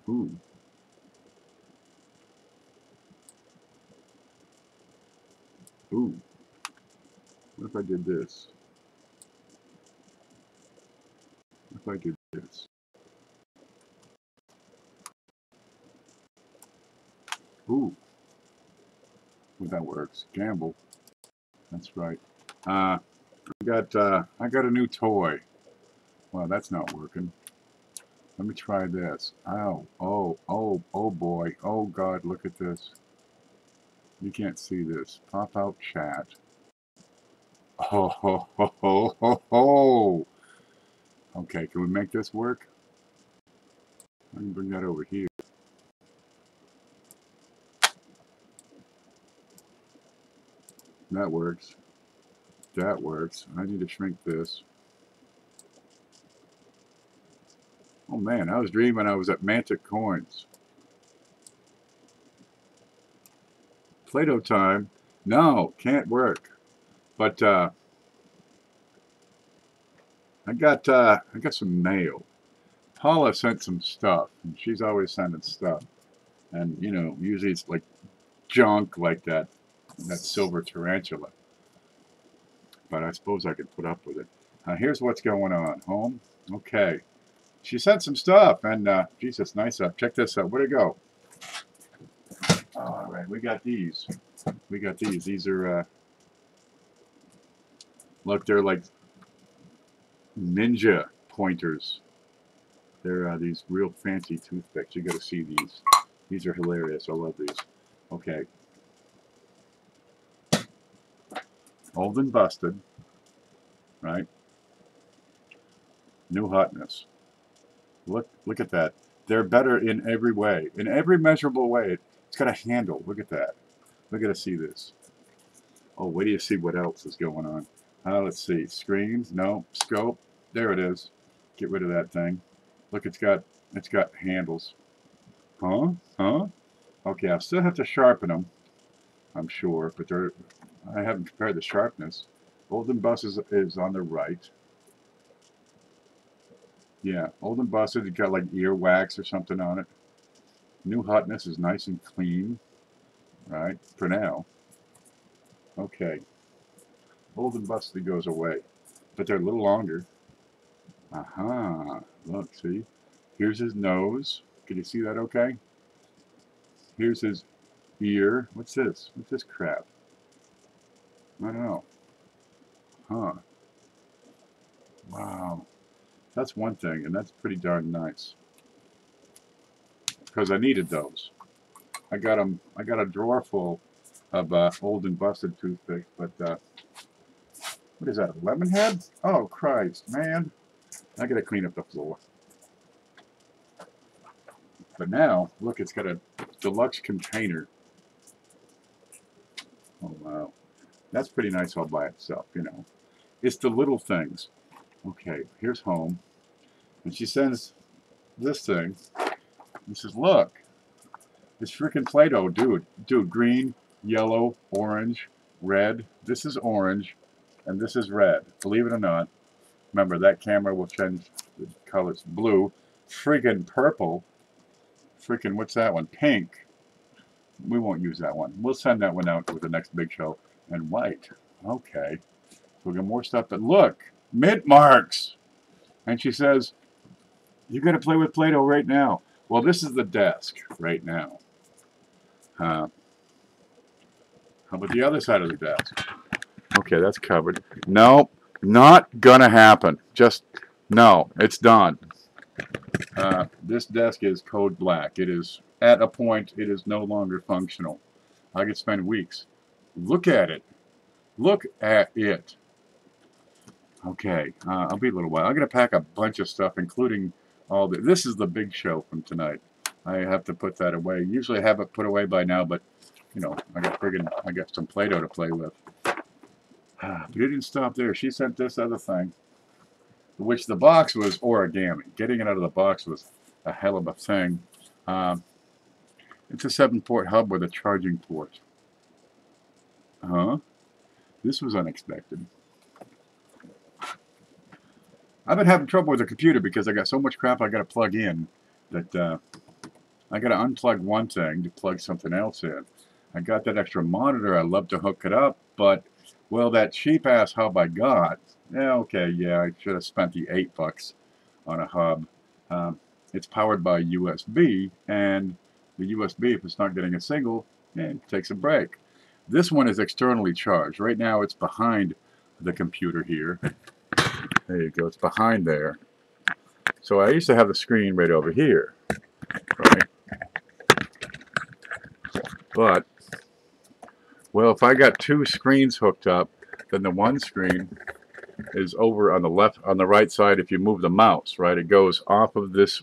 Ooh. Ooh. What if I did this? What if I did this? Ooh. Well, that works. Gamble. That's right. I got a new toy. Well, that's not working. Let me try this. Oh boy. Oh God, look at this. You can't see this. Pop out chat. Oh ho ho ho ho ho. Okay, can we make this work? I can bring that over here. That works. That works. I need to shrink this. Oh man, I was dreaming I was at Mantic Coins. Play-Doh time. No, can't work. But I got some mail. Paula sent some stuff, and she's always sending stuff. And you know, usually it's like junk like that silver tarantula. But I suppose I could put up with it. Here's what's going on. Home. Okay. She sent some stuff, and Jesus, nice up. Check this out. Where'd it go? All right, we got these. We got these. These are, look, they're like ninja pointers. They're these real fancy toothpicks. You got to see these. These are hilarious. I love these. Okay. Old and busted, right? New hotness. Look at that. They're better in every way, in every measurable way. It's got a handle. Look at that. Look at us see this. Oh, wait till you see what else is going on. Let's see. Screens. No. Scope. There it is. Get rid of that thing. Look, it's got handles. Huh? Huh? Okay, I'll still have to sharpen them, I'm sure, but I haven't compared the sharpness. Old and Busted is on the right. Yeah, Old and Busted, it's got like earwax or something on it. New hotness is nice and clean, right? For now. Okay. Old and Busted goes away, but they're a little longer. Aha! Look, see? Here's his nose. Can you see that okay? Here's his ear. What's this? What's this crap? I don't know. Huh. Wow. That's one thing, and that's pretty darn nice. Because I needed those. I got them. I got a drawer full of Old and Busted toothpicks, but what is that? A lemon head? Oh Christ, man! I gotta clean up the floor. But now, look, it's got a deluxe container. Oh wow, that's pretty nice all by itself, you know. It's the little things. Okay, here's home, and she sends this thing. And says, "Look, it's freaking Play-Doh, dude. Dude, green, yellow, orange, red. This is orange, and this is red. Believe it or not. Remember, that camera will change the colors. Blue, freaking purple. Freaking, what's that one? Pink. We won't use that one. We'll send that one out with the next big show. And white. Okay. So we got more stuff. But look, mint marks. And she says, you got to play with Play-Doh right now. Well, this is the desk right now. How about the other side of the desk? Okay, that's covered. No, not gonna happen. Just, no, it's done. This desk is code black. It is, at a point, it is no longer functional. I could spend weeks. Look at it. Look at it. Okay, I'll be a little while. I'm going to pack a bunch of stuff, including all the... This is the big show from tonight. I have to put that away. Usually I have it put away by now, but, you know, I got some Play-Doh to play with. But it didn't stop there. She sent this other thing, which the box was origami. Getting it out of the box was a hell of a thing. It's a 7-port hub with a charging port. This was unexpected. I've been having trouble with the computer because I got so much crap I got to plug in that I got to unplug one thing to plug something else in. I got that extra monitor. I love to hook it up, but, well, that cheap-ass hub I got, yeah, okay, yeah, I should have spent the $8 on a hub. It's powered by USB, and the USB, if it's not getting a signal, it takes a break. This one is externally charged. Right now, it's behind the computer here. There you go. It's behind there. So I used to have the screen right over here, right? But, well, if I got two screens hooked up, then the one screen is over on the left, on the right side. If you move the mouse, right, it goes off of this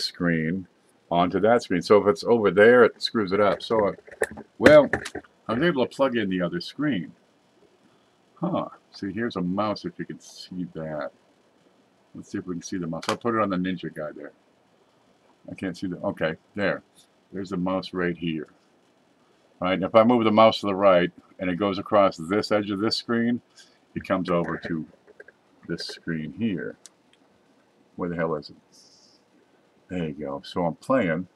screen onto that screen. So if it's over there, it screws it up. So, well, I was able to plug in the other screen. Huh. See, here's a mouse if you can see that. Let's see if we can see the mouse. I'll put it on the Ninja guy there. I can't see the, okay, there. There's the mouse right here. All right, if I move the mouse to the right and it goes across this edge of this screen, it comes over to this screen here. Where the hell is it? There you go. So I'm playing.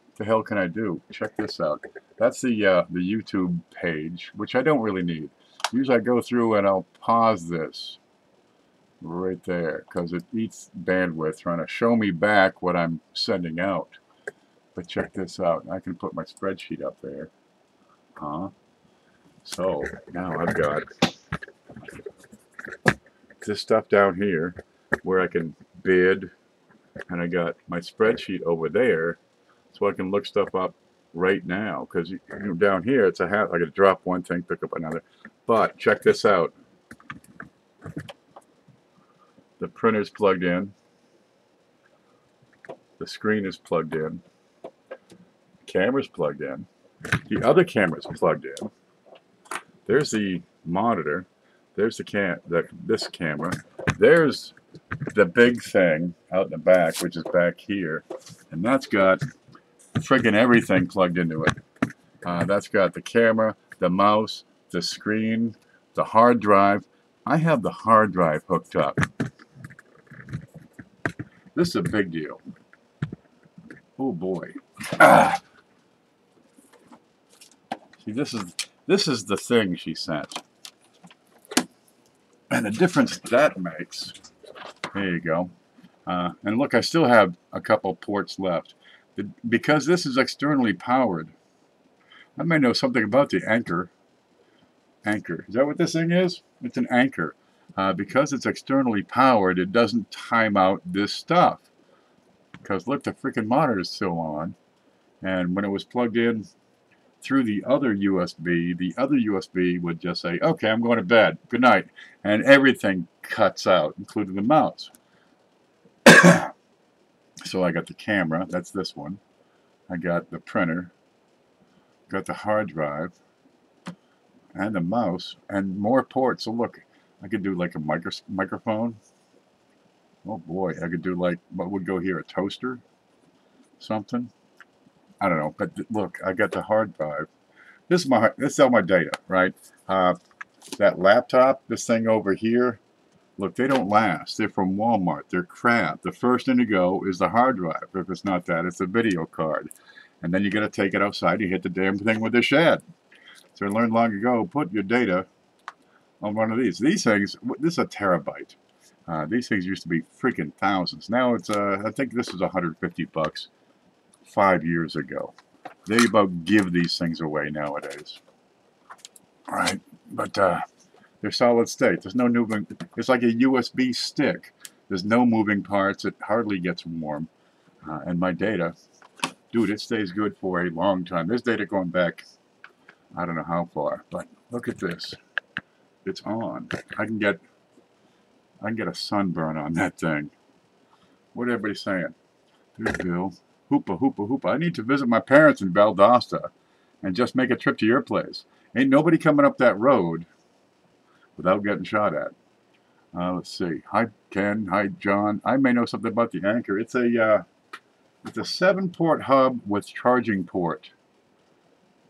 What the hell can I do? Check this out. That's the YouTube page, which I don't really need. Usually I go through and I'll pause this right there because it eats bandwidth trying to show me back what I'm sending out. But check this out. I can put my spreadsheet up there. So now I've got this stuff down here where I can bid, and I got my spreadsheet over there so I can look stuff up right now, because down here it's a hat. I got to drop one thing, pick up another. But check this out. The printer's plugged in. The screen is plugged in. The camera's plugged in. The other camera's plugged in. There's the monitor. There's this camera. There's the big thing out in the back, which is back here, and that's got friggin' everything plugged into it. That's got the camera, the mouse, the screen, the hard drive. I have the hard drive hooked up. This is a big deal. Oh boy. See, this is the thing she sent. And the difference that makes, there you go. And look, I still have a couple ports left. Because this is externally powered, I may know something about the anchor. Anchor. Is that what this thing is? It's an anchor. Because it's externally powered, it doesn't time out this stuff. Because look, the freaking monitor is still on. And when it was plugged in through the other USB would just say, okay, I'm going to bed. Good night. And everything cuts out, including the mouse. So I got the camera. That's this one. I got the printer. Got the hard drive. And the mouse. And more ports. So look, I could do like a microphone. Oh boy, I could do like, what would go here? A toaster? Something? I don't know, but look, I got the hard drive. This is all my data, right? That laptop, this thing over here, look, they don't last. They're from Walmart. They're crap. The first thing to go is the hard drive. If it's not that, it's a video card. And then you got to take it outside. You hit the damn thing with a shed. So I learned long ago, put your data on one of these. These things, this is a terabyte. These things used to be freaking thousands. Now it's, I think this is $150. 5 years ago. They about give these things away nowadays. All right, but they're solid state. There's no moving. It's like a USB stick. There's no moving parts. It hardly gets warm. And my data, dude, it stays good for a long time. There's data going back, I don't know how far, but look at this. It's on. I can get a sunburn on that thing. What everybody's saying? There's Bill. Hoopa, hoopa, hoopa. I need to visit my parents in Valdosta and just make a trip to your place. Ain't nobody coming up that road without getting shot at. Let's see. Hi, Ken. Hi, John. I may know something about the anchor. It's a 7-port hub with charging port.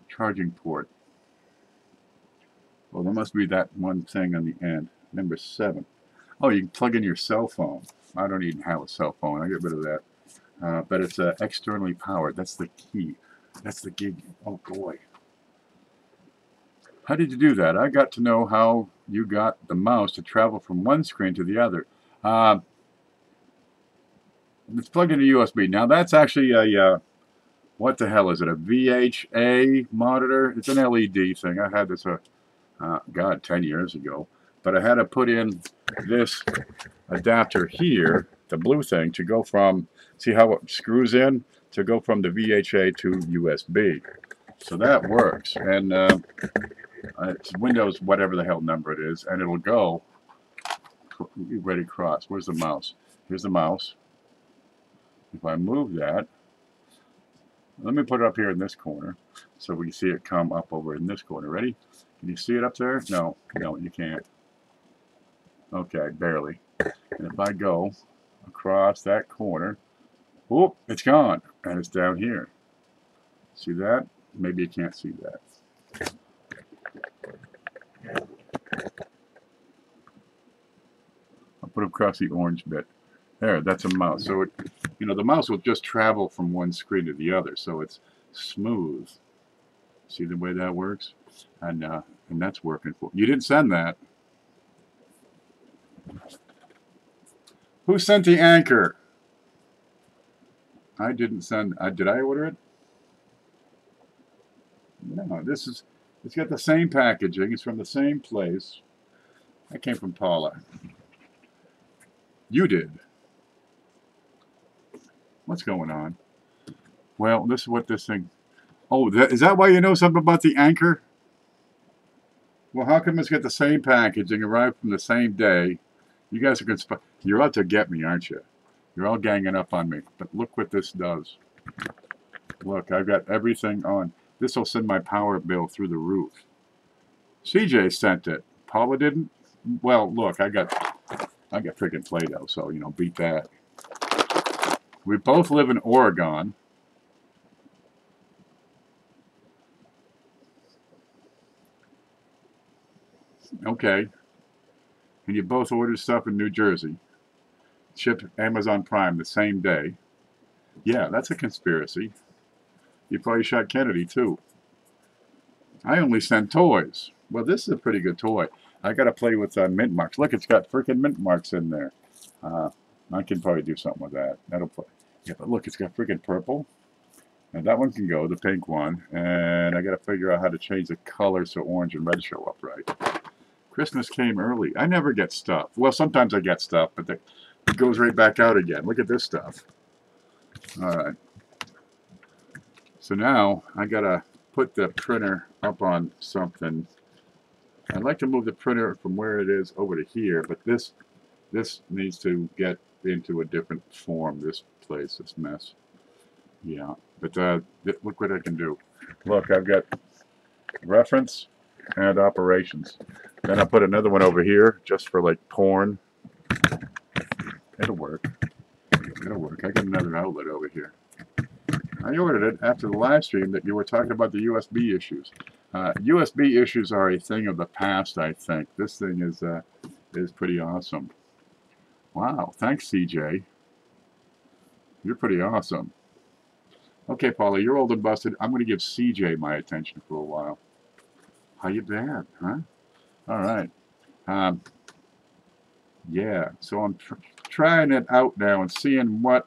Charging port. Well, there must be that one thing on the end. Number 7. Oh, you can plug in your cell phone. I don't even have a cell phone. I get rid of that. but it's externally powered. That's the key. That's the gig. Oh boy. How did you do that? I got to know how you got the mouse to travel from one screen to the other. It's plugged into USB. Now that's actually a, what the hell is it? A VHA monitor? It's an LED thing. I had this, God, 10 years ago. But I had to put in this adapter here, the blue thing, to go from, see how it screws in? To go from the VHA to USB. So that works. And it's Windows, whatever the hell number it is, and it'll go ready cross. Where's the mouse? Here's the mouse. If I move that, let me put it up here in this corner so we can see it come up over in this corner. Ready? Can you see it up there? No, you can't. Okay, barely. And if I go across that corner, whoop, it's gone, and it's down here. See that? Maybe you can't see that. I'll put it across the orange bit. There, that's a mouse. So it, the mouse will just travel from one screen to the other, so it's smooth. See the way that works? And that's working for you. Didn't send that. Who sent the anchor? I didn't send. Did I order it? No, it's got the same packaging. It's from the same place. That came from Paula. You did. What's going on? Well, this is what this thing... Oh, is that why you know something about the anchor? Well, how come it's got the same packaging, arrived from the same day? You guys are you're out to get me, aren't you? You're all ganging up on me. But look what this does. Look, I've got everything on. This will send my power bill through the roof. CJ sent it. Paula didn't? Well, look, I got freaking Play-Doh, so, beat that. We both live in Oregon. Okay. And you both ordered stuff in New Jersey. Shipped Amazon Prime the same day. Yeah, that's a conspiracy. You probably shot Kennedy, too. I only send toys. Well, this is a pretty good toy. I got to play with mint marks. Look, it's got freaking mint marks in there. I can probably do something with that. That'll play. Yeah, but look, it's got freaking purple. And that one can go, the pink one. And I got to figure out how to change the color so orange and red show up right. Christmas came early. I never get stuff. Well, sometimes I get stuff, but it goes right back out again. Look at this stuff. All right. So now I got to put the printer up on something. I'd like to move the printer from where it is over to here, but this needs to get into a different form, this place, this mess. Yeah, but look what I can do. Look, I've got reference and operations. Then I put another one over here just for like porn. It'll work. It'll work. I got another outlet over here. I ordered it after the live stream that you were talking about the USB issues. USB issues are a thing of the past, I think. This thing is pretty awesome. Wow, thanks, CJ. You're pretty awesome. Okay, Paula, you're old and busted. I'm going to give CJ my attention for a while. How you been, huh? All right. Yeah, so I'm trying it out now and seeing what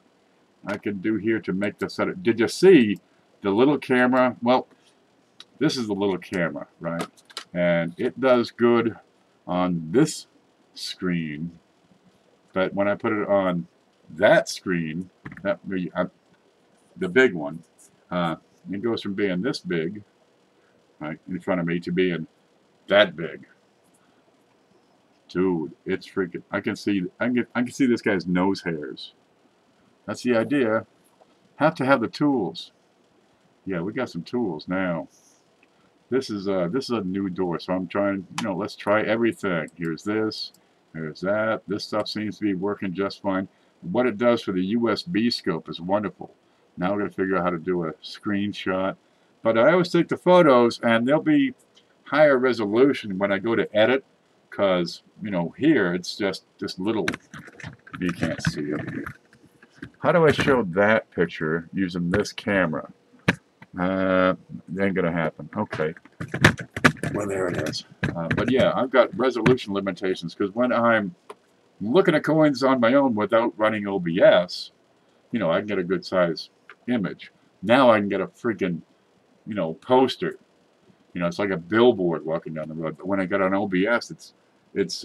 I can do here to make the setup. Did you see the little camera? Well, this is the little camera, right? And it does good on this screen, but when I put it on that screen, the big one, it goes from being this big, right, in front of me, to being that big. Dude, it's freaking. I can see this guy's nose hairs. That's the idea. Have to have the tools. Yeah, we got some tools now. This is a new door, so I'm trying. Let's try everything. Here's this. There's that. This stuff seems to be working just fine. What it does for the USB scope is wonderful. Now we're going to figure out how to do a screenshot. But I always take the photos, and they'll be higher resolution when I go to edit, because, here it's just this little, you can't see it. How do I show that picture using this camera? Ain't gonna happen. Okay. Well, there it is. But yeah, I've got resolution limitations because when I'm looking at coins on my own without running OBS, you know, I can get a good size image. Now I can get a freaking, you know, poster. You know, it's like a billboard walking down the road. But when I get on OBS, it's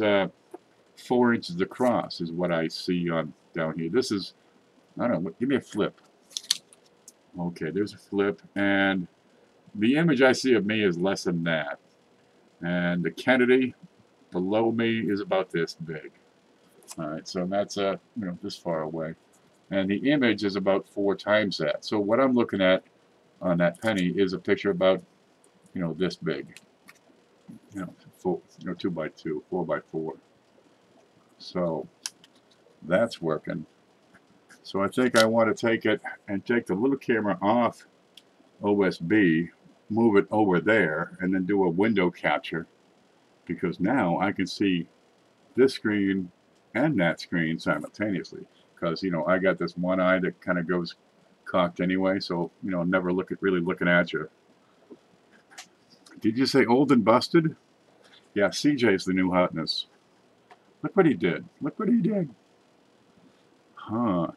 4 inches across is what I see on down here. This is, I don't know, give me a flip. Okay, there's a flip, and the image I see of me is less than that. And the Kennedy below me is about this big. All right, so that's you know, this far away. And the image is about 4 times that. So what I'm looking at on that penny is a picture about, you know, this big. You know, 2 by 2, 4 by 4. So that's working. So I think I want to take it and take the little camera off OSB, move it over there, and then do a window capture, because now I can see this screen and that screen simultaneously. Because, you know, I got this one eye that kind of goes cocked anyway, so, you know, never really looking at you. Did you say old and busted? Yeah, CJ's the new hotness. Look what he did. Look what he did. Huh.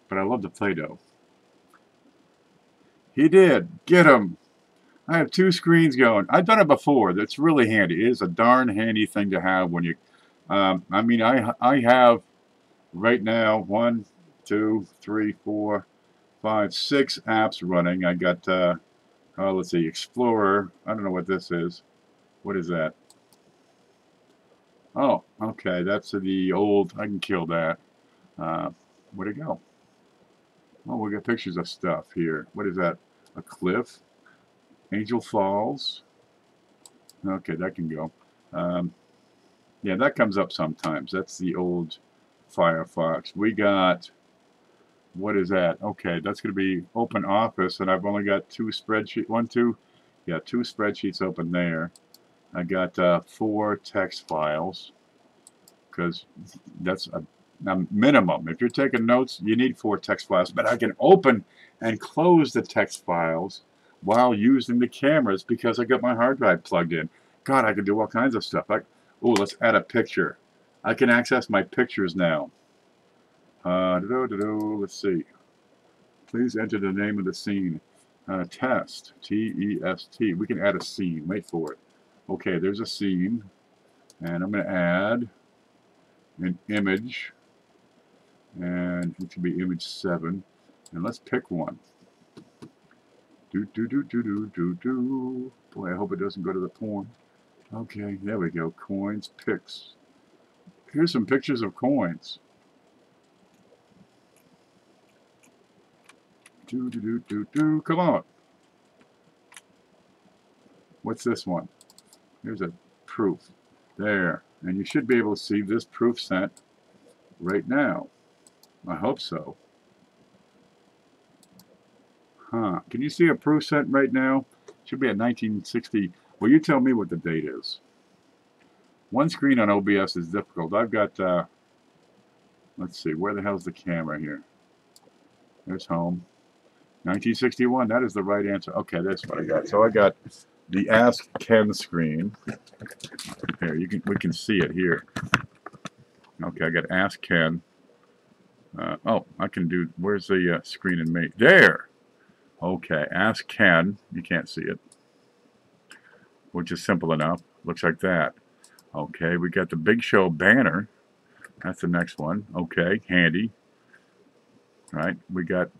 But I love the Play-Doh. He did. Get him. I have 2 screens going. I've done it before. That's really handy. It is a darn handy thing to have when you... I mean, I have right now 1, 2, 3, 4, 5, 6 apps running. I got, let's see, Explorer. I don't know what this is. What is that? Oh, okay. That's the old... I can kill that. Where'd it go? Oh, we got pictures of stuff here. What is that? A cliff? Angel Falls? Okay, that can go. Yeah, that comes up sometimes. That's the old Firefox. We got, what is that? Okay, that's going to be Open Office, and I've only got 2 spreadsheets. 2 spreadsheets open there. I got 4 text files, because that's a minimum. If you're taking notes, you need 4 text files, but I can open and close the text files while using the cameras because I got my hard drive plugged in. God, I can do all kinds of stuff. Oh, let's add a picture. I can access my pictures now. Let's see. Please enter the name of the scene. Test. T-E-S-T. We can add a scene. Wait for it. Okay, there's a scene. And I'm going to add an image. And it should be image 7. And let's pick one. Boy, I hope it doesn't go to the porn. Okay, there we go. Coins, pics. Here's some pictures of coins. Come on. What's this one? Here's a proof. There. And you should be able to see this proof sent right now. I hope so. Huh. Can you see a proof sent right now? Should be at 1960. Well, you tell me what the date is. One screen on OBS is difficult. I've got, let's see, where the hell's the camera here? There's home. 1961, that is the right answer. Okay, that's what I got. So I got the Ask Ken screen. Here, we can see it here. Okay, I got Ask Ken. Oh, I can do, where's the screen in me? There! Okay, Ask Ken. You can't see it, which is simple enough. Looks like that. Okay, we got the Big Show banner. That's the next one. Okay, handy. All right, we got,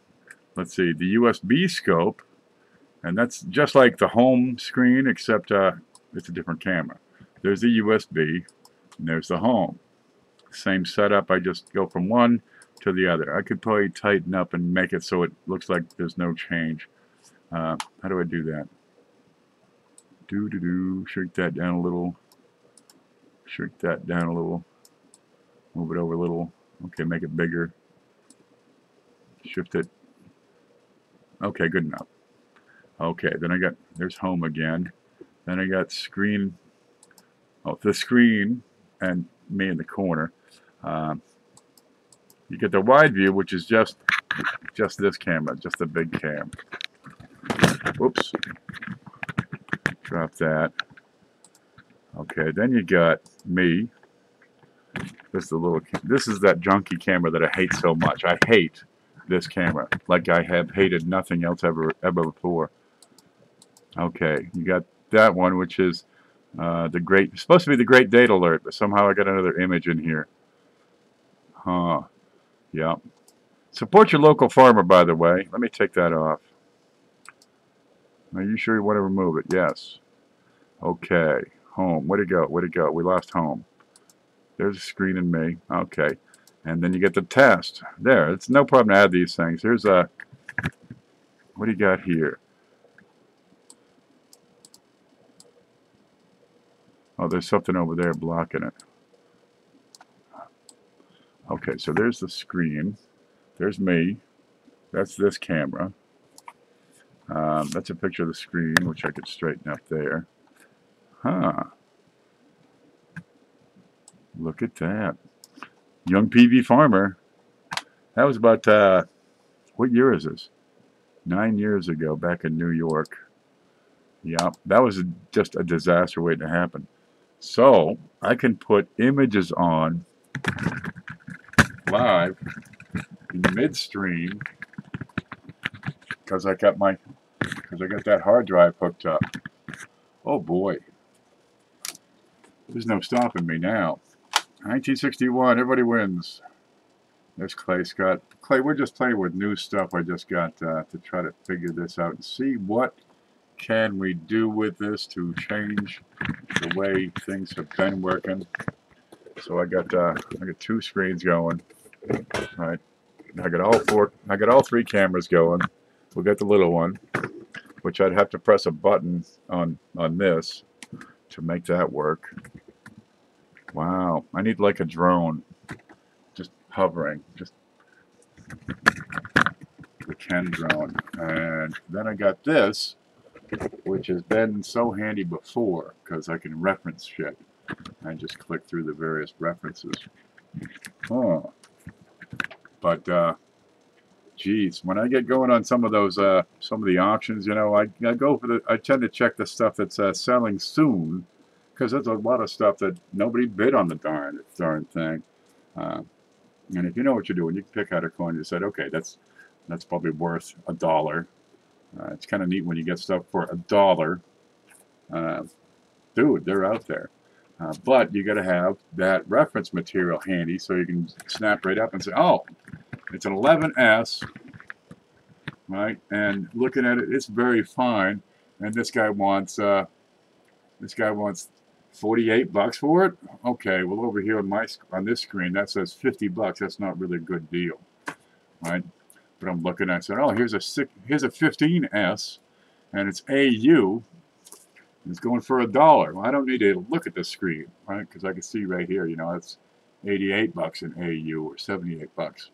let's see, the USB scope. And that's just like the home screen, except it's a different camera. There's the USB, and there's the home. Same setup, I just go from one to the other. I could probably tighten up and make it so it looks like there's no change. How do I do that? Shrink that down a little. Shrink that down a little. Move it over a little. Okay, make it bigger. Shift it. Okay, good enough. Okay, then I got, there's home again. Then I got screen, oh, the screen and me in the corner. You get the wide view, which is just this camera, just the big cam. Whoops. Drop that. Okay, then you got me. This is that junky camera that I hate so much. I hate this camera, like I have hated nothing else ever before. Okay, you got that one, which is supposed to be the great date alert, but somehow I got another image in here. Huh. Yeah. Support your local farmer, by the way. Let me take that off. Are you sure you want to remove it? Yes. Okay. Home. Where'd it go? Where'd it go? We lost home. There's a screen and me. Okay. And then you get the test. There. It's no problem to add these things. Here's a... What do you got here? Oh, there's something over there blocking it. Okay, so there's the screen. There's me. That's this camera. That's a picture of the screen, which I could straighten up there. Huh. Look at that. Young PV farmer. That was about, what year is this? 9 years ago, back in New York. Yeah, that was just a disaster waiting to happen. So, I can put images on live in midstream because I got that hard drive hooked up. Oh boy. There's no stopping me now. 1961, everybody wins. There's Clay Scott. Clay, we're just playing with new stuff I just got to try to figure this out and see what can we do with this to change the way things have been working. So I got 2 screens going. Right. I got all 3 cameras going. We'll get the little one, which I'd have to press a button on this to make that work. Wow, I need like a drone, just hovering, just the Ken drone. And then I got this, which has been so handy before because I can reference shit. I just click through the various references. Oh, but geez, when I get going on some of those, some of the auctions, you know, I tend to check the stuff that's selling soon, because there's a lot of stuff that nobody bid on the darn thing. And if you know what you're doing, you can pick out a coin and decide, okay, that's probably worth $1. It's kind of neat when you get stuff for $1. Dude, they're out there. But you got to have that reference material handy so you can snap right up and say, oh, it's an 11S, right? And looking at it, it's very fine. And this guy wants $48 for it. Okay, well over here on this screen that says $50. That's not really a good deal, right? But I'm looking at it, said, oh, here's a 15S, and it's AU. It's going for $1. Well, I don't need to look at the screen, right? Because I can see right here, you know, it's $88 in AU or $78.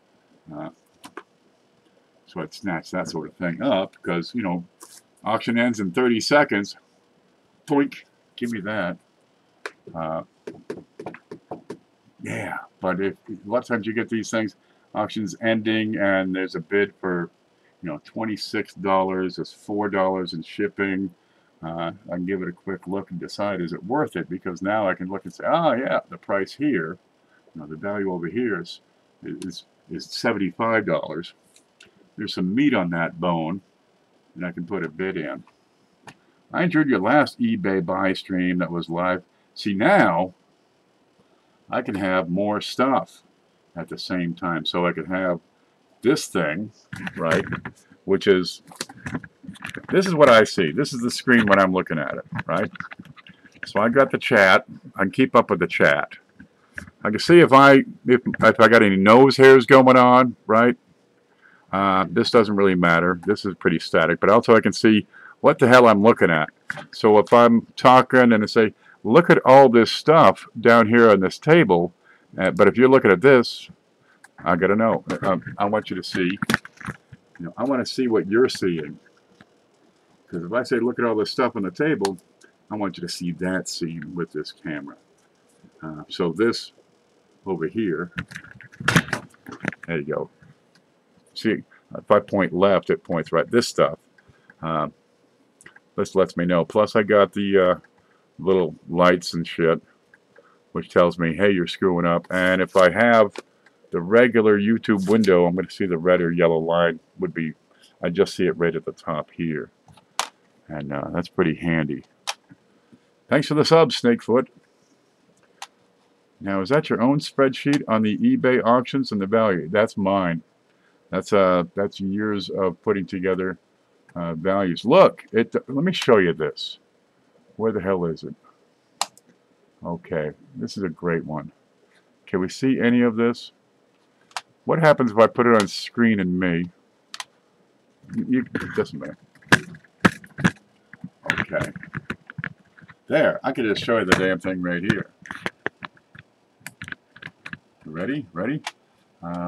So I'd snatch that sort of thing up because, you know, auction ends in 30 seconds. Poink, give me that. Yeah, but if a lot of times you get these things, auctions ending, and there's a bid for, you know, $26. There's $4 in shipping. I can give it a quick look and decide, is it worth it? Because now I can look and say, oh yeah, the price here, you know, the value over here is $75. There's some meat on that bone, and I can put a bid in. I enjoyed your last eBay buy stream that was live. See, now I can have more stuff at the same time. So I can have this thing, right, which is, this is what I see. This is the screen when I'm looking at it, right? So I got the chat. I can keep up with the chat. I can see if I got any nose hairs going on, right? This doesn't really matter. This is pretty static, but also I can see what the hell I'm looking at. So if I'm talking and I say, look at all this stuff down here on this table, but if you're looking at this, I gotta know. I want you to see. You know, I want to see what you're seeing. Because if I say, look at all this stuff on the table, I want you to see that scene with this camera. So this over here, There you go. See, if I point left, it points right. This stuff. This lets me know. Plus, I got the little lights and shit, which tells me, hey, you're screwing up. And if I have the regular YouTube window, I'm going to see the red or yellow line would be, I just see it right at the top here. And that's pretty handy. Thanks for the sub, Snakefoot. Now, is that your own spreadsheet on the eBay auctions and the value? That's mine. That's years of putting together values. Look, let me show you this. Where the hell is it? Okay, this is a great one. Can we see any of this? What happens if I put it on screen in me? It doesn't matter. Okay. There, I could just show you the damn thing right here. Ready? Ready?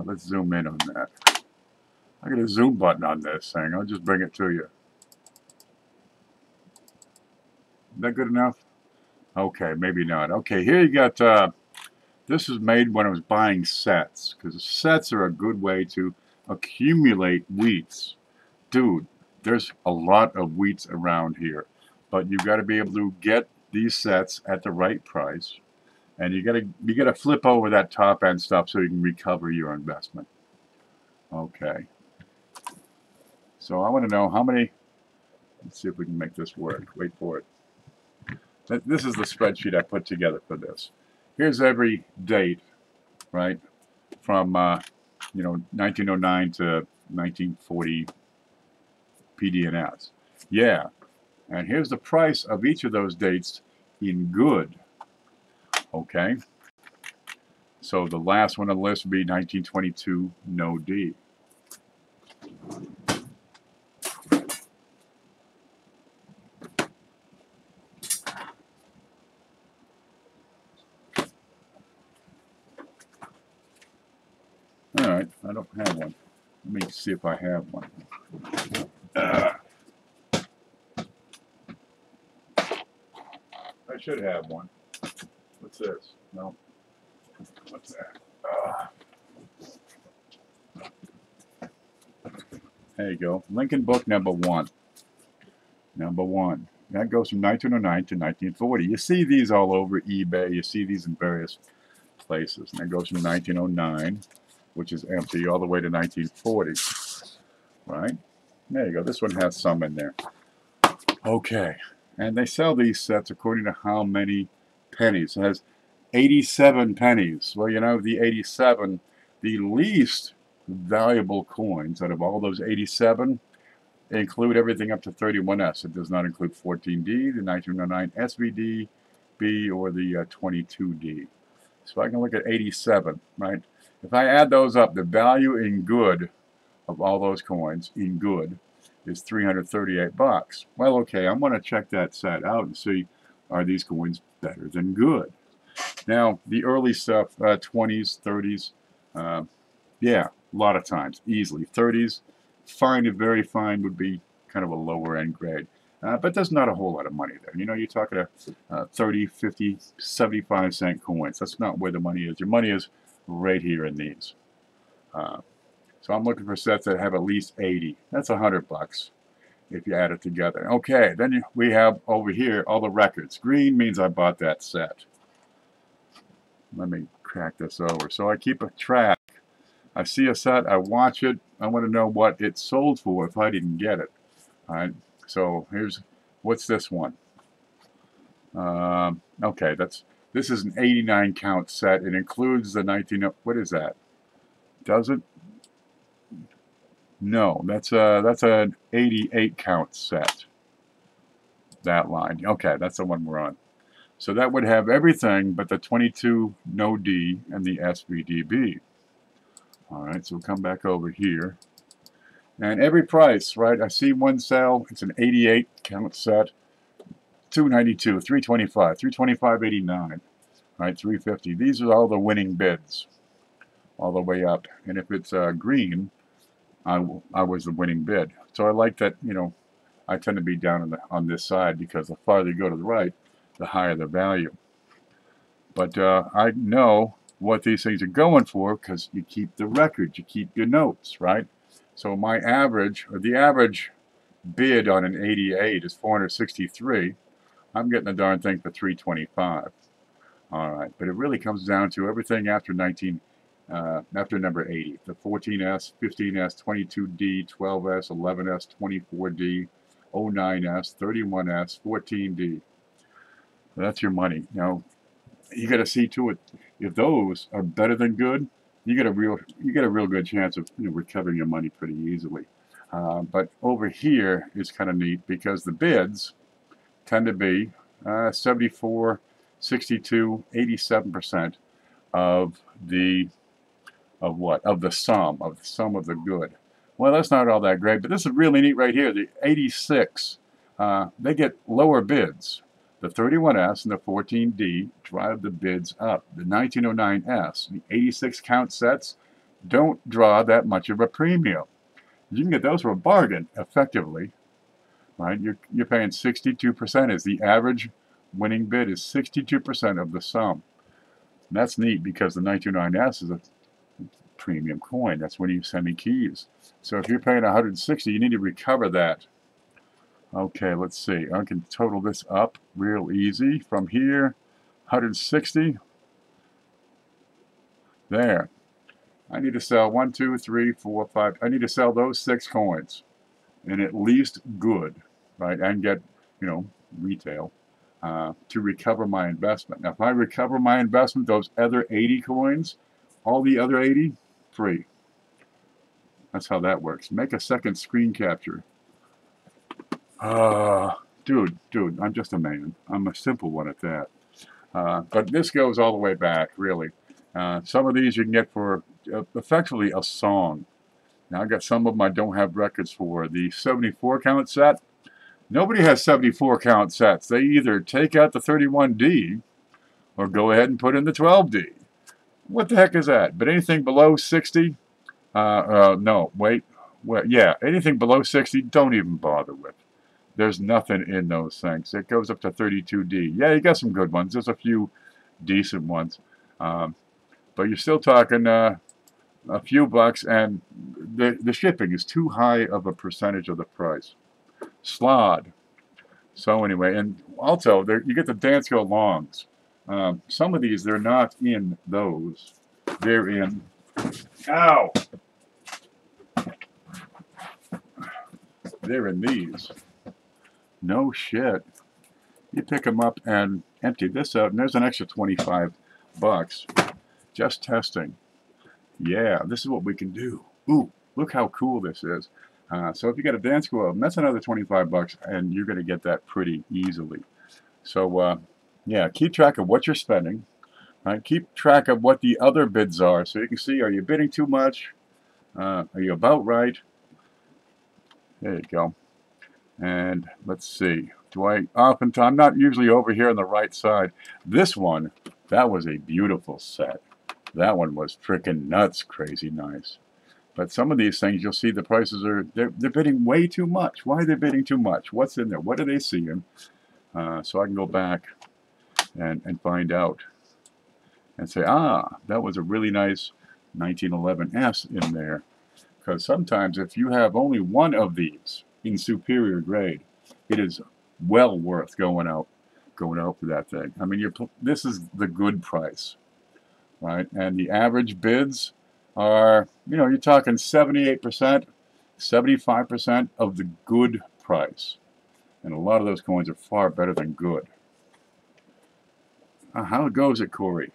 Let's zoom in on that. I got a zoom button on this thing. I'll just bring it to you. Is that good enough? Okay, maybe not. Okay, here you got, this was made when I was buying sets, because sets are a good way to accumulate wheats. Dude, there's a lot of wheats around here, but you've got to be able to get these sets at the right price. And you gotta flip over that top end stuff so you can recover your investment. Okay. So I want to know how many. Let's see if we can make this work. Wait for it. This is the spreadsheet I put together for this. Here's every date, right, from 1909 to 1940 PDNS. Yeah. And here's the price of each of those dates in good. Okay, so the last one on the list would be 1922, no D. All right, I don't have one. Let me see if I have one. I should have one. What's this? No. What's that? There you go. Lincoln Book number 1. Number 1. That goes from 1909 to 1940. You see these all over eBay. You see these in various places. And that goes from 1909, which is empty, all the way to 1940. Right? There you go. This one has some in there. Okay. And they sell these sets according to how many pennies. It has 87 pennies. Well, you know, the 87, the least valuable coins out of all those 87 include everything up to 31S. It does not include 14D, the 1909 SVD, B, or the 22D. So I can look at 87, right? If I add those up, the value in good of all those coins in good is $338. Well, okay, I'm going to check that set out and see, are these coins better than good? Now, the early stuff, 20s, 30s, yeah, a lot of times, easily. 30s, fine to very fine would be kind of a lower end grade. But there's not a whole lot of money there. You know, you're talking 30, 50, 75 cent coins. That's not where the money is. Your money is right here in these. So I'm looking for sets that have at least 80. That's $100 if you add it together. Okay, then we have over here all the records. Green means I bought that set. Let me crack this over. So I keep a track. I see a set, I watch it. I want to know what it sold for if I didn't get it. All right. So what's this one? Okay, this is an 89 count set. It includes the 19. What is that? Does it? No, that's an 88 count set. That line. Okay, that's the one we're on. So that would have everything but the 22 no D and the SVDB. All right, so we'll come back over here. And every price, right? I see one sale. It's an 88 count set. 292, 325, 325.89, right? 350. These are all the winning bids, all the way up. And if it's green, I was the winning bid. So I like that. You know, I tend to be down on this side because the farther you go to the right, the higher the value. But I know what these things are going for, because you keep the records, you keep your notes, right? So my average, or the average bid on an 88 is 463. I'm getting the darn thing for 325. All right, but it really comes down to everything after after number 80. The 14S, 15S, 22D, 12S, 11S, 24D, 09S, 31S, 14D. That's your money. Now, you got to see to it. If those are better than good, you get a real good chance of recovering your money pretty easily. But over here is kind of neat because the bids tend to be 74, 62, 87% of the sum of the good. Well, that's not all that great, but this is really neat right here. The 86, they get lower bids. The 31S and the 14D drive the bids up. The 1909S, the 86 count sets don't draw that much of a premium. You can get those for a bargain, effectively. Right? You're paying 62%. Is the average winning bid is 62% of the sum. And that's neat because the 1909S is a premium coin. That's when you're sending keys. So if you're paying 160, you need to recover that. Okay, let's see. I can total this up real easy. From here, 160. There. I need to sell 1, 2, 3, 4, 5. I need to sell those 6 coins, and at least good, right? And get, retail to recover my investment. Now, if I recover my investment, those other 80 coins, all the other 80, free. That's how that works. Make a second screen capture. Dude, I'm just a man. I'm a simple one at that. But this goes all the way back, really. Some of these you can get for effectively a song. Now, I got some of them I don't have records for. The 74 count set, nobody has 74 count sets. They either take out the 31D or go ahead and put in the 12D. What the heck is that? But anything below 60, no, wait, yeah, anything below 60, don't even bother with. There's nothing in those things. It goes up to 32D. Yeah, you got some good ones. There's a few decent ones. But you're still talking a few bucks, and the shipping is too high of a percentage of the price. Slod. So anyway, and also you get the Dansko longs. Some of these, they're not in those. They're in, ow! They're in these. No shit. You pick them up and empty this out, and there's an extra 25 bucks. Just testing. Yeah, this is what we can do. Ooh, look how cool this is. So if you get a Dansko of them, that's another 25 bucks, and you're going to get that pretty easily. So, yeah, keep track of what you're spending. Right? Keep track of what the other bids are, so you can see, are you bidding too much? Are you about right? There you go. And let's see. I'm not usually over here on the right side. This one, that was a beautiful set. That one was freaking nuts, crazy nice. But some of these things, you'll see the prices they're bidding way too much. Why are they bidding too much? What's in there? What are they seeing? So I can go back and find out and say, that was a really nice 1911S in there. Because sometimes if you have only one of these in superior grade, it is well worth going out for that thing. I mean, this is the good price, right? And the average bids are, you're talking 78%, 75% of the good price. And a lot of those coins are far better than good. How goes it, Corey?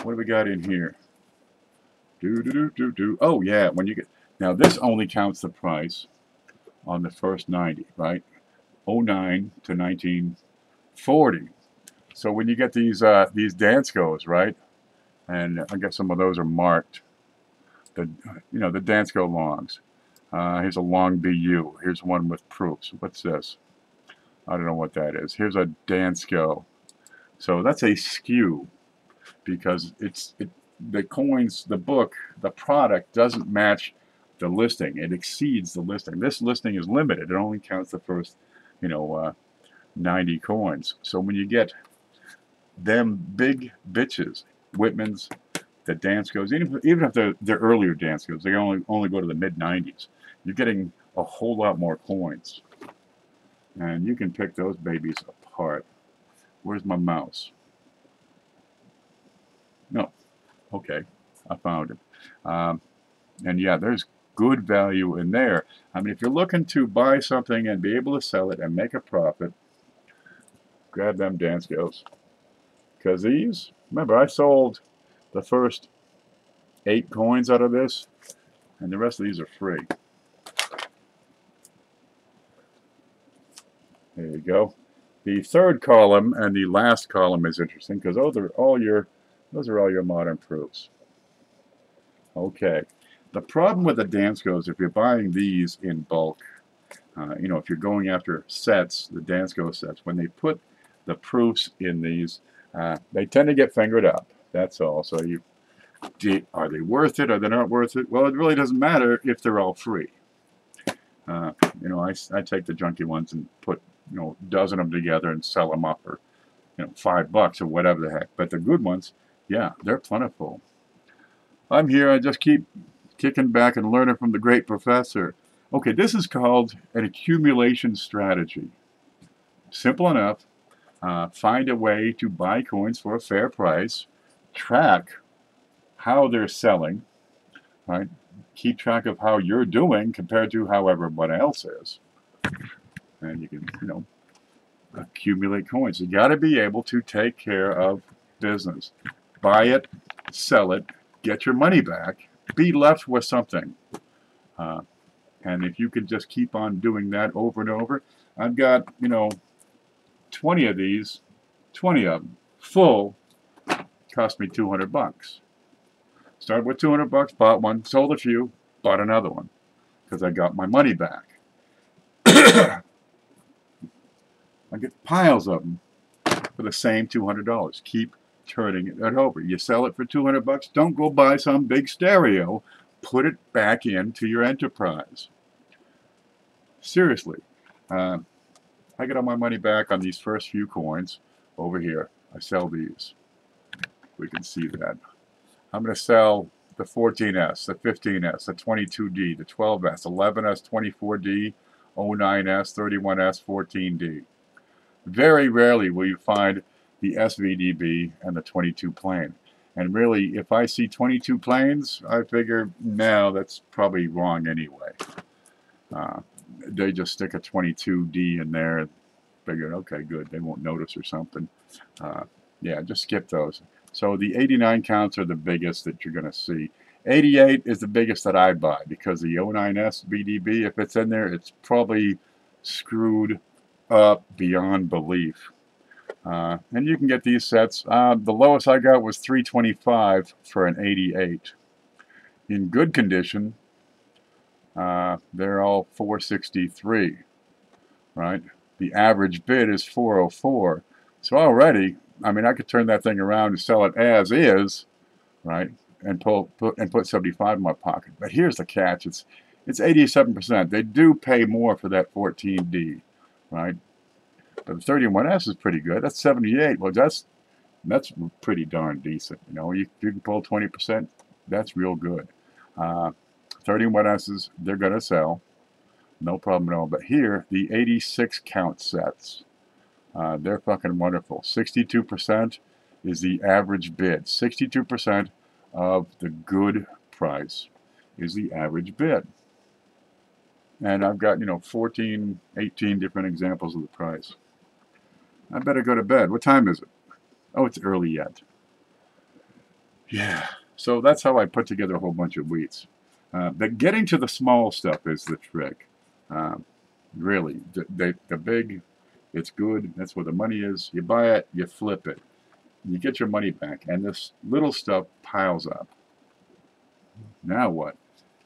What do we got in here? Oh, yeah, when you get... Now, this only counts the price on the first 90, right? 09 to 1940. So when you get these Danskos, right? And I guess some of those are marked. The Dansko longs. Here's a long BU. Here's one with proofs. What's this? I don't know what that is. Here's a Dansko. So that's a skew because the coins, the book, the product doesn't match the listing. It exceeds the listing. This listing is limited. It only counts the first, 90 coins. So when you get them big bitches, Whitman's, the dance goes, even if they're earlier dance goes, they only go to the mid-90s. You're getting a whole lot more coins. And you can pick those babies apart. Where's my mouse? No. Okay. I found it. And yeah, there's good value in there. I mean, if you're looking to buy something and be able to sell it and make a profit, grab them dance goes. Because these, remember, I sold the first 8 coins out of this, and the rest of these are free. There you go. The third column and the last column is interesting because those are all your modern proofs. Okay. The problem with the dance goes, if you're buying these in bulk, you know, if you're going after sets, the dance go sets, when they put the proofs in these, they tend to get fingered up. That's all. So are they worth it? Are they not worth it? Well, it really doesn't matter if they're all free. You know, I take the junky ones and put, you know, a dozen of them together and sell them up for, you know, $5 or whatever the heck. But the good ones, yeah, they're plentiful. I'm here. I just keep kicking back and learning from the great professor. Okay, this is called an accumulation strategy. Simple enough. Find a way to buy coins for a fair price. Track how they're selling. Right? Keep track of how you're doing compared to how everyone else is. And you can, you know, accumulate coins. You got to be able to take care of business. Buy it, sell it, get your money back, be left with something. And if you could just keep on doing that over and over, I've got, you know, 20 of these, 20 of them, full, cost me $200. Started with $200, bought one, sold a few, bought another one, because I got my money back. I get piles of them for the same $200. Keep turning it over. You sell it for $200, don't go buy some big stereo. Put it back into your enterprise. Seriously. I get all my money back on these first few coins over here. I sell these. We can see that. I'm going to sell the 14S, the 15S, the 22D, the 12S, 11S, 24D, 09S, 31S, 14D. Very rarely will you find the SVDB and the 22 plane. And really, if I see 22 planes, I figure, no, that's probably wrong anyway. They just stick a 22D in there and figure, okay, good, they won't notice or something. Yeah, just skip those. So the 89 counts are the biggest that you're going to see. 88 is the biggest that I buy because the 09S VDB, if it's in there, it's probably screwed up beyond belief. And you can get these sets. The lowest I got was $325 for an 88. In good condition, they're all $463, right? The average bid is $404. So already, I mean, I could turn that thing around and sell it as is, right? And put 75 in my pocket. But here's the catch: it's 87%. They do pay more for that 14D, right? But the 31S is pretty good. That's 78. Well, that's pretty darn decent. You know, you can pull 20%. That's real good. 31S's, they're gonna sell, no problem at all. But here, the 86 count sets, they're fucking wonderful. 62% is the average bid. 62% of the good price is the average bid. And I've got, you know, 14, 18 different examples of the price. I better go to bed. What time is it? Oh, it's early yet. Yeah. So that's how I put together a whole bunch of wheats. But getting to the small stuff is the trick. Really, the big, it's good. That's where the money is. You buy it, you flip it. You get your money back, and this little stuff piles up. Now what?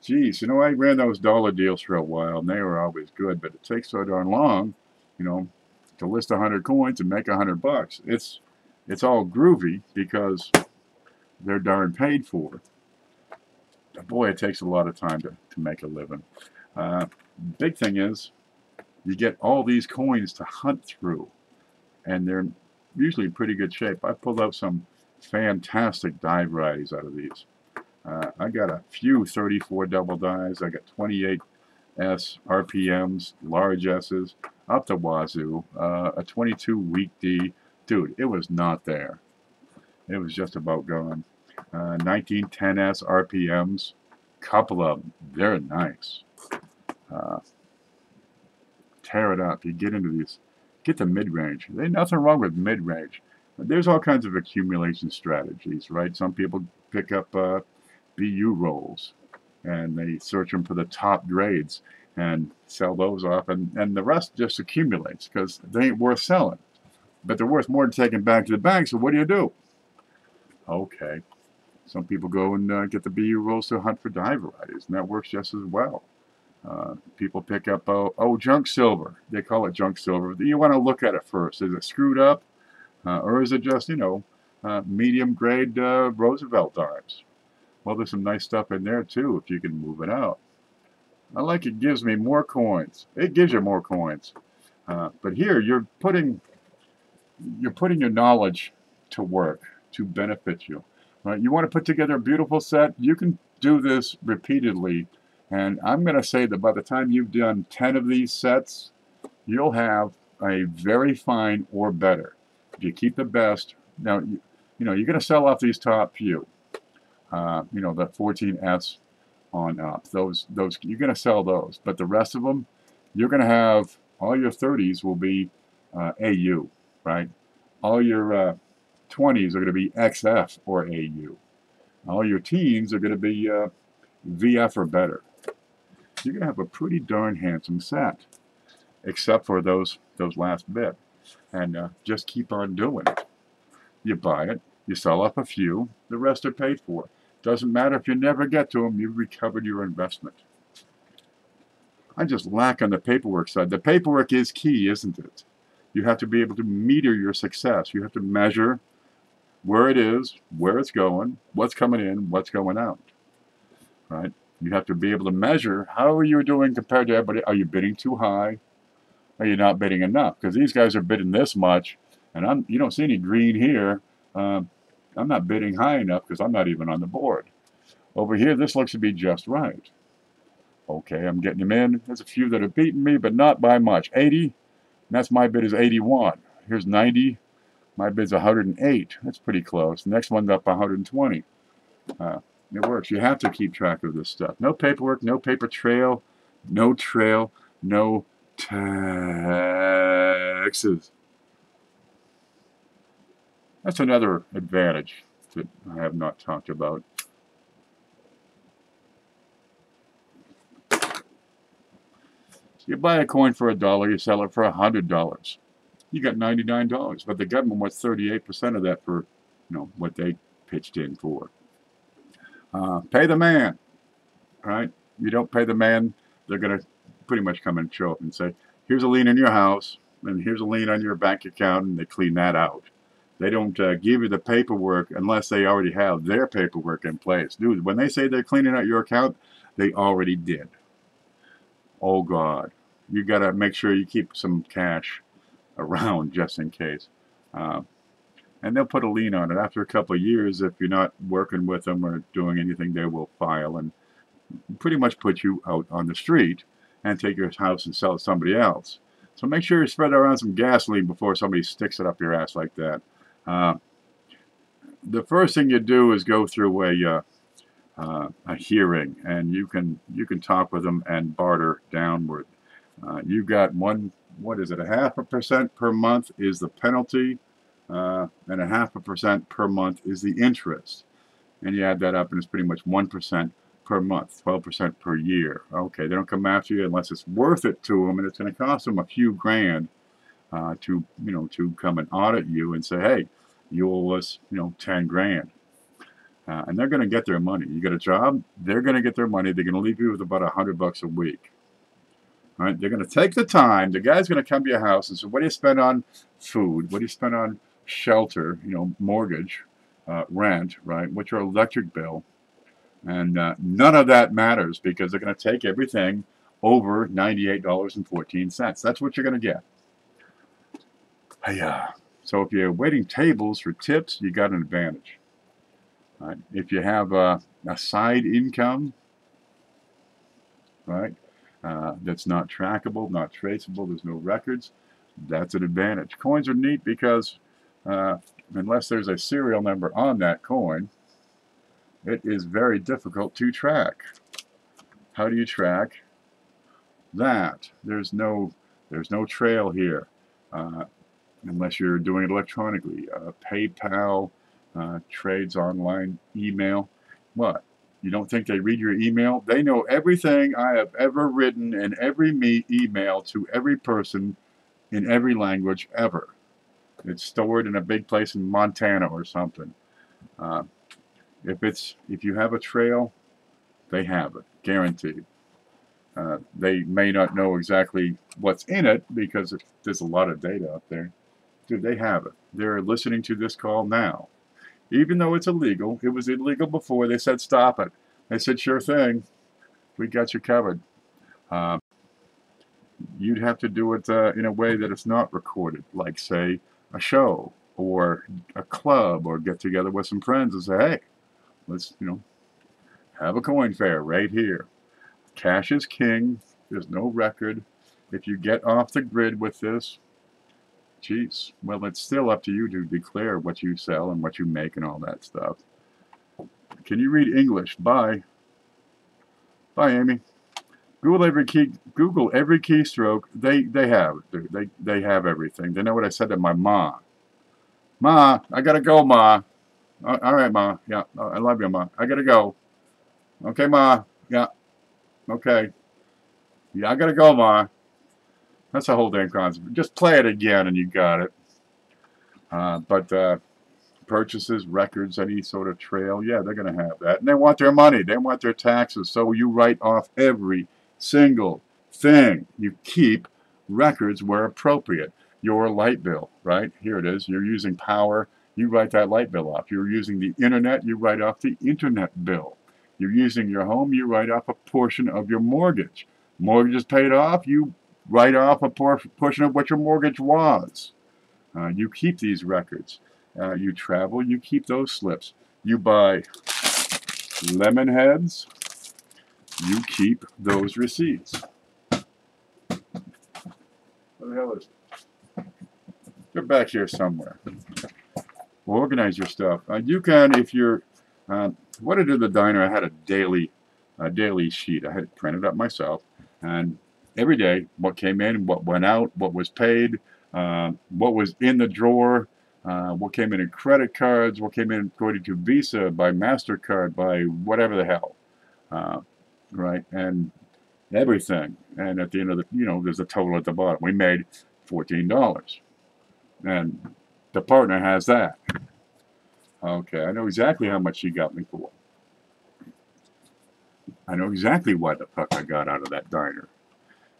Geez, you know, I ran those dollar deals for a while, and they were always good, but it takes so darn long, you know, to list 100 coins and make $100. It's all groovy because they're darn paid for. But boy, it takes a lot of time to make a living. Big thing is, you get all these coins to hunt through, and they're usually in pretty good shape. I pulled out some fantastic die varieties out of these. I got a few 34 double dies. I got 28 S RPMs, large S's, up the wazoo. A 22 weak D. Dude, it was not there. It was just about gone. 1910S RPMs, couple of them. They're nice. Tear it up. You get into these, get the mid-range. There's nothing wrong with mid-range. There's all kinds of accumulation strategies, right? Some people pick up BU rolls and they search them for the top grades and sell those off, and the rest just accumulates because they ain't worth selling. But they're worth more than taking back to the bank, so what do? Okay. Some people go and get the BU rolls to hunt for die varieties, and that works just as well. People pick up, junk silver. They call it junk silver. You want to look at it first. Is it screwed up? Or is it just, medium grade Roosevelt dimes? Well, there's some nice stuff in there too if you can move it out. I like it gives me more coins. It gives you more coins. But here you're putting your knowledge to work to benefit you. Right? You want to put together a beautiful set. You can do this repeatedly. And I'm going to say that by the time you've done 10 of these sets, you'll have a very fine or better. If you keep the best, now, you're going to sell off these top few. The 14S on up. Those you're going to sell those. But the rest of them, you're going to have, all your 30s will be AU, right? All your 20s are going to be XF or AU. All your teens are going to be VF or better. You're going to have a pretty darn handsome set, except for those last bit. And just keep on doing it. You buy it, you sell off a few, the rest are paid for. Doesn't matter if you never get to them, you've recovered your investment. I just lack on the paperwork side. The paperwork is key, isn't it? You have to be able to meter your success. You have to measure where it is, where it's going, what's coming in, what's going out. Right? You have to be able to measure how are you doing compared to everybody. Are you bidding too high? Are you not bidding enough? Because these guys are bidding this much, and you don't see any green here. I'm not bidding high enough because I'm not even on the board. Over here, this looks to be just right. Okay, I'm getting them in. There's a few that have beaten me, but not by much. 80, and that's my bid is 81. Here's 90. My bid's 108. That's pretty close. Next one's up 120. It works. You have to keep track of this stuff. No paperwork, no paper trail, no taxes. That's another advantage that I have not talked about. You buy a coin for $1, you sell it for $100. You got $99, but the government wants 38% of that for, what they pitched in for. Pay the man, right? You don't pay the man, they're going to pretty much come and show up and say, here's a lien on your house, and here's a lien on your bank account, and they clean that out. They don't give you the paperwork unless they already have their paperwork in place. Dude, when they say they're cleaning out your account, they already did. Oh, God. You got to make sure you keep some cash around just in case. And they'll put a lien on it. After a couple of years, if you're not working with them or doing anything, they will file and pretty much put you out on the street and take your house and sell it to somebody else. So make sure you spread around some gasoline before somebody sticks it up your ass like that. The first thing you do is go through a hearing, and you can talk with them and barter downward. You got what is it, 0.5% per month is the penalty, and 0.5% per month is the interest. And you add that up, and it's pretty much 1% per month, 12% per year. Okay, they don't come after you unless it's worth it to them, and it's going to cost them a few grand to come and audit you and say, hey, you owe us 10 grand. And they're going to get their money. You get a job, they're going to get their money. They're going to leave you with about $100 a week. All right, they're going to take the time. The guy's going to come to your house and say, what do you spend on food? What do you spend on shelter, mortgage, rent, right? What's your electric bill? And none of that matters because they're going to take everything over $98.14. That's what you're going to get. Hiya. So if you're waiting tables for tips, you got an advantage. Right? If you have a side income, right, that's not trackable, not traceable, there's no records, that's an advantage. Coins are neat because unless there's a serial number on that coin, it is very difficult to track. How do you track that? There's no trail here, unless you're doing it electronically. PayPal, trades online, email. What? You don't think they read your email? They know everything I have ever written in every email to every person in every language ever. It's stored in a big place in Montana or something. If you have a trail, they have it, guaranteed. They may not know exactly what's in it because there's a lot of data out there. Dude, they have it. They're listening to this call now. Even though it's illegal, it was illegal before. They said stop it. They said sure thing. We got you covered. You'd have to do it in a way that it's not recorded, like say a show or a club, or get together with some friends and say, hey, let's have a coin fair right here. Cash is king. There's no record. If you get off the grid with this, geez, well, it's still up to you to declare what you sell and what you make and all that stuff. Can you read English? Bye. Bye, Amy. Google every keystroke. They have it. They have everything. They know what I said to my ma. Ma, I gotta go, Ma. All right, Ma. Yeah, I love you, Ma. I gotta go. Okay, Ma. Yeah. Okay. Yeah, I gotta go, Ma. That's a whole damn concept. Just play it again and you got it. But purchases, records, any sort of trail, yeah, they're going to have that. And they want their money. They want their taxes. So you write off every single thing. You keep records where appropriate. Your light bill, right? Here it is. You're using power. You write that light bill off. You're using the internet. You write off the internet bill. You're using your home. You write off a portion of your mortgage. Mortgage is paid off. You write off a portion of what your mortgage was. You keep these records. You travel, you keep those slips. You buy lemon heads, you keep those receipts. What the hell is it? They're back here somewhere. Organize your stuff. You can, if you're, what I did at the diner, I had a daily sheet. I had it printed up myself, and every day, what came in, what went out, what was paid, what was in the drawer, what came in credit cards, what came in according to Visa, by MasterCard, by whatever the hell, right? And everything. And at the end of the, there's a total at the bottom. We made $14. And the partner has that. Okay, I know exactly how much she got me for. I know exactly what the fuck I got out of that diner.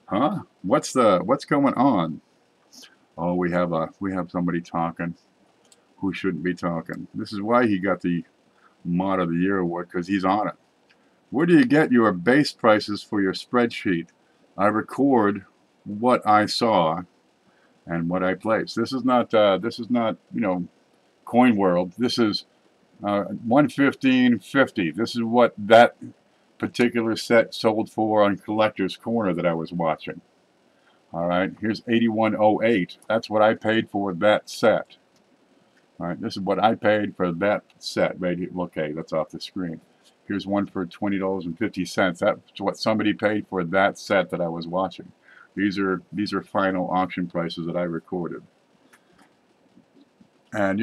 Huh? What's going on? Oh, we have somebody talking who shouldn't be talking. This is why he got the Mod of the Year award, because he's on it. Where do you get your base prices for your spreadsheet? I record what I saw and what I placed. This is not Coin World. This is 115.50. This is what that particular set sold for on Collector's Corner that I was watching. All right, here's 81.08. That's what I paid for that set. All right, this is what I paid for that set right here. Okay, that's off the screen. Here's one for $20.50. That's what somebody paid for that set that I was watching. These are final auction prices that I recorded. And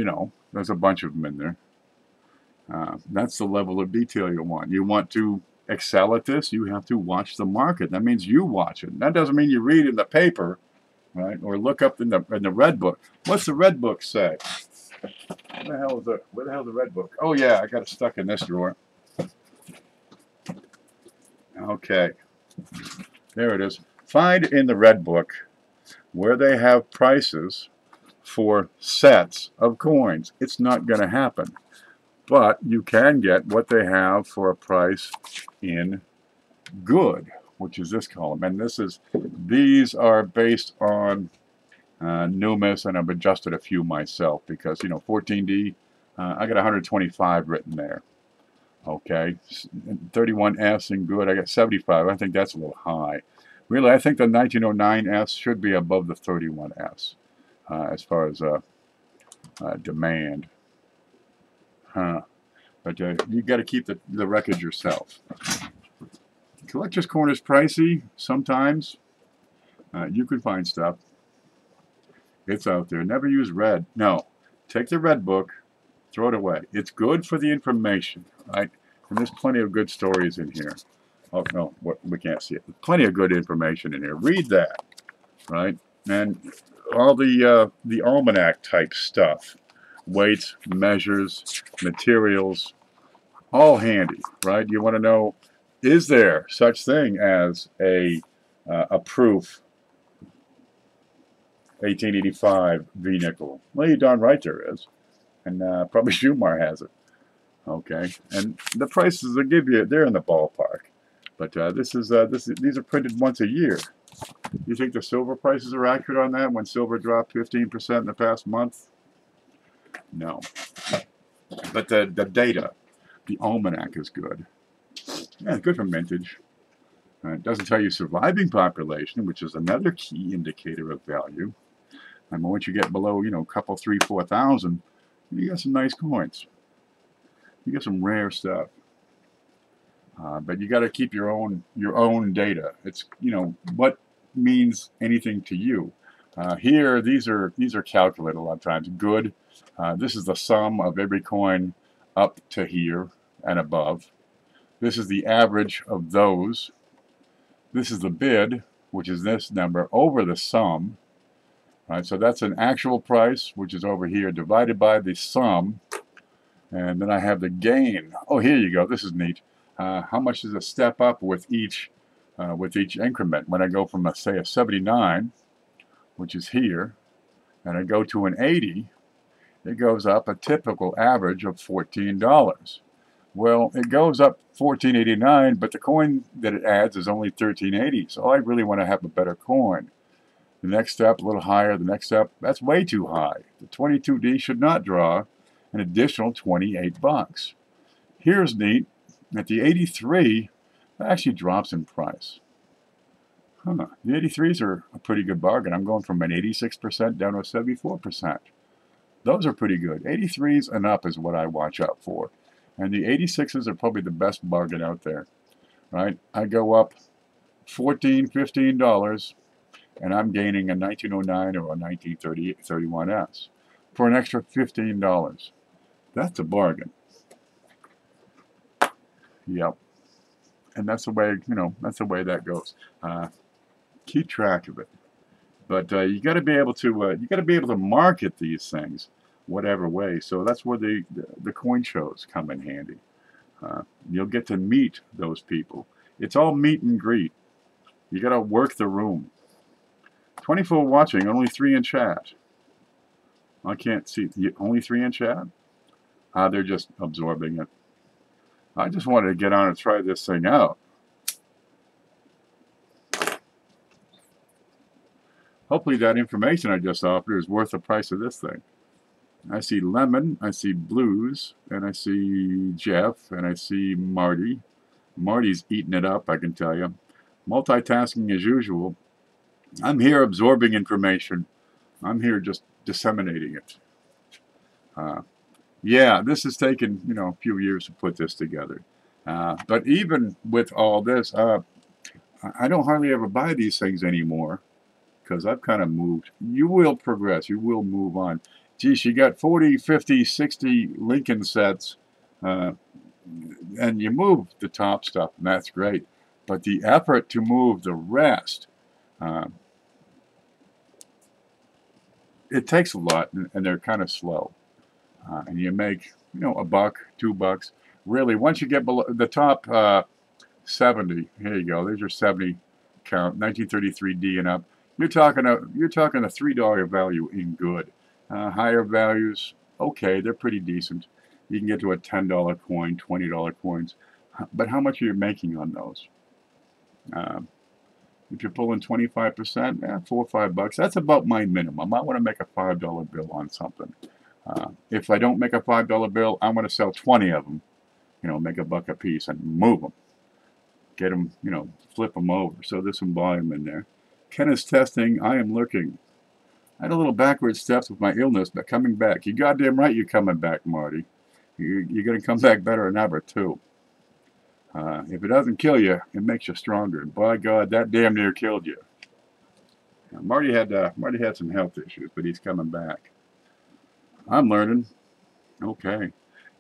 there's a bunch of them in there. That's the level of detail you want. You want to excel at this, you have to watch the market. That means you watch it. That doesn't mean you read in the paper, right? Or look up in the red book. What's the red book say? Where the hell is the red book? Oh yeah, I got it stuck in this drawer. Okay, there it is. Find in the red book where they have prices for sets of coins. It's not going to happen. But you can get what they have for a price in good, which is this column. And these are based on Numis, and I've adjusted a few myself because, 14D, I got 125 written there. Okay, 31S and good, I got 75. I think that's a little high. Really, I think the 1909S should be above the 31S as far as demand. But you got to keep the record yourself. Collector's Corner is pricey sometimes. You can find stuff. It's out there. Never use red. No. Take the red book, throw it away. It's good for the information, right? And there's plenty of good stories in here. Oh, no, we can't see it. Plenty of good information in here. Read that, right? And all the almanac type stuff. Weights, measures, materials, all handy, right? You want to know, is there such thing as a proof 1885 V nickel? Well, you're darn right there is, and probably Schumar has it. Okay, and the prices they give you, they're in the ballpark. But these are printed once a year. You think the silver prices are accurate on that when silver dropped 15% in the past month? No. But the data, the almanac is good. Yeah, it's good for mintage. It doesn't tell you surviving population, which is another key indicator of value. And once you get below, a couple, 3,000, 4,000, you got some nice coins. You get some rare stuff. But you got to keep your own data. It's what means anything to you. Here, these are calculated a lot of times. Good. This is the sum of every coin up to here and above. This is the average of those. This is the bid, which is this number, over the sum. Right, so that's an actual price, which is over here, divided by the sum. And then I have the gain. Oh, here you go. This is neat. How much does it step up with each increment? When I go from, say, a 79, which is here, and I go to an 80, it goes up a typical average of $14. Well, it goes up $14.89, but the coin that it adds is only $13.80. So I really want to have a better coin. The next step, a little higher. The next step, that's way too high. The 22D should not draw an additional 28 bucks. Here's neat. At the 83, that actually drops in price. The 83s are a pretty good bargain. I'm going from an 86% down to a 74%. Those are pretty good. 83s and up is what I watch out for. And the 86s are probably the best bargain out there. Right? I go up $14, $15, and I'm gaining a 1909 or a 1931S for an extra $15. That's a bargain. Yep. And that's the way, that's the way that goes. Keep track of it. But you got to be able to market these things whatever way. So that's where the coin shows come in handy. You'll get to meet those people. It's all meet and greet. You got to work the room. 24 watching, only 3 in chat. I can't see. Only 3 in chat? They're just absorbing it. I just wanted to get on and try this thing out. Hopefully that information I just offered is worth the price of this thing. I see Lemon, I see Blues, and I see Jeff, and I see Marty. Marty's eating it up, I can tell you. Multitasking as usual. I'm here absorbing information. I'm here just disseminating it. Yeah, this has taken, a few years to put this together. But even with all this, I don't hardly ever buy these things anymore because I've kind of moved. You will progress. You will move on. Geez, you got 40, 50, 60 Lincoln sets, and you move the top stuff, and that's great. But the effort to move the rest, it takes a lot, and they're kind of slow. And you make, $1, $2. Really, once you get below the top 70, here you go. There's your 70 count, 1933D and up. You're talking a $3 value in good. Higher values, okay, they're pretty decent. You can get to a $10 coin, $20 coins. But how much are you making on those? If you're pulling 25%, 4 or 5 bucks, that's about my minimum. I want to make a $5 bill on something. If I don't make a $5 bill, I'm going to sell 20 of them, make a buck a piece and move them. Get them, flip them over. So there's some volume in there. Ken is testing. I am looking. I had a little backward steps with my illness, but coming back. You goddamn right you're coming back, Marty. You're going to come back better than ever, too. If it doesn't kill you, it makes you stronger. And by God, that damn near killed you. Marty had some health issues, but he's coming back. I'm learning. Okay.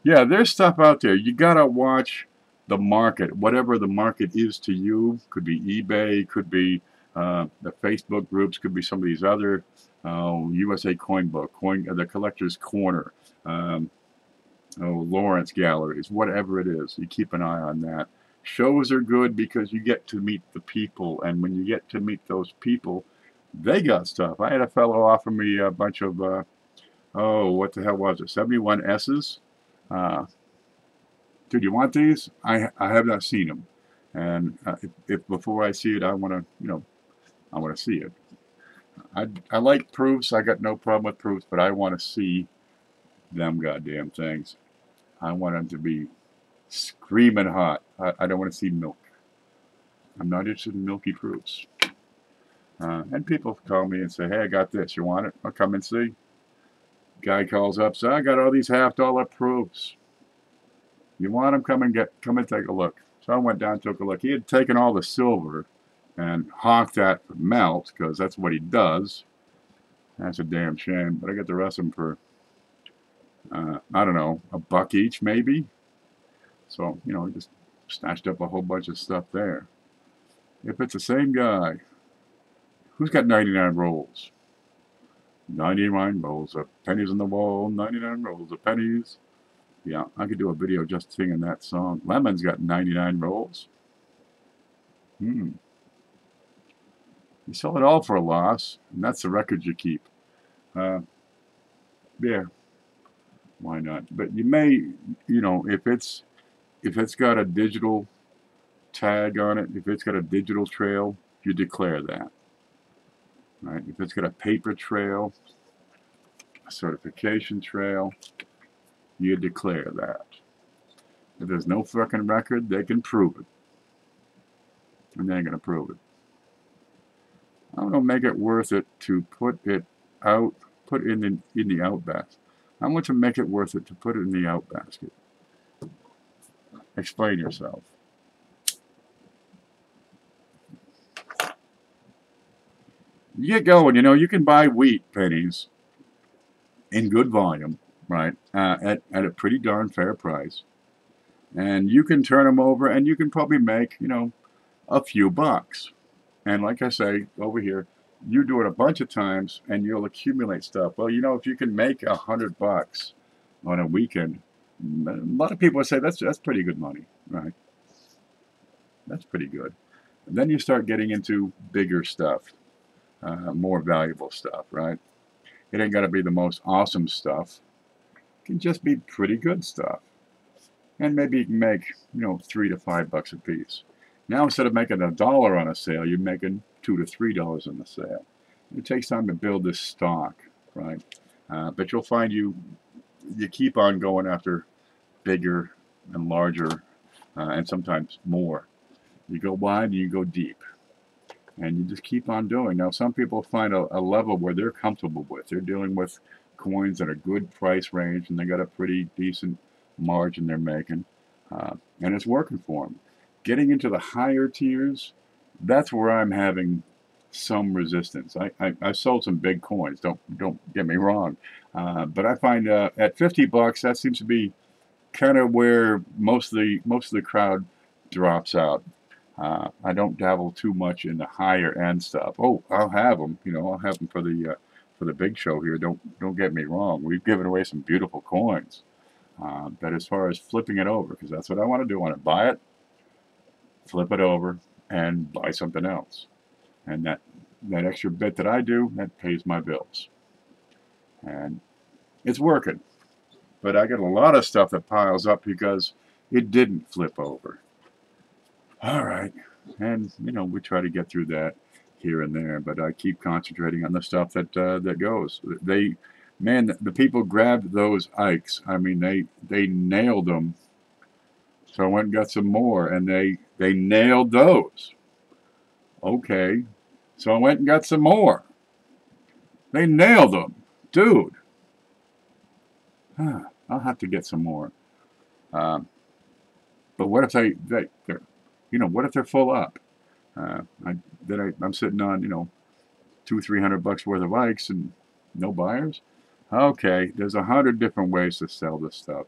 Yeah, there's stuff out there. You got to watch the market, whatever the market is to you. Could be eBay, could be the Facebook groups, could be some of these other USA Coin Book, the Collector's Corner, Lawrence Galleries, whatever it is. You keep an eye on that. Shows are good because you get to meet the people, and when you get to meet those people, they got stuff. I had a fellow offer me a bunch of, what the hell was it, 71 S's? Dude, you want these? I have not seen them, and if before I see it, I want to, I want to see it. I like proofs. I got no problem with proofs, but I want to see them goddamn things. I want them to be screaming hot. I don't want to see milk. I'm not interested in milky proofs. And people call me and say, hey, I got this. You want it? I'll come and see. Guy calls up, says, I got all these $50 proofs. You want them? Come and take a look. So I went down and took a look. He had taken all the silver and hawked that for melt, because that's what he does. That's a damn shame. But I got the rest of them for, I don't know, $1 each maybe. So, just snatched up a whole bunch of stuff there. If it's the same guy, who's got 99 rolls? 99 rolls of pennies on the wall, 99 rolls of pennies. Yeah, I could do a video just singing that song. Lemon's got 99 rolls. You sell it all for a loss, and that's the record you keep. Yeah, why not? But you may, if it's got a digital tag on it, if it's got a digital trail, you declare that. Right? If it's got a paper trail, a certification trail, you declare that. If there's no fucking record, they can prove it. And they ain't gonna prove it. I don't know, make it worth it to put it out, put it in the out basket. How much would make it worth it to put it in the out basket? Explain yourself. You get going, you can buy wheat pennies in good volume, right, at a pretty darn fair price. And you can turn them over, and you can probably make, a few bucks. And like I say, over here, you do it a bunch of times, and you'll accumulate stuff. Well, if you can make $100 on a weekend, a lot of people would say that's pretty good money, right? That's pretty good. And then you start getting into bigger stuff, more valuable stuff, right? It ain't got to be the most awesome stuff. It can just be pretty good stuff. And maybe you can make, $3 to $5 a piece. Now, instead of making $1 on a sale, you're making $2 to $3 on the sale. It takes time to build this stock, right? But you'll find you keep on going after bigger and larger, and sometimes more. You go wide and you go deep. And you just keep on doing. Now, some people find a level where they're comfortable with. They're dealing with coins at a good price range, and they got a pretty decent margin they're making, and it's working for them. Getting into the higher tiers, that's where I'm having some resistance. I sold some big coins. Don't get me wrong, but I find at $50, that seems to be kind of where most of the crowd drops out. I don't dabble too much in the higher end stuff. Oh, I'll have them. I'll have them for the big show here. Don't get me wrong. We've given away some beautiful coins. But as far as flipping it over, because that's what I want to do. I want to buy it, flip it over, and buy something else. And that extra bit that I do, that pays my bills. And it's working. But I get a lot of stuff that piles up because it didn't flip over. All right. And, you know, we try to get through that here and there, but I keep concentrating on the stuff that that goes. Man, the people grabbed those Ikes. I mean, they nailed them. So I went and got some more, and they nailed those. Okay, so I went and got some more. They nailed them, dude. I'll have to get some more. Um, but what if they're, you know, what if they're full up? I'm sitting on, you know, $200-300 worth of Ikes and no buyers. Okay, there's 100 different ways to sell this stuff,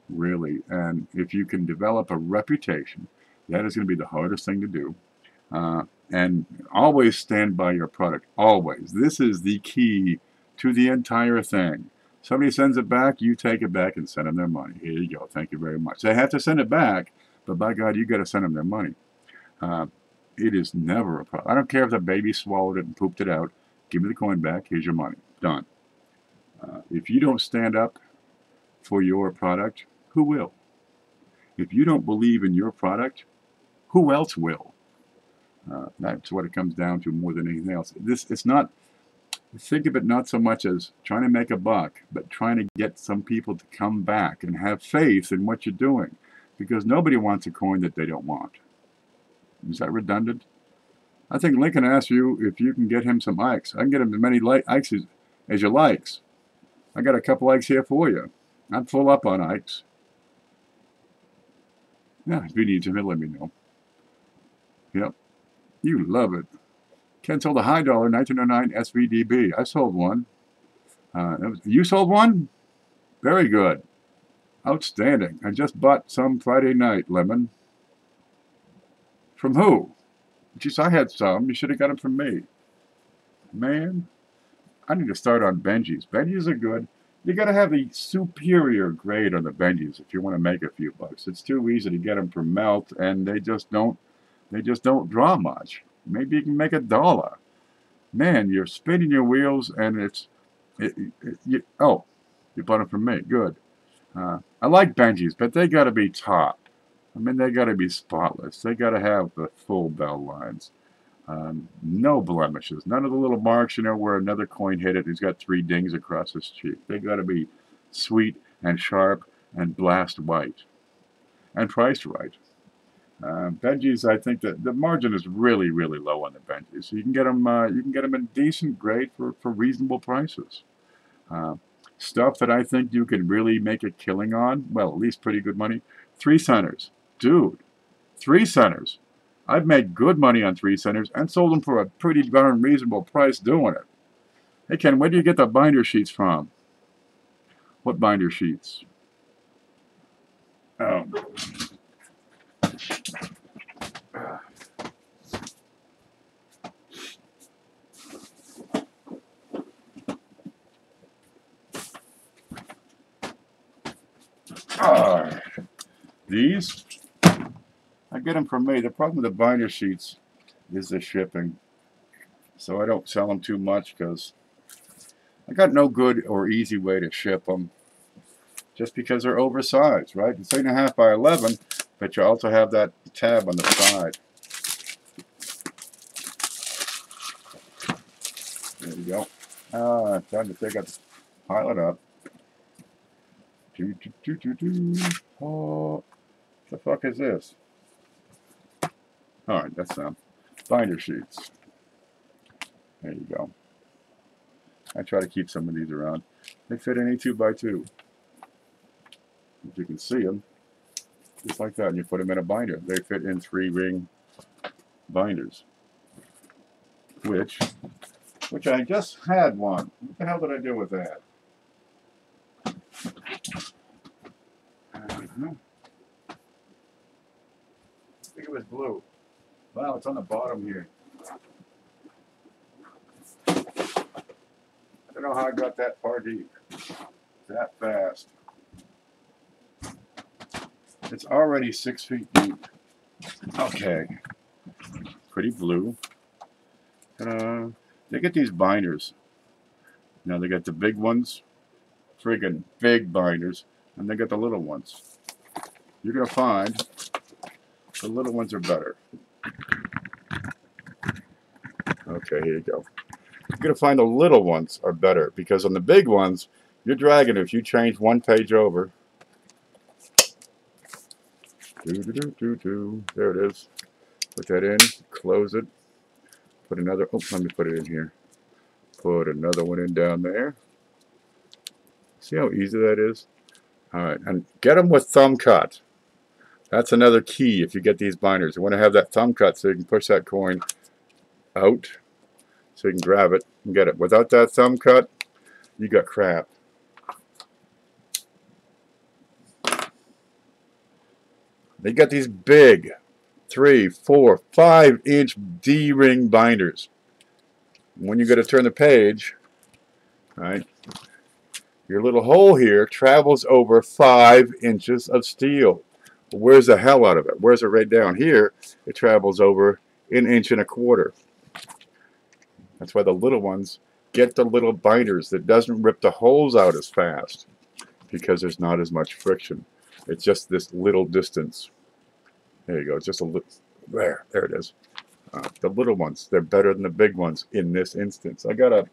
really. And if you can develop a reputation, that is going to be the hardest thing to do. And always stand by your product. Always. This is the key to the entire thing. Somebody sends it back, you take it back and send them their money. Here you go. Thank you very much. They have to send it back, but by God, you got to send them their money. It is never a problem. I don't care if the baby swallowed it and pooped it out. Give me the coin back. Here's your money. Done. If you don't stand up for your product, who will? If you don't believe in your product, who else will? That's what it comes down to more than anything else. It's not, think of it not so much as trying to make a buck, but trying to get some people to come back and have faith in what you're doing. Because nobody wants a coin that they don't want. Is that redundant? I think Lincoln asked you if you can get him some Ikes. I can get him as many Ikes as you likes. I got a couple Ikes here for you. I'm full up on Ikes. Yeah, if you need some, let me know. Yep. You love it. Ken sold a high dollar 1909 SVDB. I sold one. You sold one? Very good. Outstanding. I just bought some Friday night, Lemon. From who? Geez, I had some. You should have got them from me. Man, I need to start on Benjis. Benjis are good. You got to have the superior grade on the Benjis if you want to make a few bucks. It's too easy to get them for melt, and they just don't draw much. Maybe you can make $1. Man, you're spinning your wheels, and you bought them from me. Good. I like Benjis, but they got to be top. I mean, they got to be spotless. They got to have the full bell lines. No blemishes. None of the little marks, you know, where another coin hit it. He's got 3 dings across his cheek. They got to be sweet and sharp and blast white. And priced right. Benjis, I think that the margin is really, really low on the Benjis. So you can get them in decent grade for reasonable prices. Stuff that I think you can really make a killing on, well, at least pretty good money. 3 centers. Dude, 3 centers. I've made good money on 3 centers and sold them for a pretty darn reasonable price doing it. Hey, Ken, where do you get the binder sheets from? What binder sheets? Oh. These? I get them from me. The problem with the binder sheets is the shipping. So I don't sell them too much because I got no good or easy way to ship them. Just because they're oversized, right? It's 8.5 by 11, but you also have that tab on the side. There you go. Time to take a pile it up. Oh, what the fuck is this? Alright, that's binder sheets. There you go. I try to keep some of these around. They fit in a 2x2. If you can see them, just like that, and you put them in a binder. They fit in 3-ring binders. Which I just had one. What the hell did I do with that? I think it was blue. Wow, it's on the bottom here. I don't know how I got that far deep. That fast. It's already 6 feet deep. Okay. Pretty blue. They get these binders. Now they got the big ones. Friggin' big binders. And they got the little ones. You're going to find the little ones are better. Okay, here you go. You're going to find the little ones are better because on the big ones, you're dragging. If you change one page over, there it is. Put that in, close it, put another, oh, let me put it in here. Put another one in down there. See how easy that is? All right, and get them with thumb cut. That's another key if you get these binders. You want to have that thumb cut so you can push that coin out so you can grab it and get it. Without that thumb cut, you got crap. They got these big 3, 4, 5-inch D-ring binders. When you go to turn the page, right, your little hole here travels over 5 inches of steel. Where's the hell out of it? Where's it right down here? It travels over 1.25 inches. That's why the little ones get the little binders that doesn't rip the holes out as fast because there's not as much friction. It's just this little distance. There you go. Just a little. There it is. The little ones, they're better than the big ones in this instance. I got a.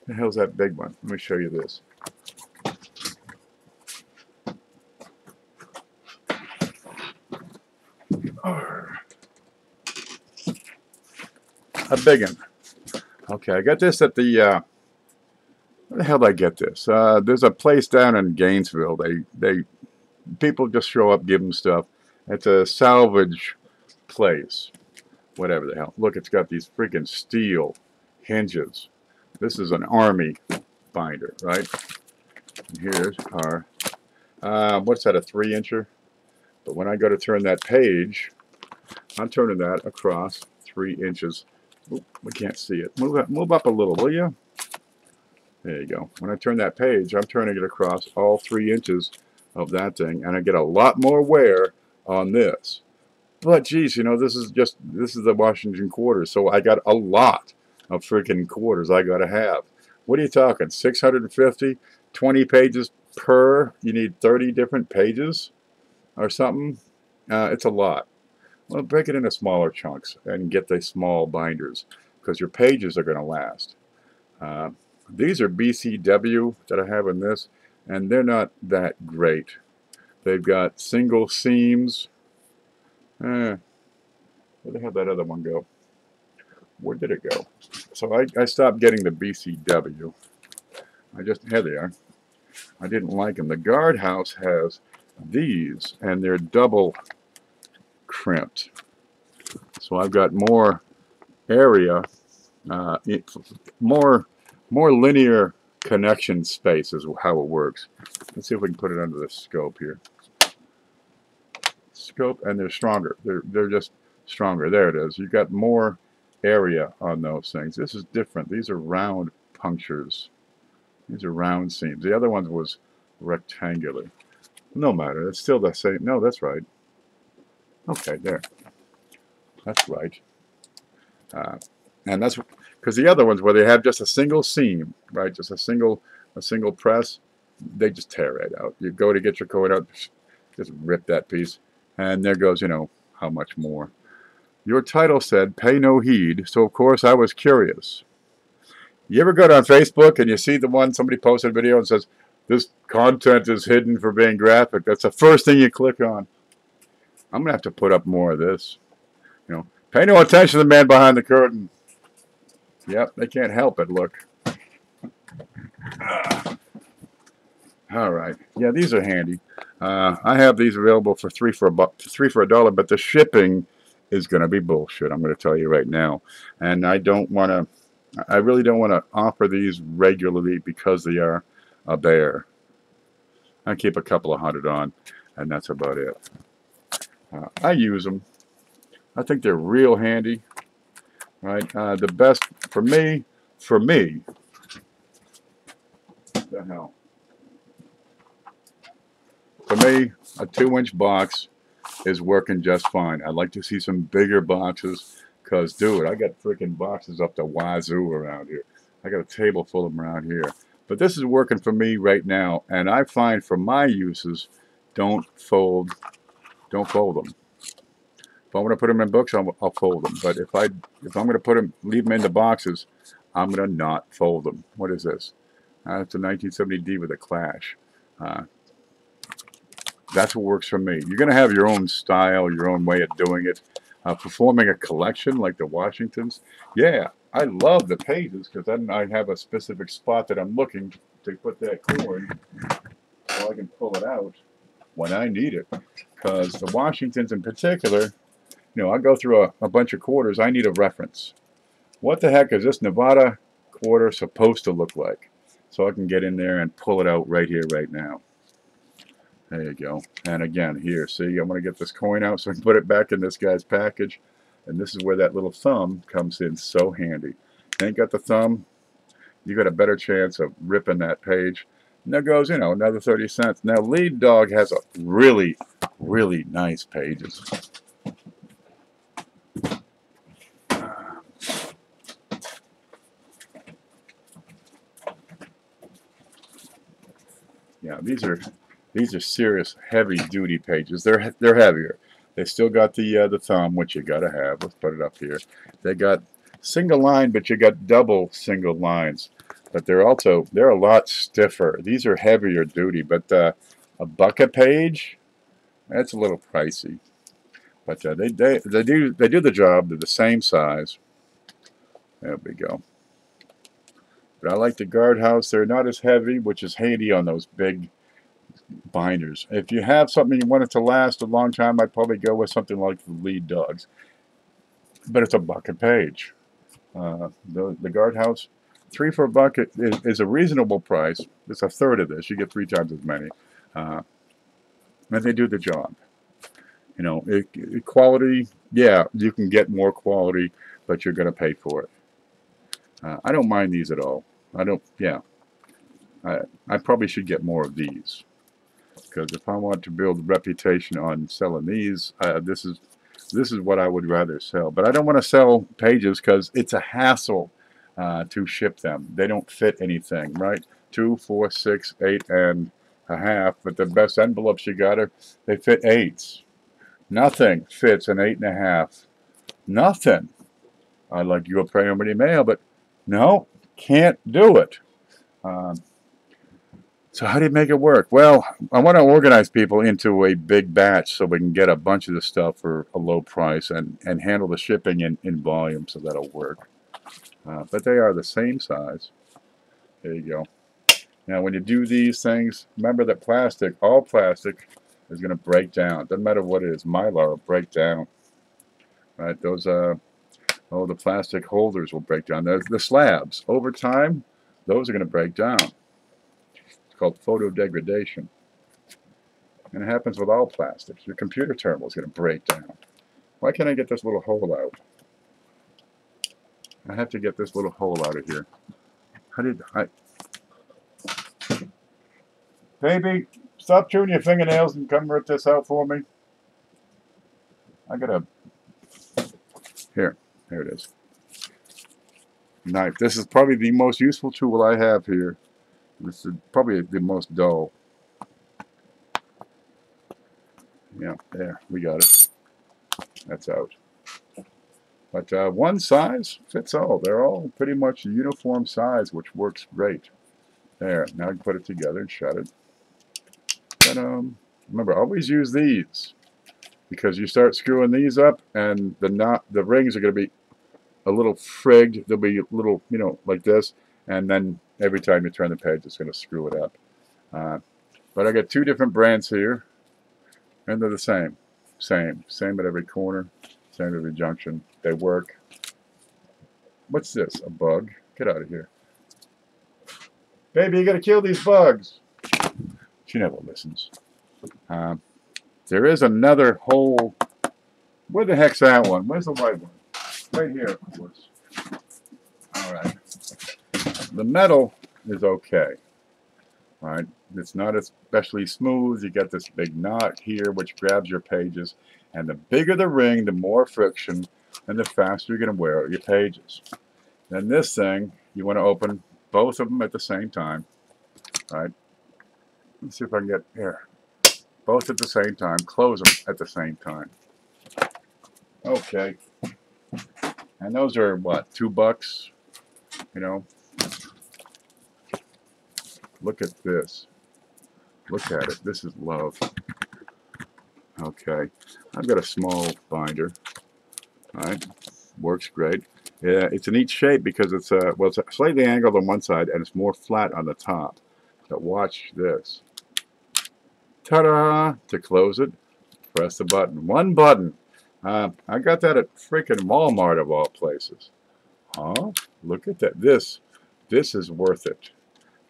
The hell's that big one? Let me show you this. A big one. Okay, I got this at the. Where the hell did I get this? There's a place down in Gainesville. People just show up, give them stuff. It's a salvage place. Whatever the hell. Look, it's got these freaking steel hinges. This is an army binder, right? And here's our, what's that, a 3-incher? But when I go to turn that page, I'm turning that across 3 inches. Oop, we can't see it. Move up a little, will you? There you go. When I turn that page, I'm turning it across all 3 inches of that thing, and I get a lot more wear on this. But geez, you know, this is the Washington quarters, so I got a lot of freaking quarters I got to have. What are you talking? 650, 20 pages per? You need 30 different pages or something? It's a lot. Well, break it into smaller chunks and get the small binders because your pages are going to last. These are BCW that I have in this, and they're not that great. They've got single seams. Where the hell did that other one go? Where did it go? So I stopped getting the BCW. Here they are. I didn't like them. The Guardhouse has these, and they're double crimped. So I've got more area, more linear connection space is how it works. Let's see if we can put it under the scope here. Scope, and they're stronger. They're just stronger. There it is. You've got more area on those things. This is different. These are round punctures. These are round seams. The other one was rectangular. No matter. It's still the same. No, that's right. Okay, there. That's right. And that's because the other ones where they have just a single seam, right? Just a single press, they just tear right out. You go to get your coin out, just rip that piece, and there goes, you know, how much more. Your title said, pay no heed, so of course I was curious. You ever go on Facebook and you see the one, somebody posted a video and says, this content is hidden for being graphic? That's the first thing you click on. I'm going to have to put up more of this. You know, pay no attention to the man behind the curtain. Yep, they can't help it, look. All right. Yeah, these are handy. I have these available for $3 for $1, but the shipping is going to be bullshit. I'm going to tell you right now. And I really don't want to offer these regularly because they are a bear. I keep a couple of hundred on, and that's about it. I use them. I think they're real handy. Right? The best for me, what the hell? For me, a 2-inch box is working just fine. I'd like to see some bigger boxes because, dude, I got freaking boxes up the wazoo around here. I got a table full of them around here. But this is working for me right now, and I find for my uses, don't fold them. If I want to put them in books, I'll fold them. But if I'm going to put them, leave them in the boxes, I'm going to not fold them. What is this? It's a 1970D with a clash. That's what works for me. You're going to have your own style, your own way of doing it. Performing a collection like the Washingtons, yeah, I love the pages because then I have a specific spot that I'm looking to put that coin so I can pull it out when I need it. Because the Washingtons in particular, you know, I go through a bunch of quarters. I need a reference. What the heck is this Nevada quarter supposed to look like? So I can get in there and pull it out right here, right now. There you go. And again, here, see, I'm going to get this coin out so I can put it back in this guy's package. And this is where that little thumb comes in so handy. Ain't got the thumb, you got a better chance of ripping that page. And there goes, you know, another 30 cents. Now, Lead Dog has a really, really nice pages. Yeah, these are serious, heavy-duty pages. They're heavier. They still got the thumb, which you gotta have. Let's put it up here. They got single line, but you got double single lines. But they're a lot stiffer. These are heavier duty, but a buck a page, that's a little pricey. But they do the job. They're the same size. There we go. But I like the guardhouse. They're not as heavy, which is handy on those big binders. If you have something you want it to last a long time, I'd probably go with something like the Lead Dogs. But it's a buck a page. The guardhouse, 3 for a buck is a reasonable price. It's a third of this. You get 3 times as many. And they do the job. You know, quality, yeah, you can get more quality, but you're going to pay for it. I don't mind these at all. I probably should get more of these. Because if I want to build a reputation on selling these, this is what I would rather sell. But I don't want to sell pages because it's a hassle to ship them. They don't fit anything, right? 2, 4, 6, 8 and a half. But the best envelopes you got they fit 8s. Nothing fits an 8 and a half. Nothing. I'd like to go priority mail, but no, can't do it. So how do you make it work? Well, I want to organize people into a big batch so we can get a bunch of the stuff for a low price and handle the shipping in volume, so that'll work. But they are the same size. There you go. Now when you do these things, remember that plastic, all plastic, is going to break down. Doesn't matter what it is. Mylar will break down. Right? Those the plastic holders will break down. The slabs, over time, those are going to break down. It's called photo degradation. And it happens with all plastics. Your computer terminal is going to break down. Why can't I get this little hole out? I have to get this little hole out of here. How did I... Baby, stop chewing your fingernails and come rip this out for me. I gotta... Here it is. Knife. This is probably the most useful tool I have here. This is probably the most dull. Yeah, there, we got it. That's out. But one size fits all. They're all pretty much uniform size, which works great. There, now I can put it together and shut it. But remember, always use these, because you start screwing these up and the rings are going to be a little frigged. They'll be a little, you know, like this, and then every time you turn the page, it's going to screw it up. But I got 2 different brands here, and they're the same. Same at every corner, same at every junction. They work. What's this? A bug? Get out of here. Baby, you got to kill these bugs. She never listens. There is another hole. Where the heck's that one? Where's the white one? Right here, of course. Alright. The metal is okay. Alright. It's not especially smooth. You got this big knot here which grabs your pages. And the bigger the ring, the more friction, and the faster you're going to wear out your pages. Then this thing, you want to open both of them at the same time. Alright. Let's see if I can get here. Both at the same time. Close them at the same time. Okay. And those are what, $2? You know, look at this. Look at it. This is love. Okay. I've got a small binder. All right. Works great. Yeah, it's a neat shape because it's well, it's slightly angled on one side and it's more flat on the top. But watch this. Ta-da! To close it, press the button. One button. I got that at freaking Walmart of all places. Oh, look at that. This is worth it.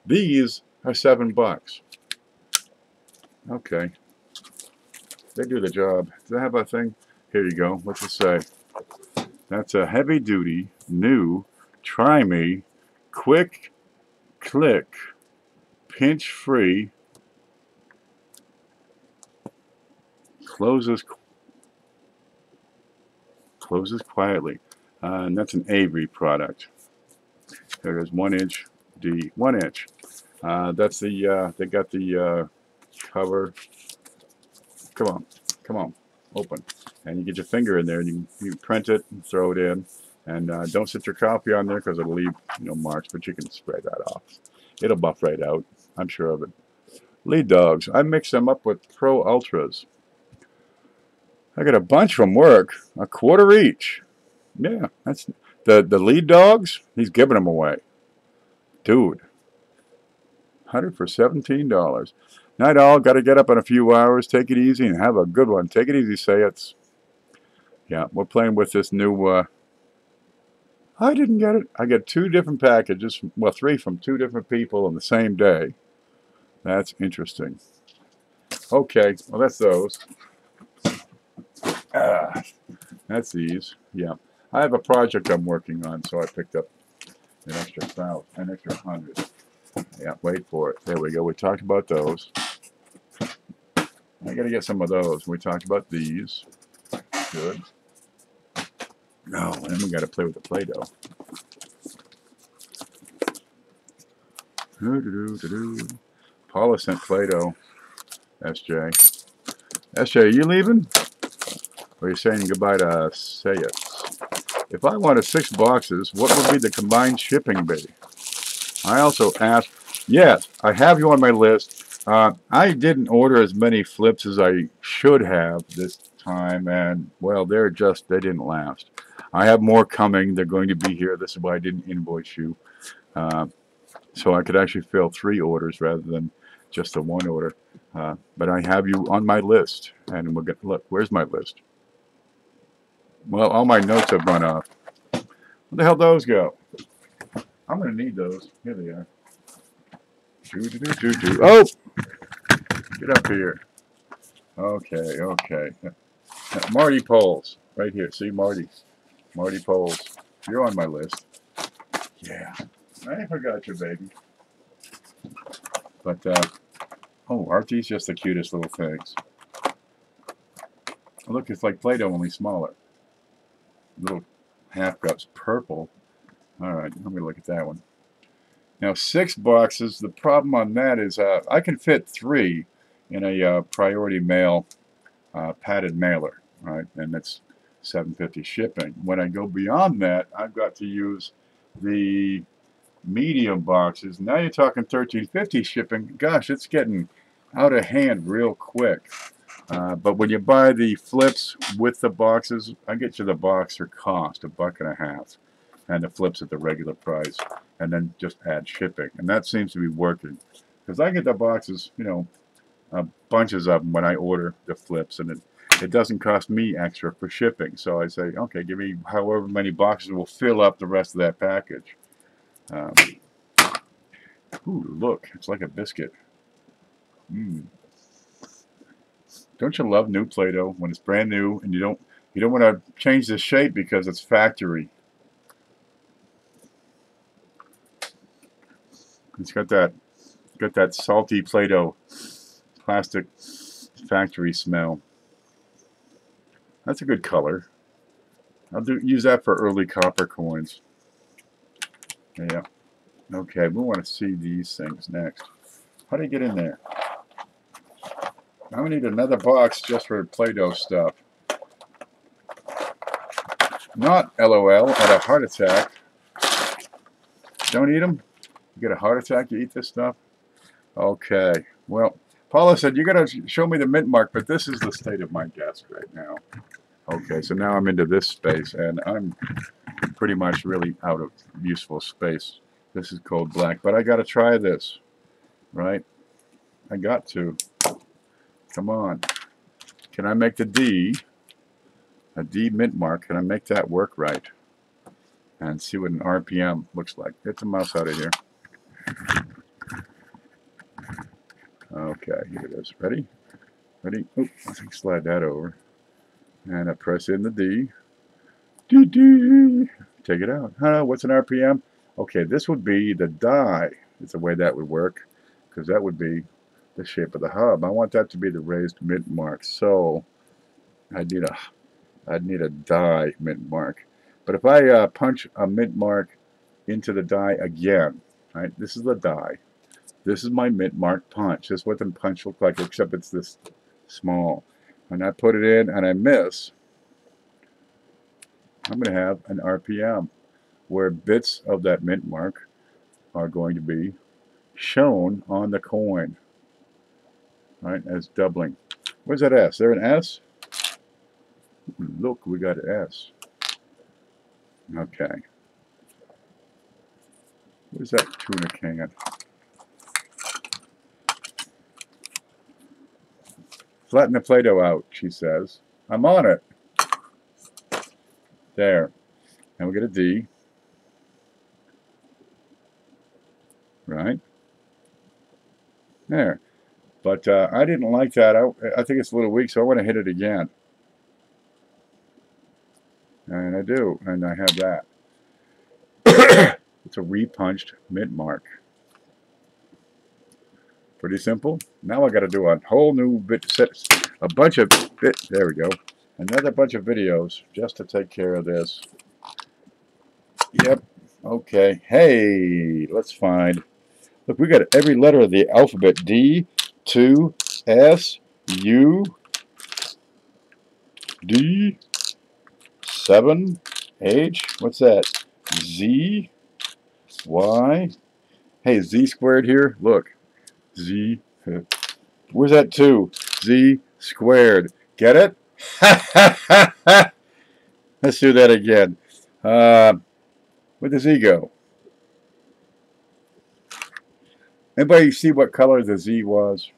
These are $7. Okay. They do the job. Does that have a thing? Here you go. What's it say? That's a heavy duty, new, try me, quick click, pinch free, closes quietly. And that's an Avery product. There it is, 1-inch D, 1 inch. That's the, they got the cover. Come on, open. And you get your finger in there and you print it and throw it in. And don't sit your coffee on there because it'll leave marks, but you can spray that off. It'll buff right out, I'm sure of it. Lead dogs, I mix them up with Pro Ultras. I got a bunch from work, $1/4 each. Yeah, that's the lead dogs. He's giving them away, dude. 100 for $17. Night all. Got to get up in a few hours. Take it easy and have a good one. Take it easy, say it's. Yeah, we're playing with this new. I didn't get it. I got 2 different packages. Well, 3 from 2 different people on the same day. That's interesting. Okay, well that's those. That's these. Yeah, I have a project I'm working on, so I picked up an extra 100. Yeah, wait for it. There we go. We talked about those. I got to get some of those. We talked about these. Good. No, and then we got to play with the Play-Doh. Paula sent Play-Doh. SJ. SJ, are you leaving? Or are you saying goodbye to Say It? If I wanted 6 boxes, what would be the combined shipping be? I also asked, yes, I have you on my list. I didn't order as many flips as I should have this time, and, well, they didn't last. I have more coming. They're going to be here. This is why I didn't invoice you. So I could actually fill 3 orders rather than just the 1 order. But I have you on my list, and we'll get, look, where's my list? Well, all my notes have run off. Where the hell those go? I'm going to need those. Here they are. Oh! Get up here. Okay. Marty Poles. Right here. See, Marty Poles. You're on my list. Yeah. I forgot you, baby. But, oh, aren't these just the cutest little things? Look, it's like Play-Doh, only smaller. Little half cups, purple. All right, let me look at that one. Now, 6 boxes. The problem on that is I can fit 3 in a priority mail padded mailer, right? And that's $7.50 shipping. When I go beyond that, I've got to use the medium boxes. Now you're talking $13.50 shipping. Gosh, it's getting out of hand real quick. But when you buy the flips with the boxes, I get you the box for cost, $1.50, and the flips at the regular price, and then just add shipping. And that seems to be working, because I get the boxes, bunches of them when I order the flips, and it doesn't cost me extra for shipping. So I say, okay, give me however many boxes will fill up the rest of that package. Ooh, look, it's like a biscuit. Don't you love new Play-Doh when it's brand new and you don't want to change the shape because it's factory? It's got that salty Play-Doh plastic factory smell. That's a good color. I'll use that for early copper coins. Yeah. Okay, we want to see these things next. How do you get in there? I'm going to need another box just for Play-Doh stuff. Not LOL at a heart attack. Don't eat them? You get a heart attack, you eat this stuff? Okay. Well, Paula said, you got to show me the mint mark, but this is the state of my desk right now. Okay, so now I'm into this space, and I'm pretty much really out of useful space. This is cold black, but I got to try this, right? I got to. Come on. Can I make the D, a D mint mark, can I make that work right? And see what an RPM looks like. Get the mouse out of here. Okay, here it is. Ready? Ready? Oop, I think slide that over. And I press in the D. D. Take it out. What's an RPM? Okay, this would be the die. It's the way that would work, because that would be the shape of the hub. I want that to be the raised mint mark. So I'd need a die mint mark. But if I punch a mint mark into the die again, right? This is the die. This is my mint mark punch. This is what the punch looks like, except it's this small. When I put it in and I miss, I'm going to have an RPM where bits of that mint mark are going to be shown on the coin, right, as doubling. Where's that S? Is there an S? Look, we got an S. Okay. Where's that tuna can? Flatten the Play-Doh out, she says. I'm on it. There. And we get a D. Right? There. But I didn't like that. I think it's a little weak, so I want to hit it again. And I do. And I have that. It's a repunched mint mark. Pretty simple. Now I got to do a whole new a bunch of there we go. Another bunch of videos just to take care of this. Yep. Okay. Hey, let's find. Look, we got every letter of the alphabet: D, 2, S, U, D, 7, H. What's that? Z, Y. Hey, Z squared here. Look. Z. Where's that 2? Z squared. Get it? Let's do that again. Where'd the Z go? Anybody see what color the Z was?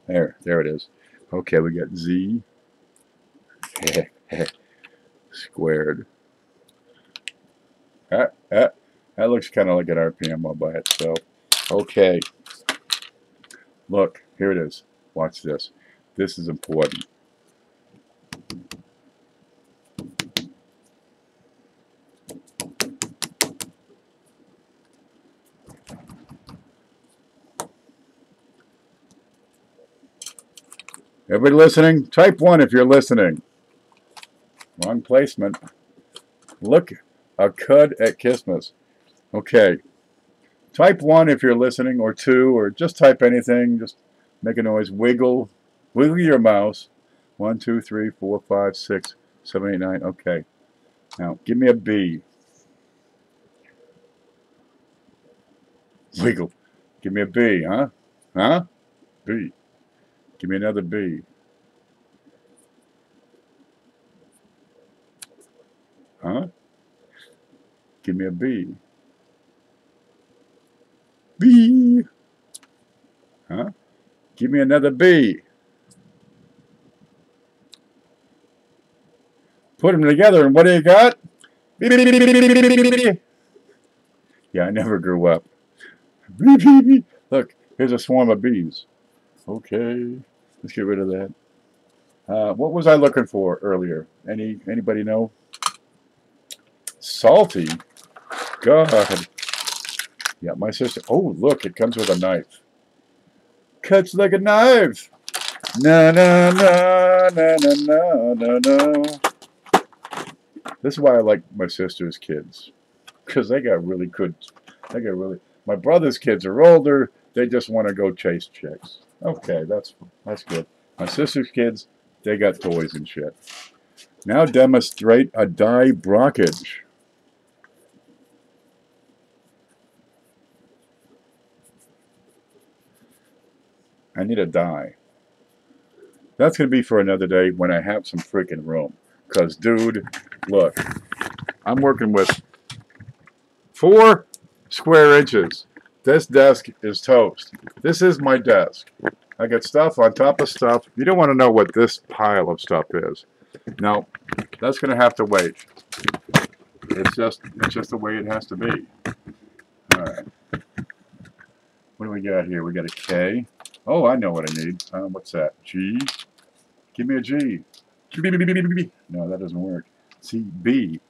There it is. Okay, we got Z squared. That looks kind of like an RPM all by itself. Okay. Look, here it is. Watch this. This is important. Everybody listening? Type 1 if you're listening. Wrong placement. Look, a cud at Christmas. Okay. Type 1 if you're listening, or 2, or just type anything. Just make a noise. Wiggle your mouse. 1, 2, 3, 4, 5, 6, 7, 8, 9. Okay. Now, give me a B. Wiggle. Give me a B, huh? Huh? B. Give me another B. Huh? Give me a B. B. Huh? Give me another B. Put them together, and what do you got? Yeah, I never grew up. Look, here's a swarm of bees. Okay, let's get rid of that. What was I looking for earlier? Anybody know? Salty? God. Yeah, my sister. Oh, look, it comes with a knife. Cuts like a knife. Na na na na na na na na. This is why I like my sister's kids, because they got really good. My brother's kids are older. They just want to go chase chicks. Okay, that's good. My sister's kids, They got toys and shit. Now demonstrate a die blockage. I need a die. That's going to be for another day when I have some freaking room. Because, dude, look. I'm working with 4 square inches. This desk is toast. This is my desk. I got stuff on top of stuff. You don't want to know what this pile of stuff is. No, that's going to have to wait. It's just the way it has to be. All right. What do we got here? We got a K. Oh, I know what I need. What's that? G. Give me a G. No, that doesn't work. C. B.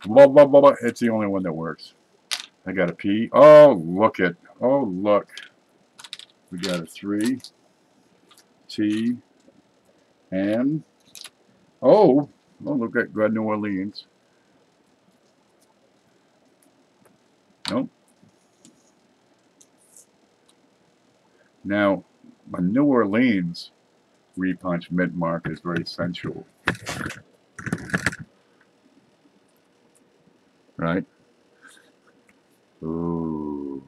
Blah, blah, blah, blah. It's the only one that works. I got a P. Oh, look it. Oh, look. We got a 3. T. And. Oh, look at New Orleans. Nope. Now, a New Orleans repunch mint mark is very sensual. Right? Ooh.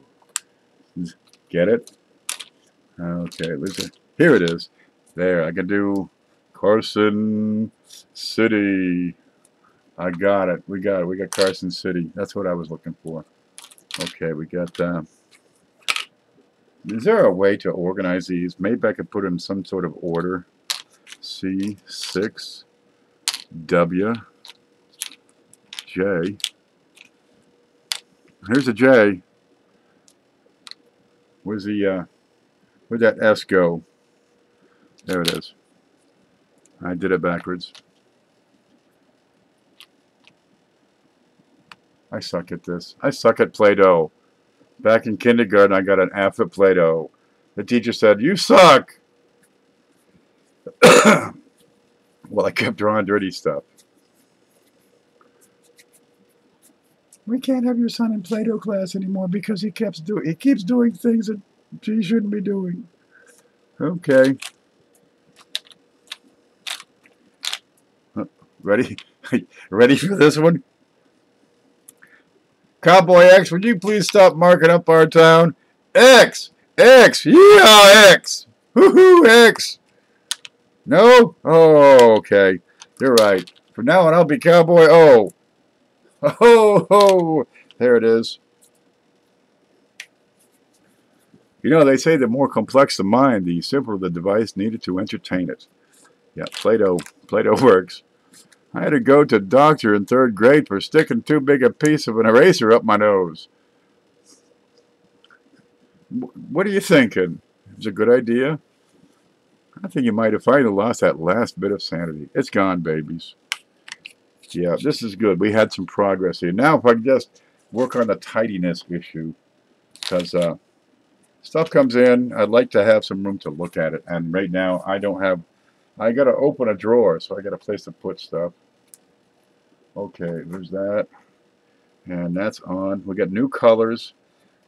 Get it? Okay, listen. Here it is. There, I can do Carson City. I got it. We got it. We got Carson City. That's what I was looking for. Okay, we got is there a way to organize these? Maybe I could put them in some sort of order. C, 6, W, J. Here's a J. Where's the, where'd that S go? There it is. I did it backwards. I suck at this. I suck at Play-Doh. Back in kindergarten, I got an F at Play-Doh. The teacher said, "You suck." Well, I kept drawing dirty stuff. We can't have your son in Play-Doh class anymore because he keeps doing things that he shouldn't be doing. Okay. Ready? Ready for this one? Cowboy X, would you please stop marking up our town? X! X! Yeah, X! Woohoo, X! No? Oh, okay. You're right. From now on, I'll be Cowboy O. Oh, ho! There it is. You know, they say the more complex the mind, the simpler the device needed to entertain it. Yeah, Play-Doh works. I had to go to doctor in 3rd grade for sticking too big a piece of an eraser up my nose. What are you thinking? It's a good idea? I think you might have finally lost that last bit of sanity. It's gone, babies. Yeah, this is good. We had some progress here. Now if I can just work on the tidiness issue, because stuff comes in, I'd like to have some room to look at it. And right now I don't have, I got to open a drawer, so I got a place to put stuff. Okay, there's that. And that's on. We got new colors.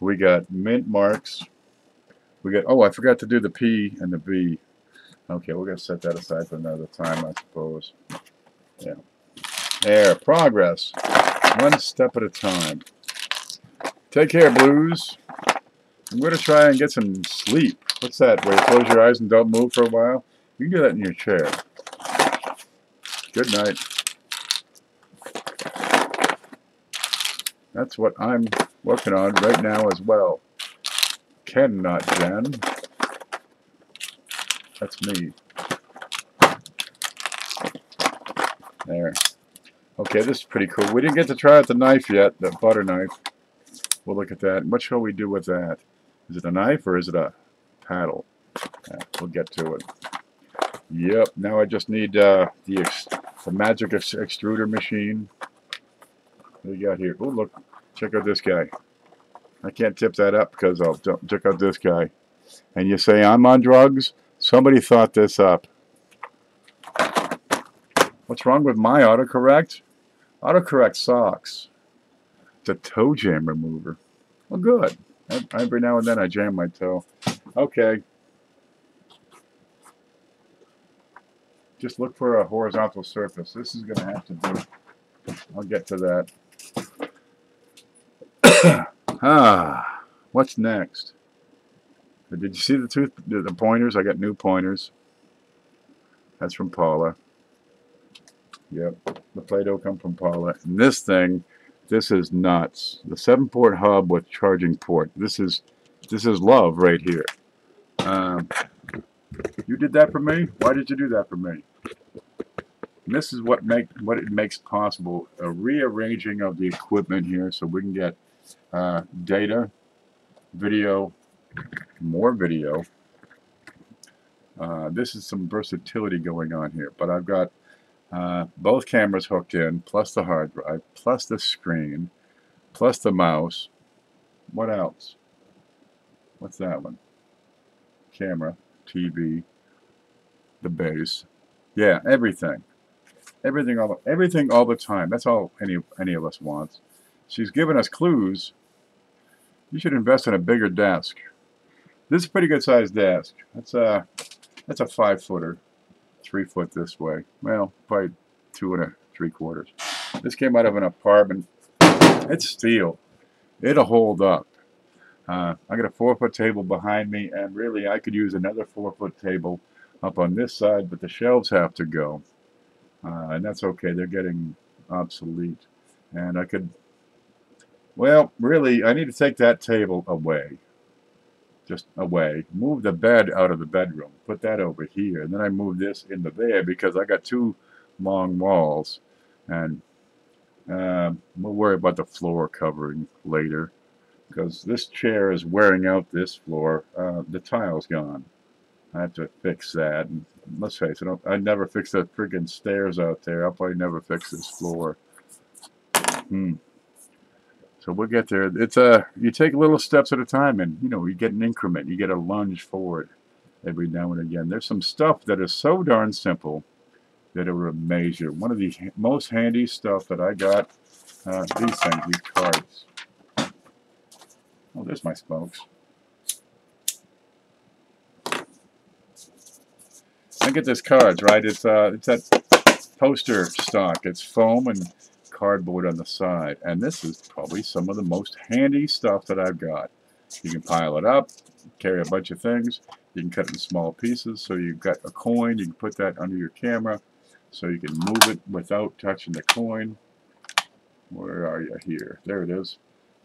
We got mint marks. We got, oh, I forgot to do the P and the B. Okay, we're going to set that aside for another time, I suppose. Yeah. There, progress. One step at a time. Take care, Blues. I'm going to try and get some sleep. What's that, where you close your eyes and don't move for a while? You can do that in your chair. Good night. That's what I'm working on right now as well. Cannot, Jen. That's me. There. Okay, this is pretty cool. We didn't get to try out the knife yet, the butter knife. We'll look at that. What shall we do with that? Is it a knife or is it a paddle? Yeah, we'll get to it. Yep, now I just need the magic extruder machine. What do you got here? Oh, look. Check out this guy. I can't tip that up because I'll check out this guy. And you say I'm on drugs? Somebody thought this up. What's wrong with my autocorrect? Autocorrect sucks. It's a toe jam remover. Well, good. Every now and then I jam my toe. Okay. just look for a horizontal surface. This is going to have to do. I'll get to that. What's next? Did you see the pointers? I got new pointers. That's from Paula. Yep, the Play-Doh come from Paula. And this thing, this is nuts. The 7-port hub with charging port. This is love right here. You did that for me? Why did you do that for me? And this is what it makes possible, a rearranging of the equipment here so we can get data, video, more video. This is some versatility going on here, but I've got both cameras hooked in, plus the hard drive, plus the screen, plus the mouse. What else? What's that one? Camera, TV, the base. Yeah, everything. Everything all the time. That's all any of us wants. She's given us clues. You should invest in a bigger desk. This is a pretty good sized desk. That's a 5-footer, 3 foot this way. Well, probably 2 3/4. This came out of an apartment. It's steel. It'll hold up. I got a 4-foot table behind me, and really I could use another 4-foot table up on this side, but the shelves have to go. And that's okay. They're getting obsolete. And I could, well, really, I need to take that table away. Just away. Move the bed out of the bedroom. Put that over here. And then I move this into there because I got 2 long walls. And we'll worry about the floor covering later, because this chair is wearing out this floor. The tile's gone. I have to fix that. And let's face it, I never fix the friggin' stairs out there. I'll probably never fix this floor. So we'll get there. It's you take little steps at a time, and you get an increment. You get a lunge forward every now and again. There's some stuff that is so darn simple that it will amaze you. One of the most handy stuff that I got, these things, these cards. Oh, there's my spokes. I get this cards, right? It's that poster stock. It's foam and cardboard on the side, and this is probably some of the most handy stuff that I've got. You can pile it up, carry a bunch of things. You can cut it in small pieces, so you've got a coin. You can put that under your camera, so you can move it without touching the coin. Where are you? Here. There it is.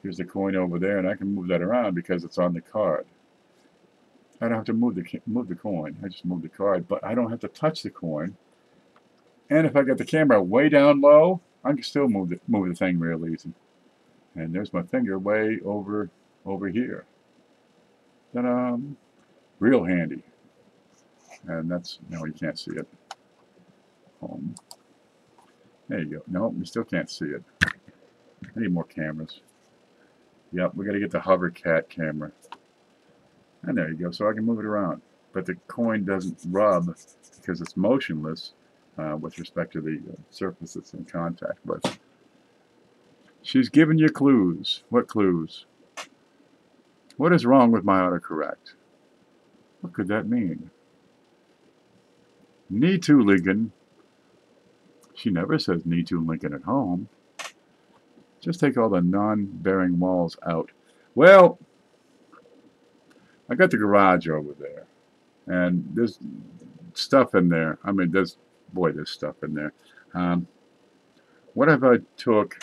Here's the coin over there, and I can move that around because it's on the card. I don't have to move the coin. I just move the card, but I don't have to touch the coin. And if I get the camera way down low, I can still move the thing real easy. And there's my finger way over here. Ta-da! Real handy. And that's, no, you can't see it. Home. There you go. No, you still can't see it. I need more cameras. Yep, we got to get the Hovercat camera. And there you go. So I can move it around. But the coin doesn't rub because it's motionless with respect to the surface it's in contact with. She's given you clues. What clues? What is wrong with my autocorrect? What could that mean? Knee to Lincoln. She never says knee to Lincoln at home. Just take all the non-bearing walls out. Well, I got the garage over there, and there's stuff in there. I mean, there's stuff in there. What if I took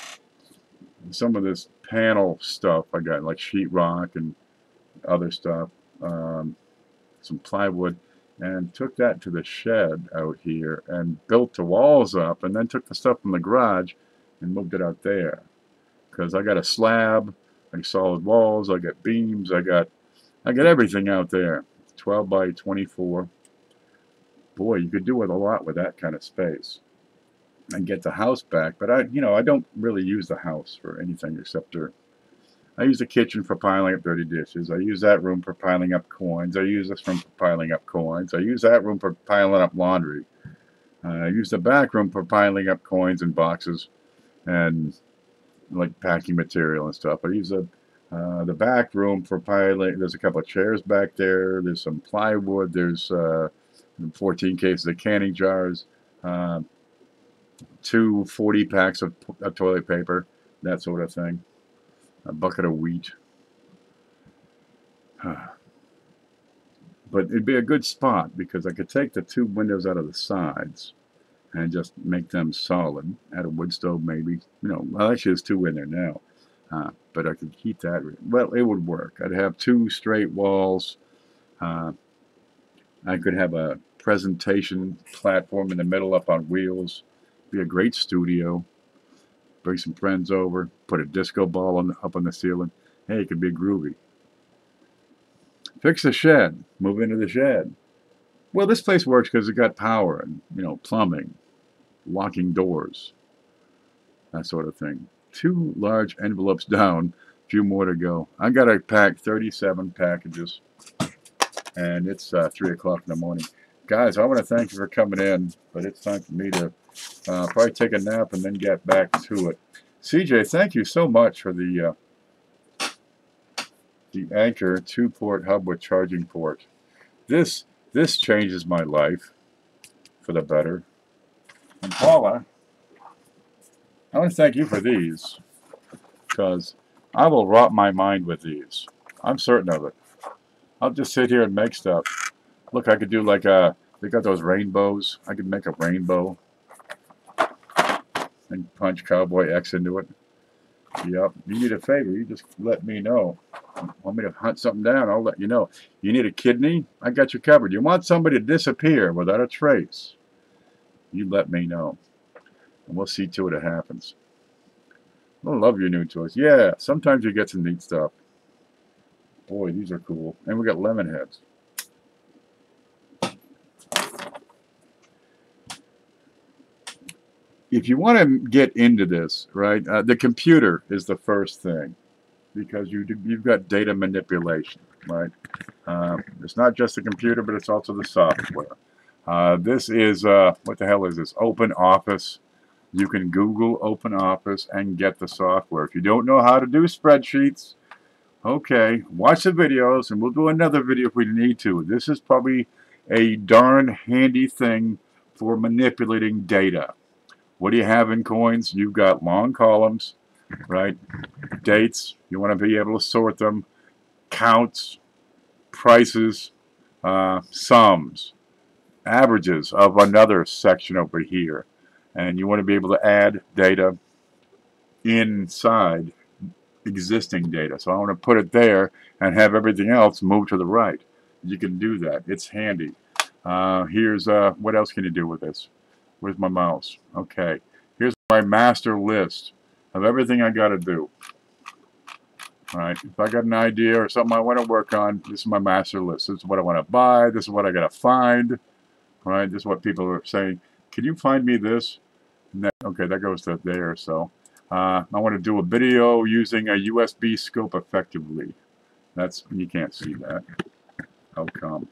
some of this panel stuff I got, like sheetrock and other stuff, some plywood, and took that to the shed out here and built the walls up, and then took the stuff from the garage and moved it out there? Because I got a slab, I got solid walls, I got beams, I got everything out there. 12 by 24. Boy, you could do a lot with that kind of space. And get the house back, but I don't really use the house for anything except I use the kitchen for piling up dirty dishes. I use that room for piling up coins. I use this room for piling up coins. I use that room for piling up laundry. I use the back room for piling up coins and boxes and like packing material and stuff. I use the back room for piling. There's a couple of chairs back there. There's some plywood. There's 14 cases of canning jars, 2 40 packs of toilet paper, that sort of thing, a bucket of wheat. But it'd be a good spot because I could take the 2 windows out of the sides and just make them solid. Add a wood stove maybe. You know, well, actually there's 2 in there now. But I could keep that. Well, it would work. I'd have 2 straight walls. I could have a presentation platform in the middle up on wheels. Be a great studio. Bring some friends over. Put a disco ball up on the ceiling. Hey, it could be groovy. Fix the shed. Move into the shed. Well, this place works because it got power and, you know, plumbing, locking doors, that sort of thing. 2 large envelopes down, a few more to go. I got to pack 37 packages, and it's 3 o'clock in the morning. Guys, I want to thank you for coming in, but it's time for me to probably take a nap and then get back to it. CJ, thank you so much for the Anchor 2-port hub with charging port. This changes my life for the better. And Paula, I want to thank you for these, because I will rot my mind with these. I'm certain of it. I'll just sit here and make stuff. Look, I could do like they got those rainbows. I could make a rainbow and punch Cowboy X into it. Yep. You need a favor, you just let me know. Want me to hunt something down, I'll let you know. You need a kidney? I got you covered. You want somebody to disappear without a trace? You let me know. And we'll see to it happens. I love your new toys. Yeah, sometimes you get some neat stuff. Boy, these are cool. And we got lemon heads. If you want to get into this, right, the computer is the first thing, because you've got data manipulation, right? It's not just the computer, but it's also the software. This is, what the hell is this? Open Office. You can Google Open Office and get the software. If you don't know how to do spreadsheets, okay, watch the videos, and we'll do another video if we need to. This is probably a darn handy thing for manipulating data. What do you have in coins? You've got long columns, right? Dates. You want to be able to sort them. Counts, prices, sums, averages of another section over here. And you want to be able to add data inside existing data. So I want to put it there and have everything else move to the right. You can do that. It's handy. Here's what else can you do with this? Where's my mouse? Okay. Here's my master list of everything I got to do. All right. If I got an idea or something I want to work on, this is my master list. This is what I want to buy. This is what I got to find. All right. This is what people are saying. Can you find me this? And that, okay, that goes to there. So I want to do a video using a USB scope effectively. That's, you can't see that. How come?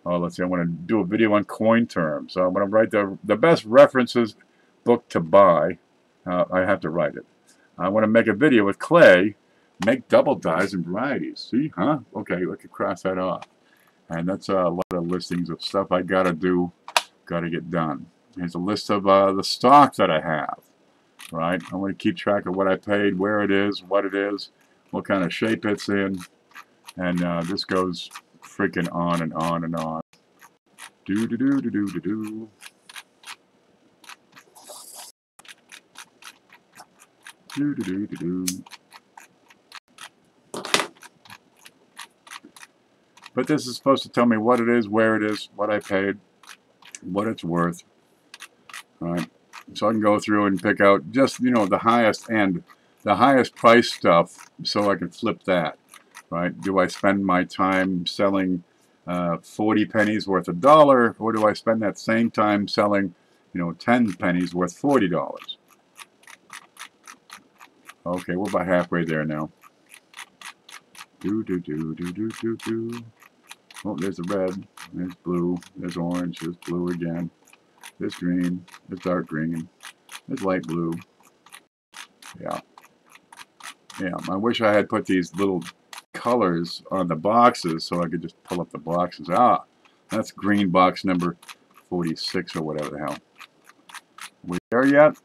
Oh, let's see, I want to do a video on coin terms. So I want to write the best references book to buy. I have to write it. I want to make a video with clay, make double dyes and varieties. See, huh? Okay, we can cross that off. And that's a lot of listings of stuff I got to do, got to get done. Here's a list of the stock that I have, right? I want to keep track of what I paid, where it is, what it is, what kind of shape it's in. And this goes freaking on and on and on. Do do do do do do do. Do do do do do. But this is supposed to tell me what it is, where it is, what I paid, what it's worth. All right. So I can go through and pick out just, you know, the highest end, the highest price stuff, so I can flip that. Right? Do I spend my time selling 40 pennies worth $1, or do I spend that same time selling, you know, 10 pennies worth $40? Okay, we're about halfway there now. Do do do do do do do. Oh, there's the red, there's blue, there's orange, there's blue again, there's green, there's dark green, there's light blue. Yeah. Yeah, I wish I had put these little colors on the boxes so I could just pull up the boxes. Ah, That's green box number 46 or whatever the hell. We there yet?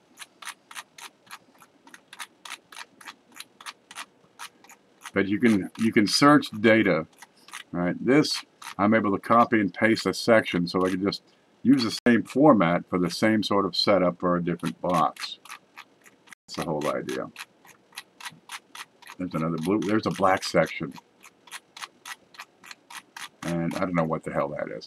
But you can search data, right? This I'm able to copy and paste a section, so I can just use the same format for the same sort of setup for a different box. That's the whole idea. There's another blue. There's a black section, and I don't know what the hell that is.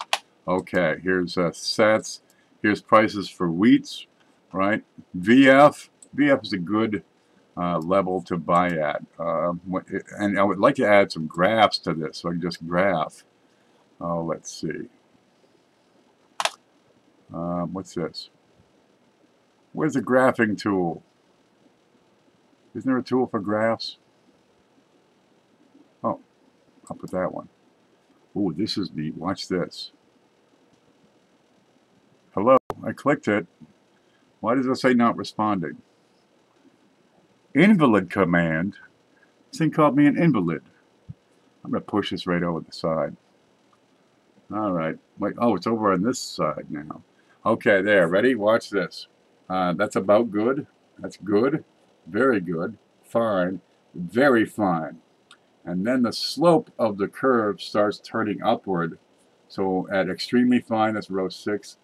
Okay, here's sets. Here's prices for wheats, right? VF is a good level to buy at. And I would like to add some graphs to this, so I can just graph. Oh, let's see. What's this? Where's the graphing tool? Isn't there a tool for graphs? Oh, I'll put that one. Ooh, this is neat. Watch this. Hello, I clicked it. Why does it say not responding? Invalid command. This thing called me an invalid. I'm going to push this right over the side. All right. Wait. Oh, it's over on this side now. Okay, there. Ready? Watch this. That's about good. That's good. Very good. Fine. Very fine. And then the slope of the curve starts turning upward. So at extremely fine, that's row 6.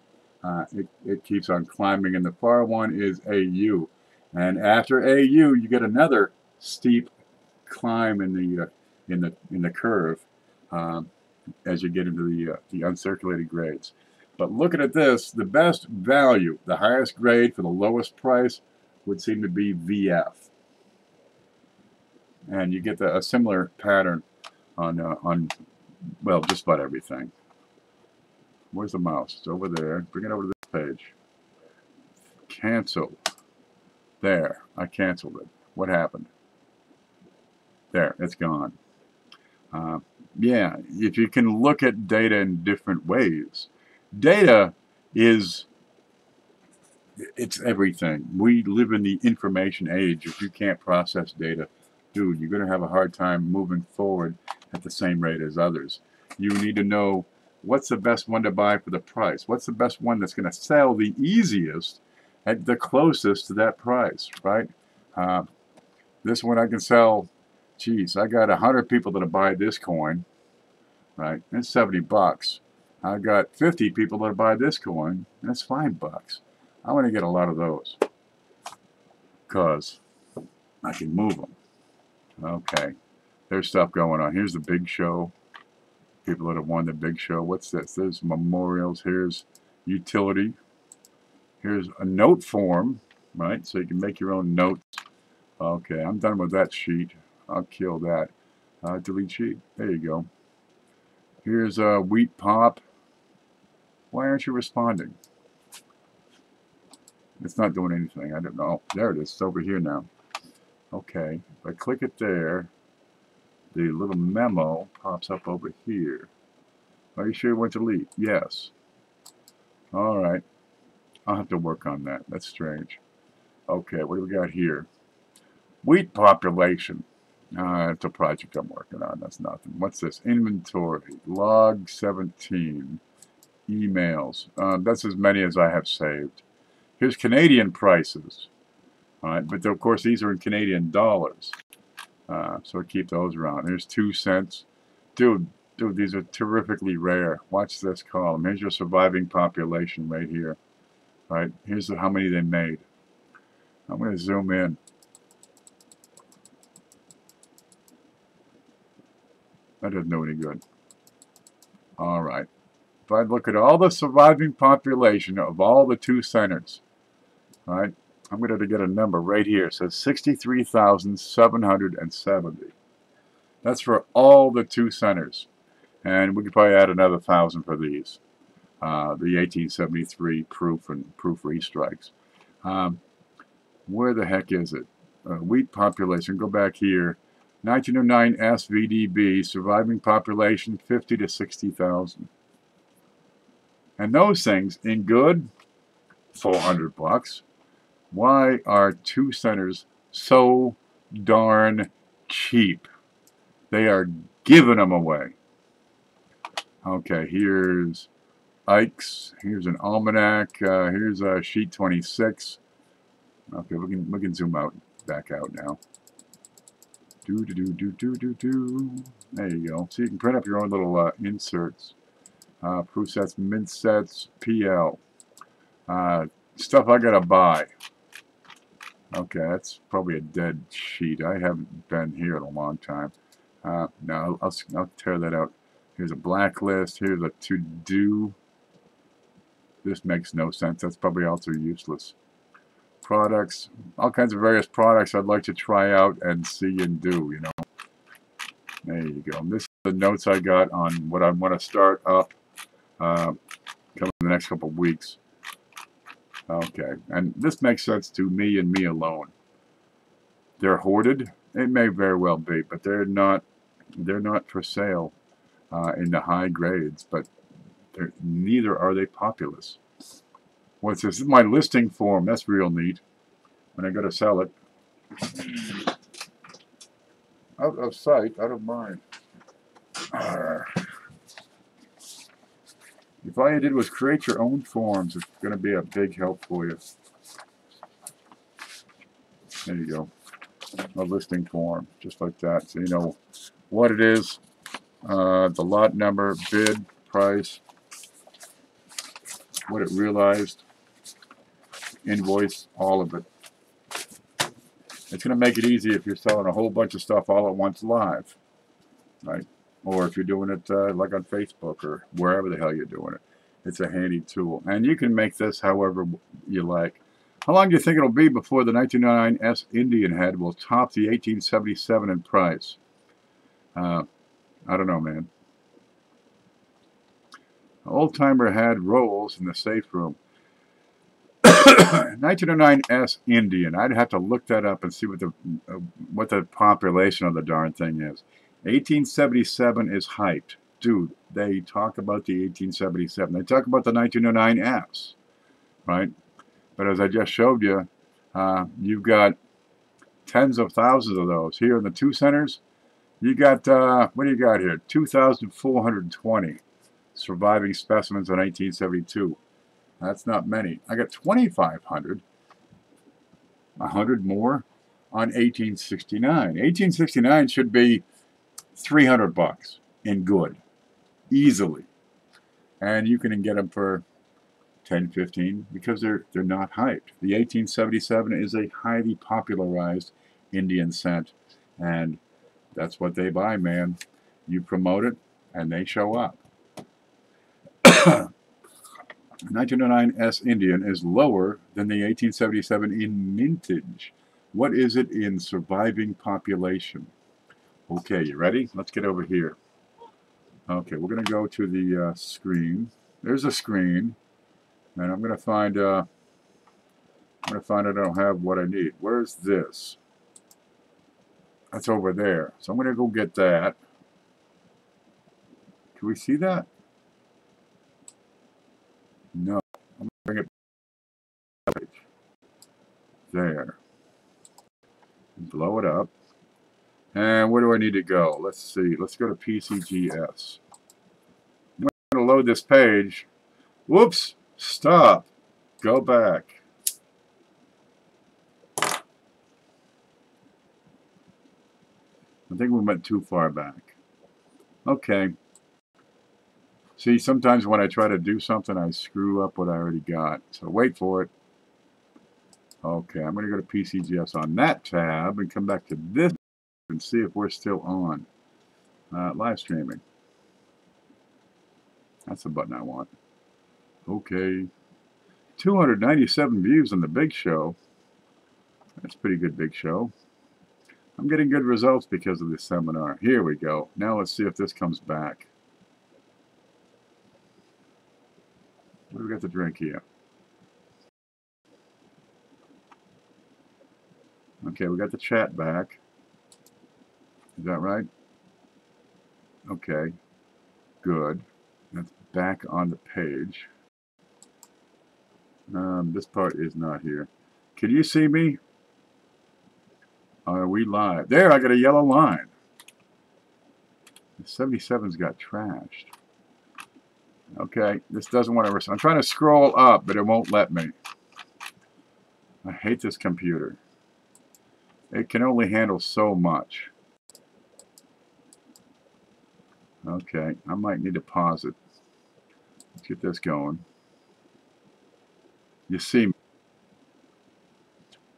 It keeps on climbing, and the far one is AU. And after AU, you get another steep climb in the curve as you get into the uncirculated grades. But looking at this, the best value, the highest grade for the lowest price, would seem to be VF. And you get a similar pattern on well, just about everything. Where's the mouse? It's over there. Bring it over to this page. Cancel. There. I canceled it. What happened? There. It's gone. Yeah, if you can look at data in different ways. Data it's everything. We live in the information age. If you can't process data, dude, you're going to have a hard time moving forward at the same rate as others. You need to know what's the best one to buy for the price. What's the best one that's going to sell the easiest at the closest to that price, right? This one I can sell, geez, I got 100 people that'll buy this coin, right? It's 70 bucks. I got 50 people that'll buy this coin, and it's $5. I want to get a lot of those because I can move them. Okay, there's stuff going on. Here's the big show. People that have won the big show. What's this? There's memorials. Here's utility. Here's a note form, right? So you can make your own notes. Okay, I'm done with that sheet. I'll kill that. Delete sheet. There you go. Here's a wheat pop. Why aren't you responding? It's not doing anything. I don't know. There it is. It's over here now. Okay. If I click it there, the little memo pops up over here. Are you sure you want to delete? Yes. All right. I'll have to work on that. That's strange. Okay, what do we got here? Wheat population. It's a project I'm working on. That's nothing. What's this? Inventory. Log 17. Emails. That's as many as I have saved. Here's Canadian prices. All right, but of course these are in Canadian dollars. So keep those around. Here's 2 cents. Dude, these are terrifically rare. Watch this column. Here's your surviving population right here. Right, here's how many they made. I'm going to zoom in. That doesn't do any good. All right. If I look at all the surviving population of all the 2 centers, all right, I'm going to get a number right here. It says 63,770. That's for all the 2 centers. And we could probably add another 1,000 for these. The 1873 proof and proof restrikes. Where the heck is it? Wheat population. Go back here. 1909 SVDB, surviving population 50 to 60,000. And those things, in good, 400 bucks. Why are 2 centers so darn cheap? They are giving them away. Okay, here's Ike's. Here's an almanac. Here's sheet 26. Okay, we can zoom out, back out now. Do do do do do do do. There you go. So you can print up your own little inserts. Proof sets, mint sets, PL. Stuff I gotta buy. Okay, that's probably a dead sheet. I haven't been here in a long time. Now I'll tear that out. Here's a blacklist. Here's a to-do. This makes no sense. That's probably also useless. Products, all kinds of various products I'd like to try out and see and do, you know. There you go. And this is the notes I got on what I want to start up coming in the next couple of weeks. Okay, and this makes sense to me and me alone. They're hoarded. It may very well be, but they're not for sale in the high grades, but neither are they populous. What's this? This is my listing form. That's real neat. When I go to sell it, out of sight, out of mind. If all you did was create your own forms, it's going to be a big help for you. There you go. A listing form, just like that. So you know what it is, the lot number, bid, price, what it realized, invoice, all of it. It's going to make it easy if you're selling a whole bunch of stuff all at once live, right? Or if you're doing it like on Facebook or wherever the hell you're doing it. It's a handy tool. And you can make this however you like. How long do you think it'll be before the 1909 S Indian head will top the 1877 in price? I don't know, man. Old timer had rolls in the safe room. 1909 S Indian. I'd have to look that up and see what the population of the darn thing is. 1877 is hyped. Dude, they talk about the 1877. They talk about the 1909 S, right? But as I just showed you, you've got tens of thousands of those. Here in the two centers, you got, what do you got here? 2,420 surviving specimens in 1872. That's not many. I got 2,500, 100 more on 1869. 1869 should be $300 in good, easily. And you can get them for 10, 15 because they're not hyped. The 1877 is a highly popularized Indian scent, and that's what they buy, man. You promote it, and they show up. 1909 S Indian is lower than the 1877 in mintage. What is it in surviving population? Okay, you ready? Let's get over here. Okay, we're going to go to the screen. There's a screen, and I'm going to find I don't have what I need. Where's this? That's over there. So I'm going to go get that. Can we see that? No. I'm going to bring it there. Blow it up. And where do I need to go? Let's see. Let's go to PCGS. I'm going to load this page. Whoops. Stop. Go back. I think we went too far back. Okay. See, sometimes when I try to do something, I screw up what I already got. So wait for it. Okay, I'm going to go to PCGS on that tab and come back to this and see if we're still on. Live streaming. That's the button I want. Okay. 297 views on the big show. That's a pretty good big show. I'm getting good results because of this seminar. Here we go. Now let's see if this comes back. What do we got to drink here? Okay, we got the chat back. Is that right? Okay, good. That's back on the page. This part is not here. Can you see me? Are we live? There, I got a yellow line. The 77's got trashed. Okay, this doesn't want to respond. I'm trying to scroll up, but it won't let me. I hate this computer. It can only handle so much. Okay, I might need to pause it. Let's get this going. You see,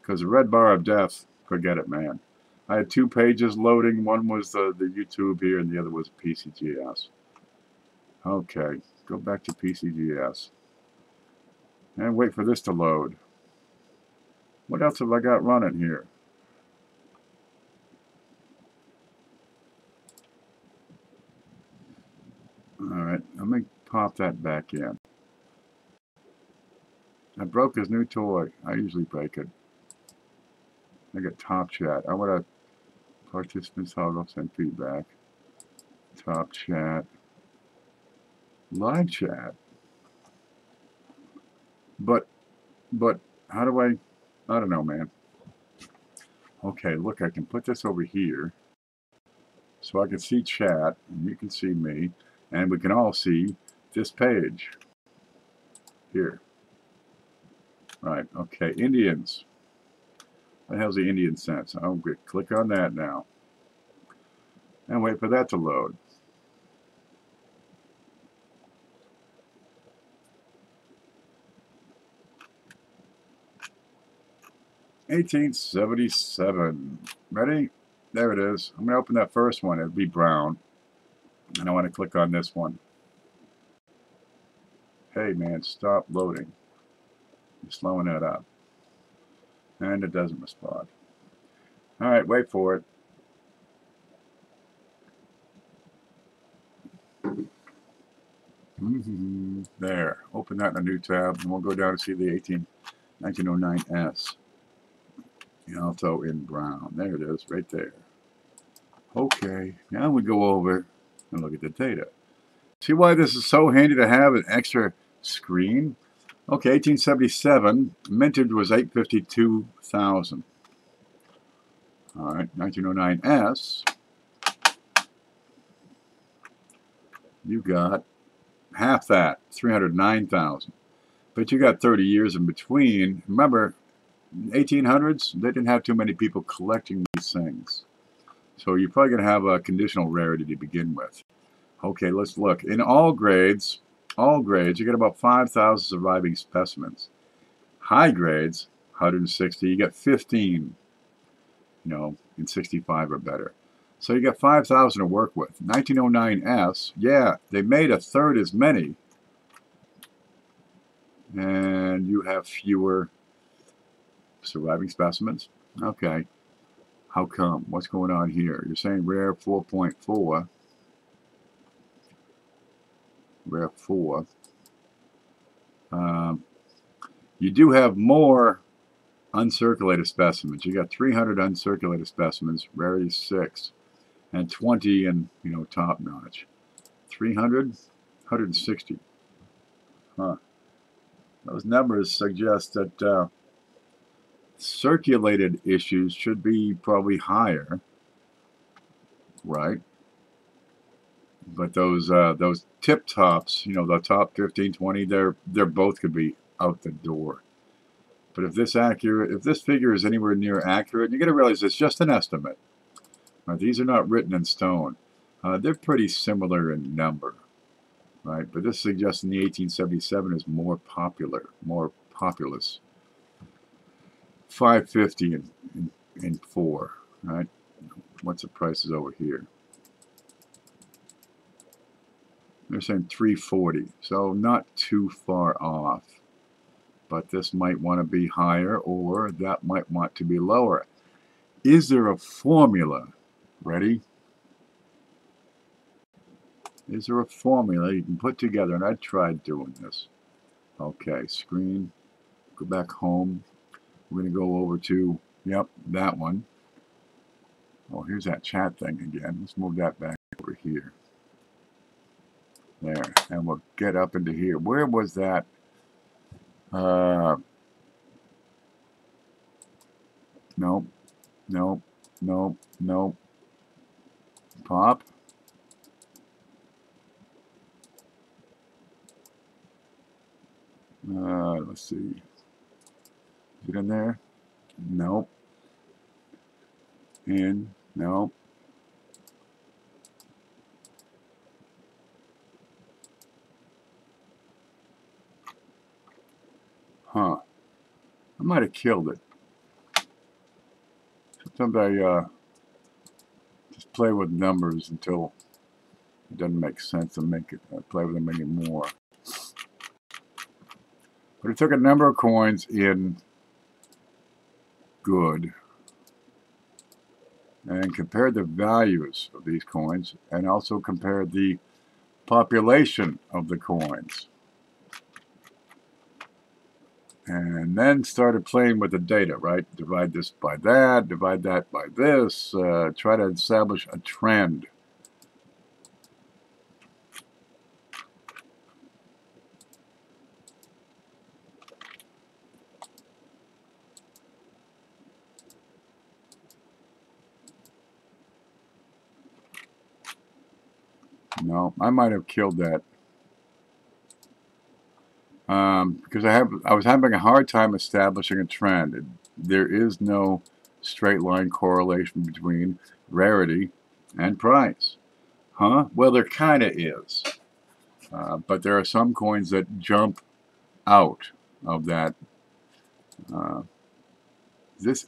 because the red bar of death, forget it, man. I had 2 pages loading. One was the YouTube here, and the other was PCGS. Okay, go back to PCGS. And wait for this to load. What else have I got running here? Alright, let me pop that back in. I broke his new toy. I usually break it. I got top chat. I want to participants toggle send feedback. Top chat. Live chat. But how do I don't know, man. Okay, look, I can put this over here so I can see chat and you can see me and we can all see this page here. Right, okay, Indians. What the hell's the Indian sense? I'll click on that now and wait for that to load. $18.77. Ready? There it is. I'm going to open that first one. It'll be brown. And I want to click on this one. Hey, man, stop loading. You're slowing that up. And it doesn't respond. All right, wait for it. There. Open that in a new tab. And we'll go down and see the 1909S. Alto in brown. There it is, right there. Okay, now we go over and look at the data. See why this is so handy to have an extra screen? Okay, 1877, minted was 852,000. All right, 1909S, you got half that, 309,000. But you got 30 years in between. Remember, 1800s, they didn't have too many people collecting these things. So you're probably going to have a conditional rarity to begin with. Okay, let's look. In all grades, you get about 5,000 surviving specimens. High grades, 160, you get 15, in 65 or better. So you got 5,000 to work with. 1909S, yeah, they made a third as many. And you have fewer surviving specimens. Okay. How come? What's going on here? You're saying rare 4.4. Rare 4. You do have more uncirculated specimens. You got 300 uncirculated specimens, rarity 6, and 20 in, top notch. 300, 160. Huh. Those numbers suggest that circulated issues should be probably higher, right? But those tip tops, the top 15, 20, they're both could be out the door. But if this figure is anywhere near accurate, you got to realize it's just an estimate. Right? These are not written in stone. They're pretty similar in number, right? But this suggests in the 1877 is more popular, more populous. 550 in 4, right? What's the prices over here? They're saying 340, so not too far off. But this might want to be higher, or that might want to be lower. Is there a formula? Ready? Is there a formula you can put together? And I tried doing this. Okay, screen. Go back home. We're going to go over to, yep, that one. Oh, here's that chat thing again. Let's move that back over here. There. And we'll get up into here. Where was that? Nope. Nope. Nope. Nope. Pop. Let's see. Is it in there? Nope. In. Nope. Huh. I might have killed it. Sometimes I just play with numbers until it doesn't make sense to make it play with them anymore. But it took a number of coins in good and compared the values of these coins and also compared the population of the coins. And then started playing with the data, right? Divide this by that, divide that by this, try to establish a trend. No, I might have killed that. Because I was having a hard time establishing a trend. There is no straight line correlation between rarity and price. Huh? Well, there kind of is. But there are some coins that jump out of that. This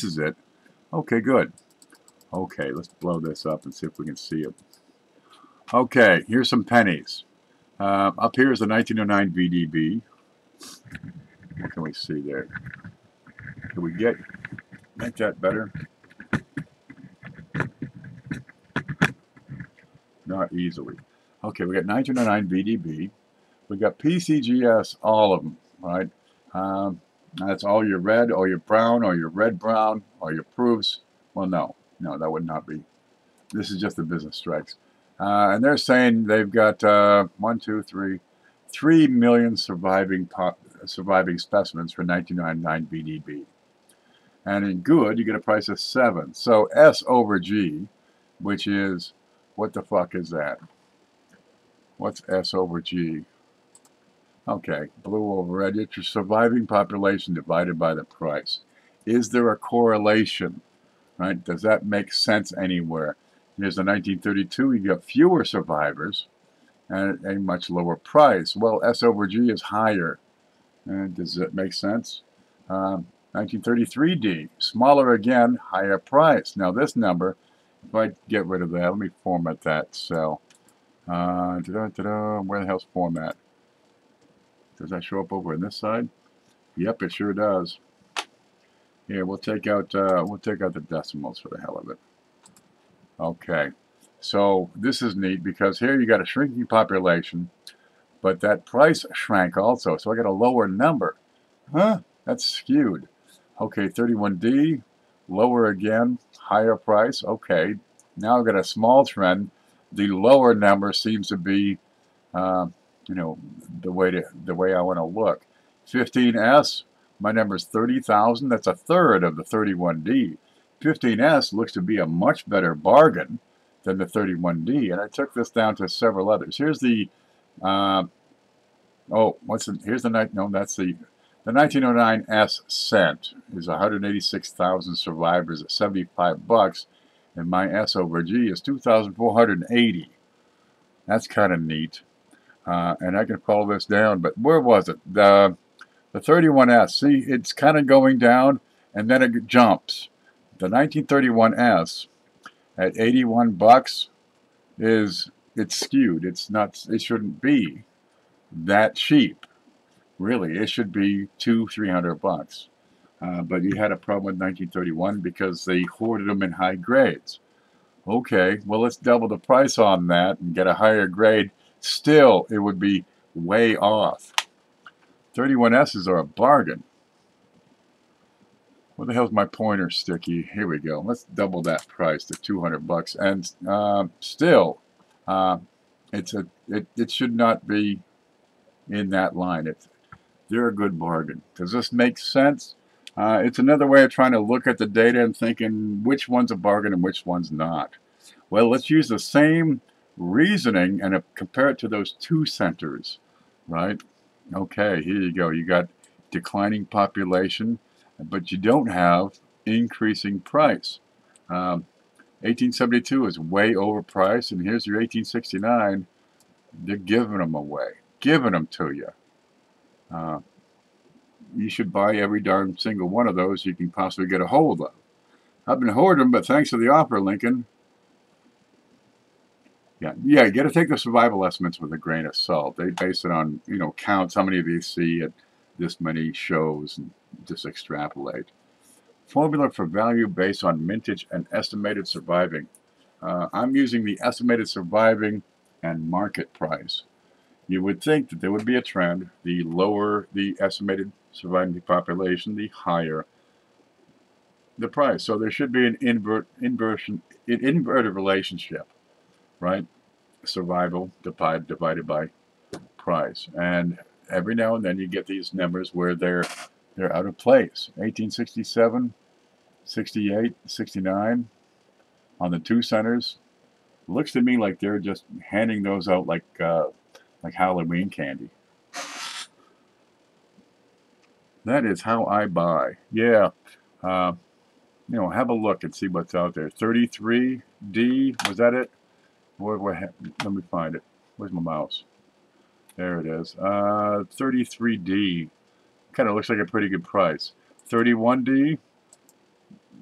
is it. Okay, good. Okay, let's blow this up and see if we can see it. Okay, here's some pennies. Up here is the 1909 VDB. What can we see there? Can we make that better? Not easily. Okay, we got 1909 VDB. We got PCGS, all of them, right? That's all your red, all your brown, all your red-brown, all your proofs. Well, no, that would not be. This is just the business strikes. And they're saying they've got 3 million surviving specimens for 1999 VDB. And in good, you get a price of 7. So S over G, which is, what the fuck is that? What's S over G? Okay, blue over red. It's your surviving population divided by the price. Is there a correlation? Right? Does that make sense anywhere? Here's the 1932. You get fewer survivors and a much lower price. Well, S over G is higher. Does that make sense? 1933D, smaller again, higher price. Now this number, if I get rid of that, let me format that cell. Where the hell's format? Does that show up over on this side? Yep, it sure does. Here, we'll take out the decimals for the hell of it. Okay, so this is neat because here you got a shrinking population, but that price shrank also, so I got a lower number. Huh? That's skewed. Okay, 31D, lower again, higher price. Okay, now I've got a small trend. The lower number seems to be, the way I want to look. 15S, my number is 30,000. That's a third of the 31D. 15S looks to be a much better bargain than the 31D, and I took this down to several others. Here's the, here's the 1909S cent is 186,000 survivors at 75 bucks, and my S over G is 2,480. That's kind of neat. And I can follow this down, but where was it? The 31S, see, it's kind of going down, and then it jumps. The 1931S at 81 bucks it's skewed. It shouldn't be that cheap. Really, it should be $200-300 bucks. But you had a problem with 1931 because they hoarded them in high grades. Okay, well, let's double the price on that and get a higher grade. Still, it would be way off. 31S's are a bargain. Where the hell's my pointer sticky? Here we go. Let's double that price to 200 bucks. And still, it should not be in that line. They're a good bargain. Does this make sense? It's another way of trying to look at the data and thinking which one's a bargain and which one's not. Well, let's use the same reasoning and compare it to those two centers, right? Okay, here you go. You got declining population, but you don't have increasing price. 1872 is way overpriced, and here's your 1869. They're giving them away, giving them to you. You should buy every darn single one of those you can possibly get a hold of. I've been hoarding them, but thanks to the offer, Lincoln. Yeah, you got to take the survival estimates with a grain of salt. They base it on, counts, how many of you see at this many shows, and just extrapolate. Formula for value based on mintage and estimated surviving. I'm using the estimated surviving and market price. You would think that there would be a trend. The lower the estimated surviving population, the higher the price. So there should be an inverted relationship, right? Survival divided by price. And every now and then you get these numbers where they're out of place. 1867, 68, 69 on the two centers. Looks to me like they're just handing those out like Halloween candy. That is how I buy. Yeah. Have a look and see what's out there. 33D, was that it? Let me find it. Where's my mouse? There it is. 33D. Kind of looks like a pretty good price. 31D,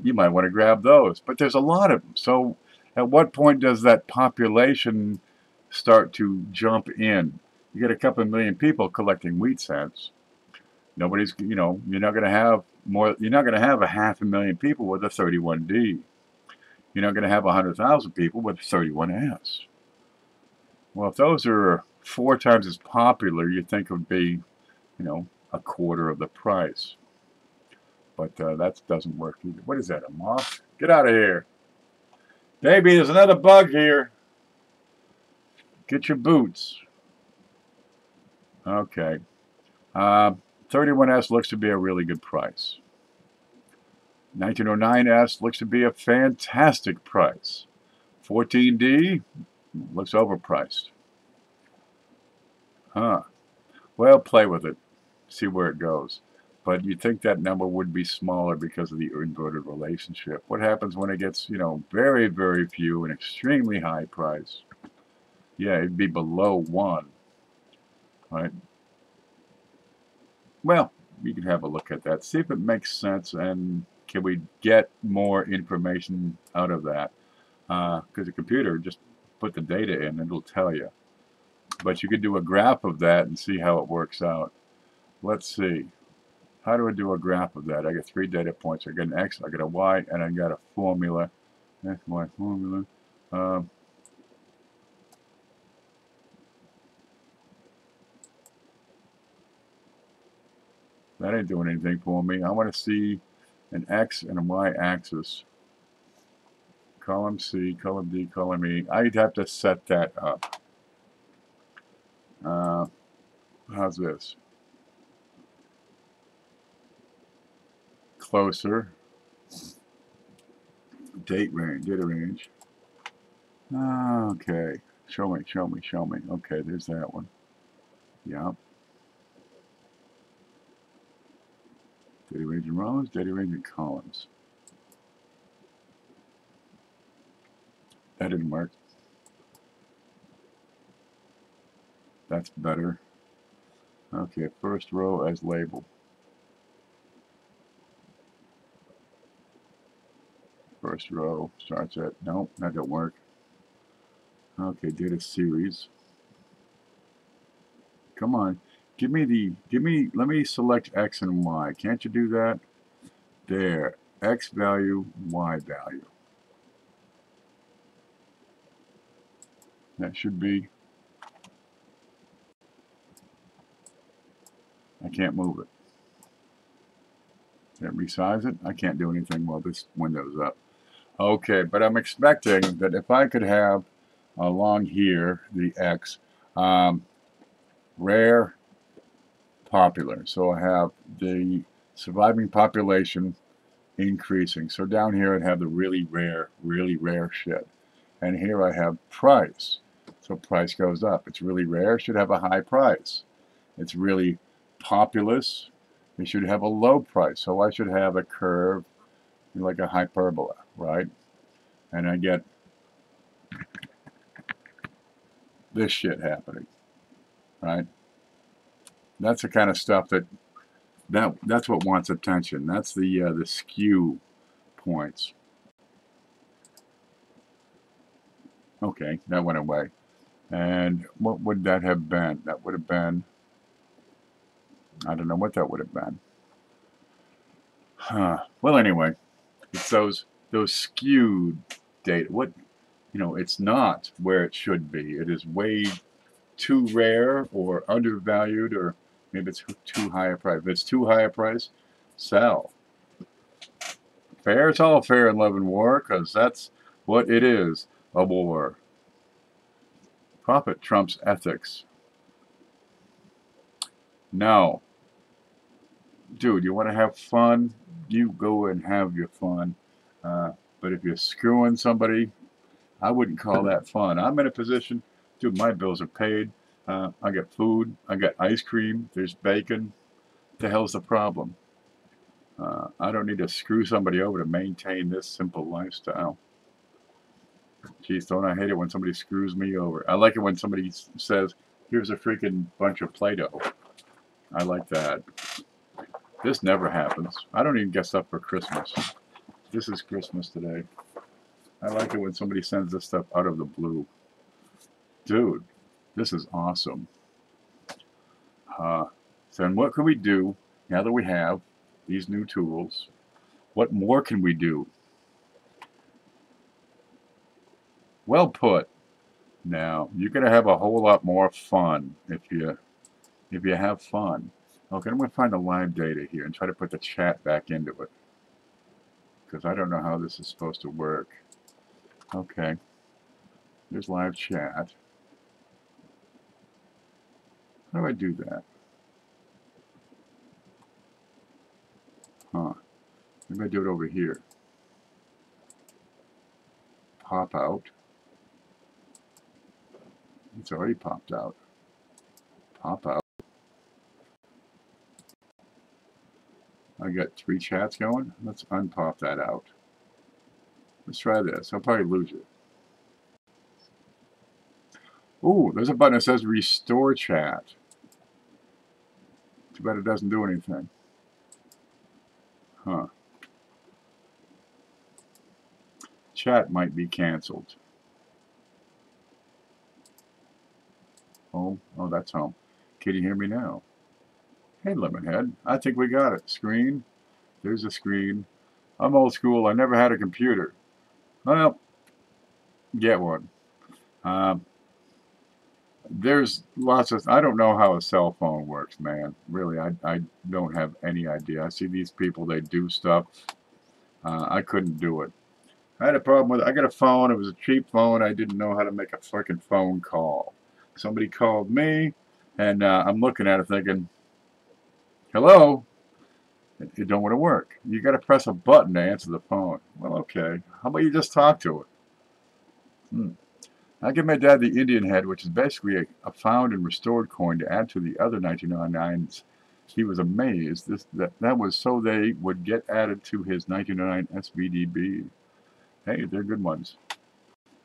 you might want to grab those. But there's a lot of them. So at what point does that population start to jump in? You get a couple of million people collecting wheat cents. Nobody's, you're not going to have more. You're not going to have 500,000 people with a 31D. You're not going to have 100,000 people with a 31S. Well, if those are 4 times as popular, you'd think it would be, a quarter of the price. But that doesn't work either. What is that, a moth? Get out of here. Baby, there's another bug here. Get your boots. Okay. 31S looks to be a really good price. 1909S looks to be a fantastic price. 14D looks overpriced. Well, play with it. See where it goes. But you'd think that number would be smaller because of the inverted relationship. What happens when it gets, very, very few and extremely high price? Yeah, it'd be below 1. Right? Well, you can have a look at that. See if it makes sense, and can we get more information out of that? Because the computer, just put the data in and it'll tell you. But you could do a graph of that and see how it works out. Let's see. How do I do a graph of that? I get 3 data points. I got an X, I got a Y, and I got a formula. X, Y formula. That ain't doing anything for me. I want to see an X and a Y axis. Column C, column D, column E. I'd have to set that up. How's this? Closer. Data range. Okay. Show me. Okay, there's that one. Yeah. Data range in rows, data range in columns. That didn't work. That's better. Okay, first row as label. First row starts at, nope, that didn't work. Okay, data series. Come on, let me select X and Y. Can't you do that? There, X value, Y value. That should be, I can't move it. Can't resize it. I can't do anything while this window's up. Okay, but I'm expecting that if I could have along here the X, rare, popular. So I have the surviving population increasing. So down here I'd have the really rare shit. And here I have price. So price goes up. It's really rare, should have a high price. it's really populous, it should have a low price. So I should have a curve like a hyperbola, right? And I get this shit happening, right? That's the kind of stuff that's what wants attention. That's the skew points. Okay, that went away. And what would that have been? That would have been, I don't know what that would have been. Well, anyway, it's those skewed data. What, it's not where it should be. It is way too rare or undervalued, or maybe it's too high a price. If it's too high a price, sell. Fair, it's all fair in love and war, because that's what it is, a war. Profit trumps ethics. No. Dude, you want to have fun? You go and have your fun. But if you're screwing somebody, I wouldn't call that fun. I'm in a position, dude, my bills are paid. I got food. I got ice cream. There's bacon. What the hell's the problem? I don't need to screw somebody over to maintain this simple lifestyle. Jeez, don't I hate it when somebody screws me over. I like it when somebody says, here's a freaking bunch of Play-Doh. I like that. This never happens. I don't even get stuff for Christmas. This is Christmas today. I like it when somebody sends this stuff out of the blue. Dude, this is awesome. So then what can we do now that we have these new tools? What more can we do? Well put. Now, you're going to have a whole lot more fun if you have fun. Okay, I'm going to find the live data here and try to put the chat back into it, because I don't know how this is supposed to work. Okay, there's live chat. How do I do that? Maybe I do it over here. Pop out. It's already popped out. Pop out. I got 3 chats going. Let's unpop that out. Let's try this. I'll probably lose it. Ooh, there's a button that says restore chat. Too bad it doesn't do anything. Huh. Chat might be canceled. Home? Oh, that's home. Can you hear me now? Hey, Lemonhead. I think we got it. Screen. There's a screen. I'm old school. I never had a computer. Well, get one. There's lots of... I don't know how a cell phone works, man. Really, I don't have any idea. I see these people, they do stuff. I couldn't do it. I had a problem with it. I got a phone. It was a cheap phone. I didn't know how to make a fucking phone call. Somebody called me, and I'm looking at it thinking, hello? It don't want to work. You got to press a button to answer the phone. Well, okay. How about you just talk to it? I gave my dad the Indian head, which is basically a found and restored coin to add to the other 1909s. He was amazed. That was so they would get added to his 1909 SVDB. Hey, they're good ones.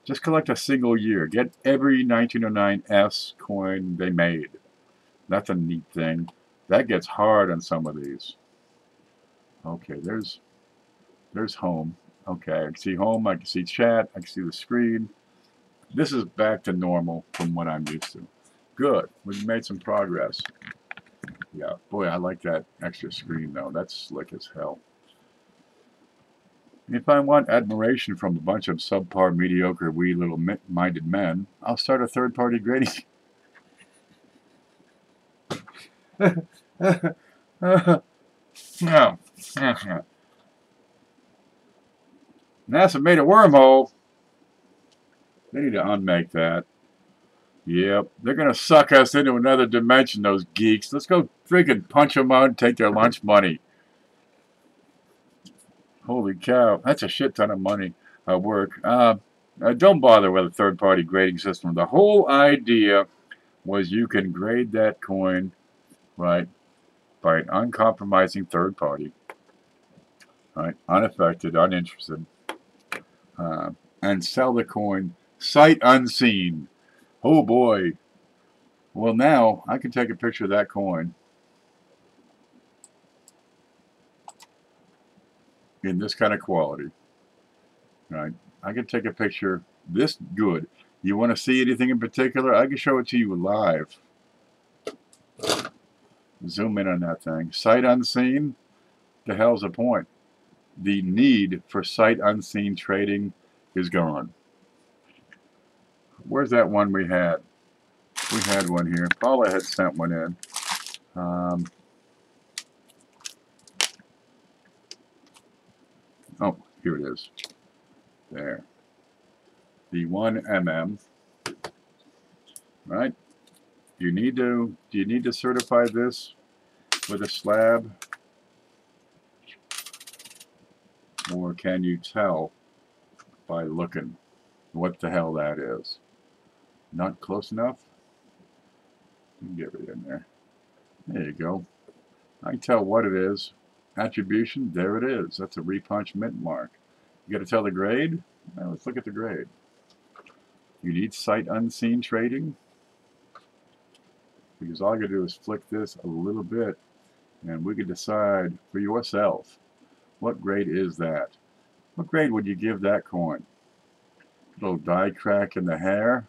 Just collect a single year. Get every 1909 S coin they made. That's a neat thing. That gets hard on some of these. Okay, there's home. Okay, I can see home. I can see chat. I can see the screen. This is back to normal from what I'm used to. Good. We've made some progress. Yeah, boy, I like that extra screen, though. That's slick as hell. If I want admiration from a bunch of subpar, mediocre, wee little minded men, I'll start a third-party grading. No. NASA made a wormhole. They need to unmake that. Yep, they're going to suck us into another dimension, those geeks. Let's go freaking punch them out and take their lunch money. Holy cow, that's a shit ton of money at work. Don't bother with a third-party grading system. The whole idea was you can grade that coin right, by an uncompromising third party, right, unaffected, uninterested, and sell the coin sight unseen. Oh boy. Well, now I can take a picture of that coin in this kind of quality, right? I can take a picture this good. You want to see anything in particular? I can show it to you live. Zoom in on that thing. Sight unseen, the hell's the point? The need for sight unseen trading is gone. Where's that one we had? We had one here. Paula had sent one in. Oh, here it is. There. The 1mm, right? Do you need to certify this with a slab? Or can you tell by looking what the hell that is? Not close enough? Get it in there. There you go. I can tell what it is. Attribution, there it is. That's a repunch mint mark. You got to tell the grade? Well, let's look at the grade. You need sight unseen trading? Because all I got to do is flick this a little bit and we can decide for yourself, what grade is that? What grade would you give that coin? A little die crack in the hair.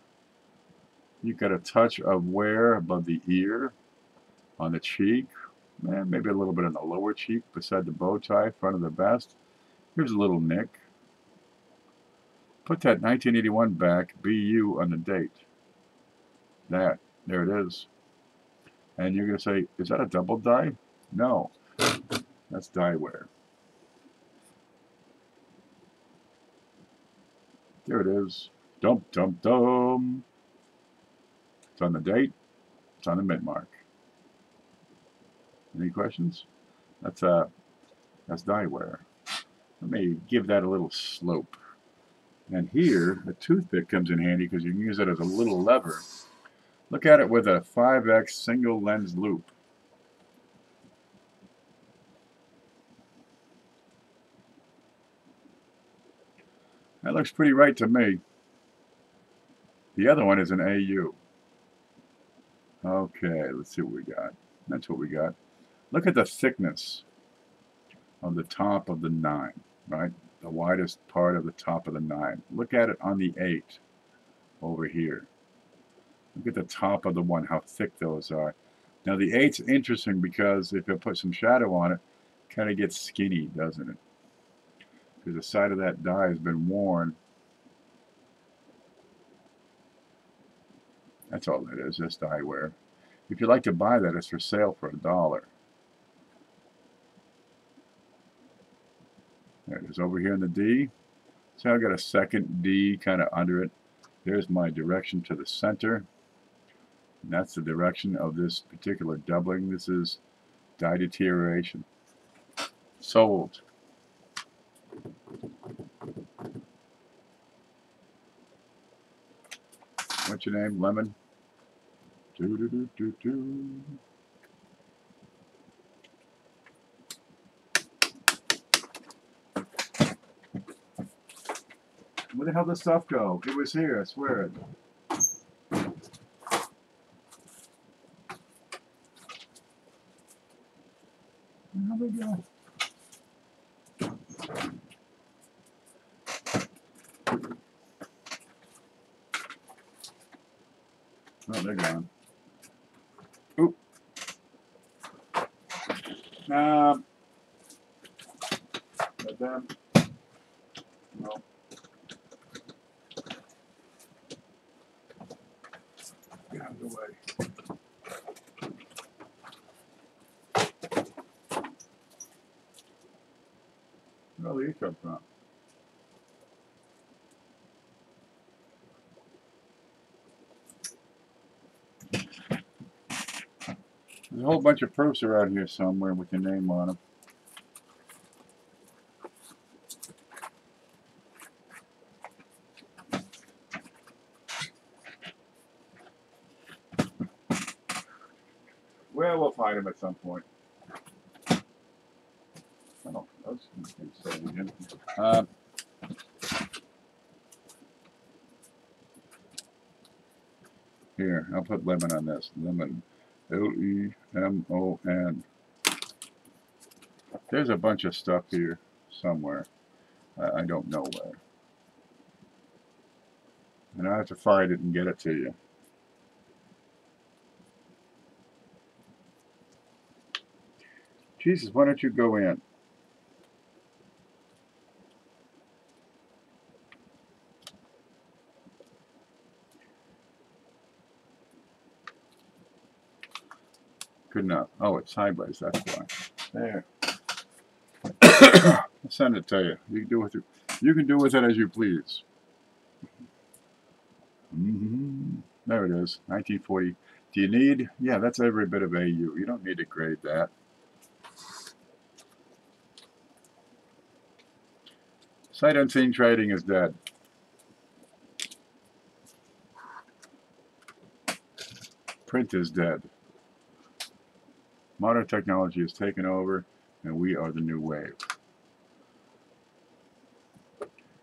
You got a touch of wear above the ear, on the cheek, maybe a little bit on the lower cheek beside the bow tie, front of the vest. Here's a little nick. Put that 1981 back, BU on the date. There it is. And you're going to say, is that a double die? No, that's die wear. There it is. Dum, dum, dum. It's on the date. It's on the mint mark. Any questions? That's die wear. Let me give that a little slope. And here, a toothpick comes in handy because you can use it as a little lever. Look at it with a 5x single lens loop. That looks pretty right to me. The other one is an AU. Okay, let's see what we got. That's what we got. Look at the thickness of the top of the 9, right? The widest part of the top of the 9. Look at it on the 8 over here. Look at the top of the 1, how thick those are. Now the 8's interesting because if you put some shadow on it, it kind of gets skinny, doesn't it? Because the side of that die has been worn. That's all that is, this die wear. If you'd like to buy that, it's for sale for $1. There it is over here in the D. So I've got a second D kind of under it. There's my direction to the center. And that's the direction of this particular doubling. This is die deterioration. Sold. What's your name? Lemon? Do-do-do-do-do. Where the hell did the stuff go? It was here, I swear. Where'd they go? Oh, they're gone. Oop. But them. No. Get out of the way. Where did these come from? There's a whole bunch of proofs around here somewhere with your name on them. Well, we'll find them at some point. Oh, those things say again. Here, I'll put lemon on this. Lemon. L-E-M-O-N. There's a bunch of stuff here somewhere. I don't know where. And I have to find it and get it to you. Jesus, why don't you go in? Good enough. Oh, it's sideways, that's why. There. I'll send it to you. You can do with it. You can do with it as you please. There it is. 1940. Do you need? Yeah, that's every bit of AU. You don't need to grade that. Sight unseen trading is dead. Print is dead. Modern technology has taken over, and we are the new wave.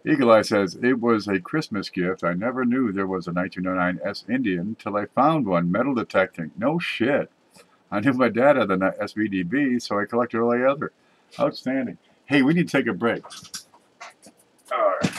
Eagle Eye says, it was a Christmas gift. I never knew there was a 1909 S Indian till I found one, metal detecting. No shit. I knew my dad had the SVDB, so I collected all the other. Outstanding. Hey, we need to take a break. All right.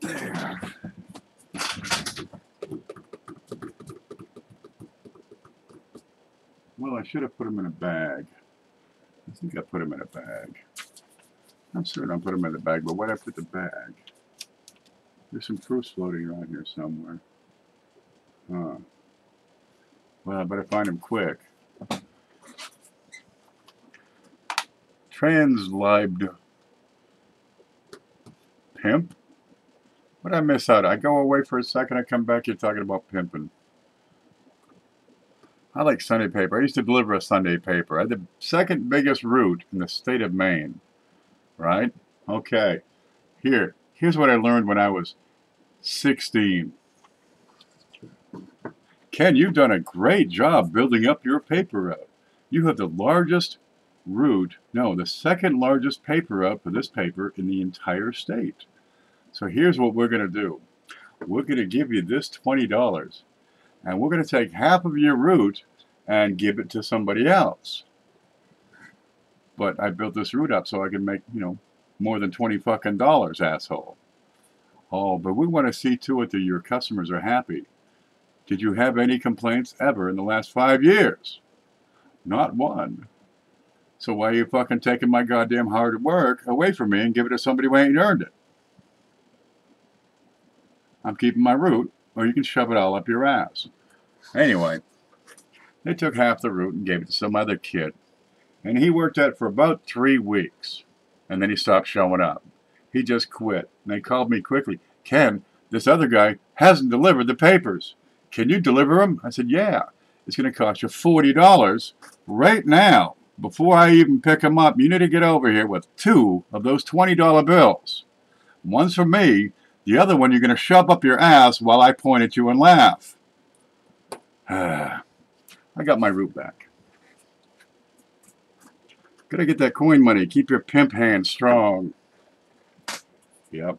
There. Well, I should have put them in a bag. I think I put them in a bag. I'm certain I put them in a bag, but why'd I put the bag? There's some proofs floating around here somewhere. Huh. Well, I better find them quick. Translibed pimp? What did I miss out? I go away for a second, I come back, you're talking about pimping. I like Sunday paper. I used to deliver a Sunday paper. I had the second biggest route in the state of Maine. Right? Okay. Here's what I learned when I was 16. Ken, you've done a great job building up your paper route. You have the largest route, no, the second largest paper route for this paper in the entire state. So here's what we're going to do. We're going to give you this $20, and we're going to take half of your route and give it to somebody else. But I built this route up so I can make, more than $20 fucking, asshole. Oh, but we want to see to it that your customers are happy. Did you have any complaints ever in the last 5 years? Not one. So why are you fucking taking my goddamn hard work away from me and give it to somebody who ain't earned it? I'm keeping my route, or you can shove it all up your ass. Anyway, They took half the root and gave it to some other kid. And he worked at it for about 3 weeks. And then he stopped showing up. He just quit. And they called me quickly. Ken, this other guy hasn't delivered the papers. Can you deliver them? I said, yeah. It's going to cost you $40 right now. Before I even pick them up, you need to get over here with 2 of those $20 bills. One's for me. The other one you're going to shove up your ass while I point at you and laugh. I got my root back. Gotta get that coin money. Keep your pimp hand strong. Yep.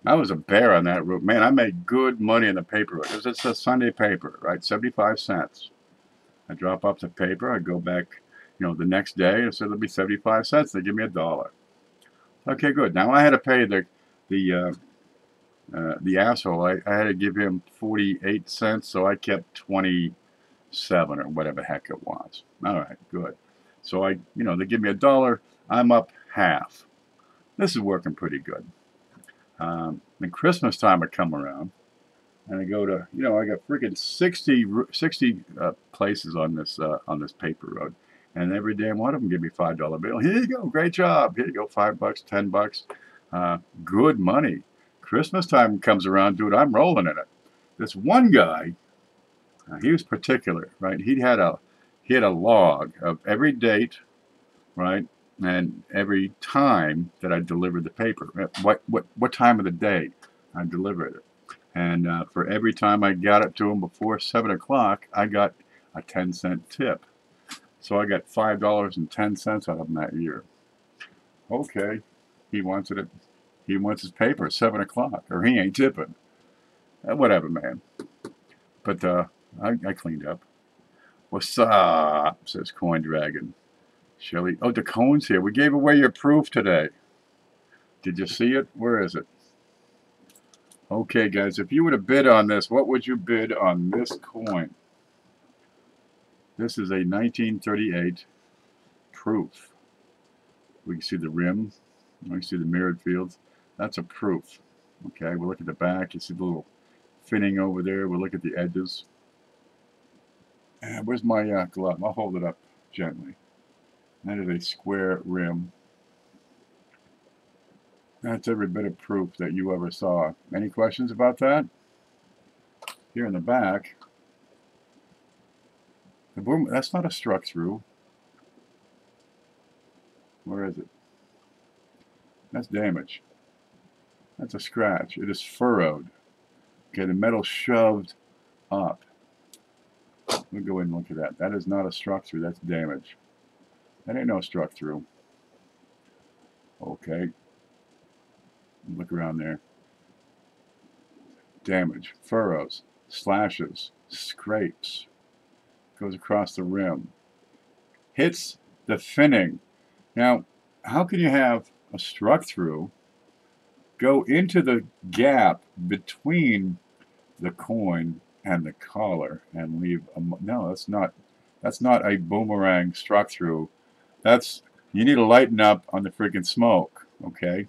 I was a bear on that route. Man, I made good money in the paper. Because it's a Sunday paper, right? 75 cents. I drop off the paper. I go back, the next day. And so it'll be 75 cents. They give me $1. Okay, good. Now I had to pay the asshole. I had to give him 48 cents. So I kept 27 or whatever the heck it was. All right, good. So they give me $1. I'm up half. This is working pretty good. Then Christmas time would come around, and I go to, I got freaking 60 places on this paper road, and every damn one of them give me $5 bill. Here you go, great job. Here you go, $5, $10. Good money. Christmas time comes around, dude. I'm rolling in it. This one guy, he was particular, right? He had a log of every date, right? And every time that I delivered the paper, what time of the day I delivered it. And for every time I got it to him before 7 o'clock, I got a 10-cent tip. So I got $5.10 out of him that year. Okay, he wants it. He wants his paper at 7 o'clock, or he ain't tipping. Whatever, man. But I cleaned up. What's up? Says Coin Dragon. Shelly, oh, the cone's here. We gave away your proof today. Did you see it? Where is it? Okay, guys, if you were to bid on this, what would you bid on this coin? This is a 1938 proof. We can see the rim. We can see the mirrored fields. That's a proof. Okay, we'll look at the back. You see the little finning over there. We'll look at the edges. Where's my glove? I'll hold it up gently. That is a square rim. That's every bit of proof that you ever saw. Any questions about that? Here in the back, the boom, that's not a struck through. Where is it? That's damage. That's a scratch. It is furrowed. Okay, the metal shoved up. We'll go ahead and look at that. That is not a struck through. That's damage. That ain't no struck through. Okay. Look around there. Damage, furrows, slashes, scrapes. Goes across the rim. Hits the finning. Now, how can you have a struck through go into the gap between the coin and the collar and leave a... No, that's not a boomerang struck through. You need to lighten up on the freaking smoke, okay?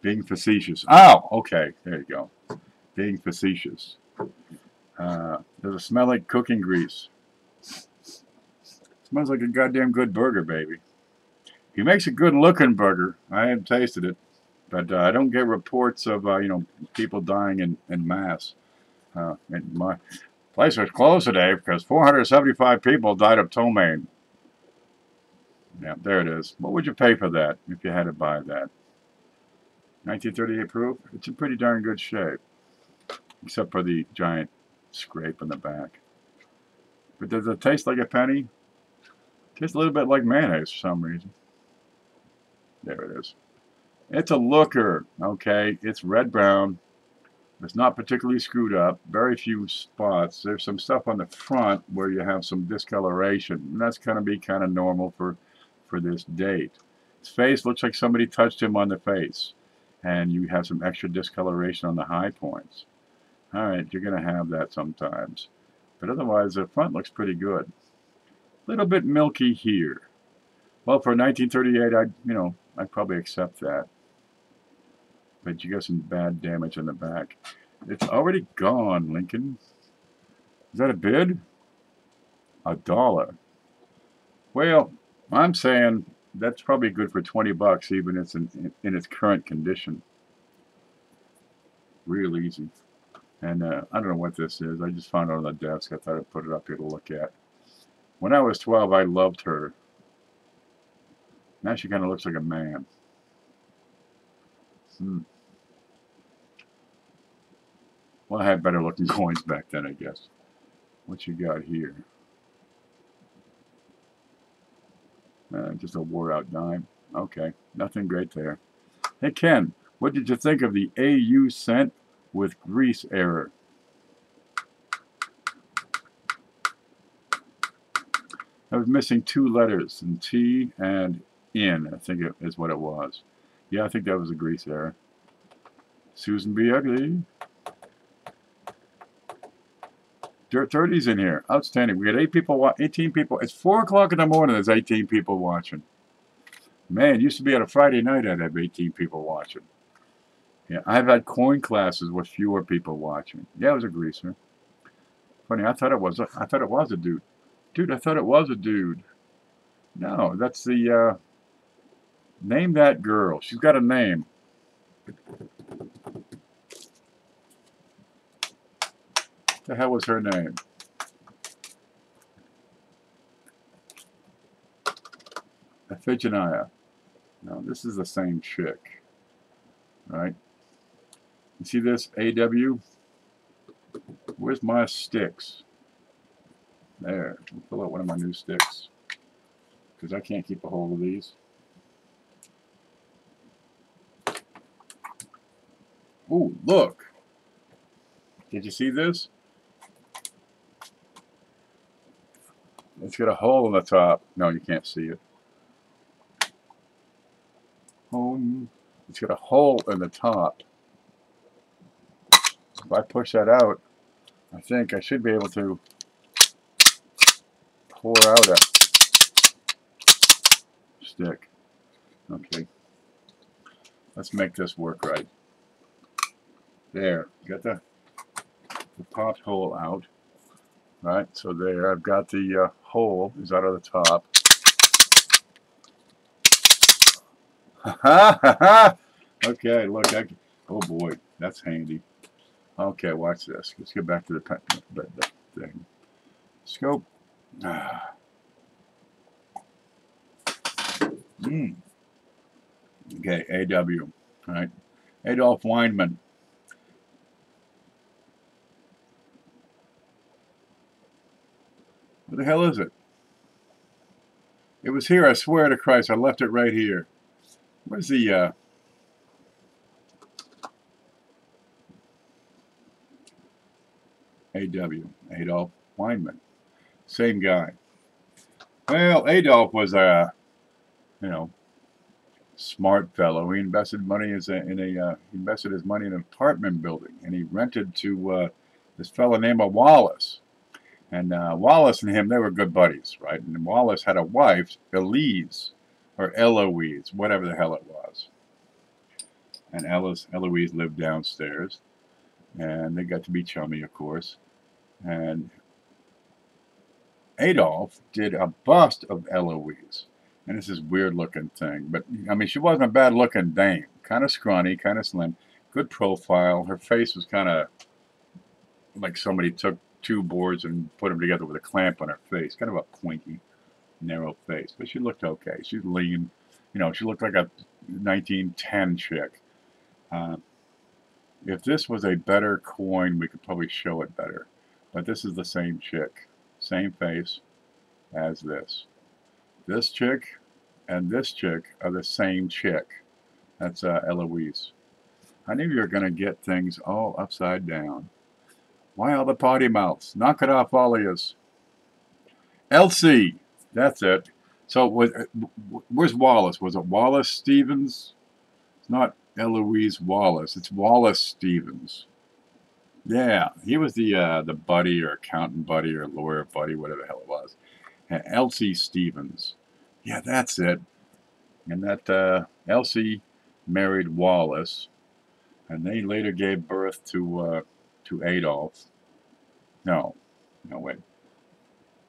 Being facetious. Oh, okay, there you go. Being facetious. Does it smell like cooking grease? Smells like a goddamn good burger, baby. He makes a good looking burger. I haven't tasted it, but I don't get reports of people dying in mass. And my place was closed today because 475 people died of ptomaine. Yeah, there it is. What would you pay for that if you had to buy that? 1938 proof? It's in pretty darn good shape. Except for the giant scrape in the back. But does it taste like a penny? It tastes a little bit like mayonnaise for some reason. There it is. It's a looker, okay? It's red-brown. It's not particularly screwed up. Very few spots. There's some stuff on the front where you have some discoloration. And that's going to be kind of normal for this date. His face looks like somebody touched him on the face. And you have some extra discoloration on the high points. Alright, you're going to have that sometimes. But otherwise, the front looks pretty good. A little bit milky here. Well, for 1938, I'd probably accept that. But you got some bad damage on the back. It's already gone, Lincoln. Is that a bid? $1. Well, I'm saying that's probably good for 20 bucks, even if it's in its current condition. Real easy. And I don't know what this is. I just found it on the desk. I thought I'd put it up here to look at. When I was 12, I loved her. Now she kind of looks like a man. Well, I had better looking coins back then, I guess. What you got here? Just a wore out dime. Okay, nothing great there. Hey Ken, what did you think of the AU cent with grease error? I was missing 2 letters, in T and in, I think it is what it was. Yeah, I think that was a grease error. Susan B. Ugly. Dirt 30's in here. Outstanding. We got 18 people. It's 4 o'clock in the morning. There's 18 people watching. Man, it used to be on a Friday night I'd have 18 people watching. Yeah, I've had coin classes with fewer people watching. Yeah, it was a greaser. Funny, I thought it was a dude. Dude, I thought it was a dude. No, that's the name that girl. She's got a name. The hell was her name? Iphigenia. No, this is the same chick. Right? You see this? AW? Where's my sticks? There. I'll pull out one of my new sticks. Because I can't keep a hold of these. Ooh, look. Did you see this? It's got a hole in the top. No, you can't see it. It's got a hole in the top. If I push that out, I think I should be able to pour out a stick. Okay. Let's make this work right. There. Got the popped hole out. Right, so there, I've got the hole is out of the top. Okay, look, oh boy, that's handy. Okay, watch this. Let's get back to the thing. Scope. Okay, AW, right? Adolf Weinman. What the hell is it? It was here, I swear to Christ. I left it right here. Where's the, AW, Adolf Weinman. Same guy. Well, Adolf was a, you know, smart fellow. He invested money invested his money in an apartment building, and he rented to this fellow named Wallace. And Wallace and him, they were good buddies, right? And Wallace had a wife, Elise, or Eloise, whatever the hell it was. And Eloise lived downstairs, and they got to be chummy, of course. And Adolf did a bust of Eloise. And it's this weird-looking thing. But, I mean, she wasn't a bad-looking dame. Kind of scrawny, kind of slim. Good profile. Her face was kind of like somebody took 2 boards and put them together with a clamp on her face. Kind of a pointy, narrow face. But she looked okay. She's lean. You know, she looked like a 1910 chick. If this was a better coin, we could probably show it better. But this is the same chick. Same face as this. This chick and this chick are the same chick. That's Eloise. I knew you were going to get things all upside down. Why all the potty mouths? Knock it off, all of yous. Elsie. That's it. So, where's Wallace? Was it Wallace Stevens? It's not Eloise Wallace. It's Wallace Stevens. Yeah, he was the buddy or accountant buddy or lawyer buddy, whatever the hell it was. Elsie Stevens. Yeah, that's it. And that Elsie married Wallace, and they later gave birth to Adolf. No, wait.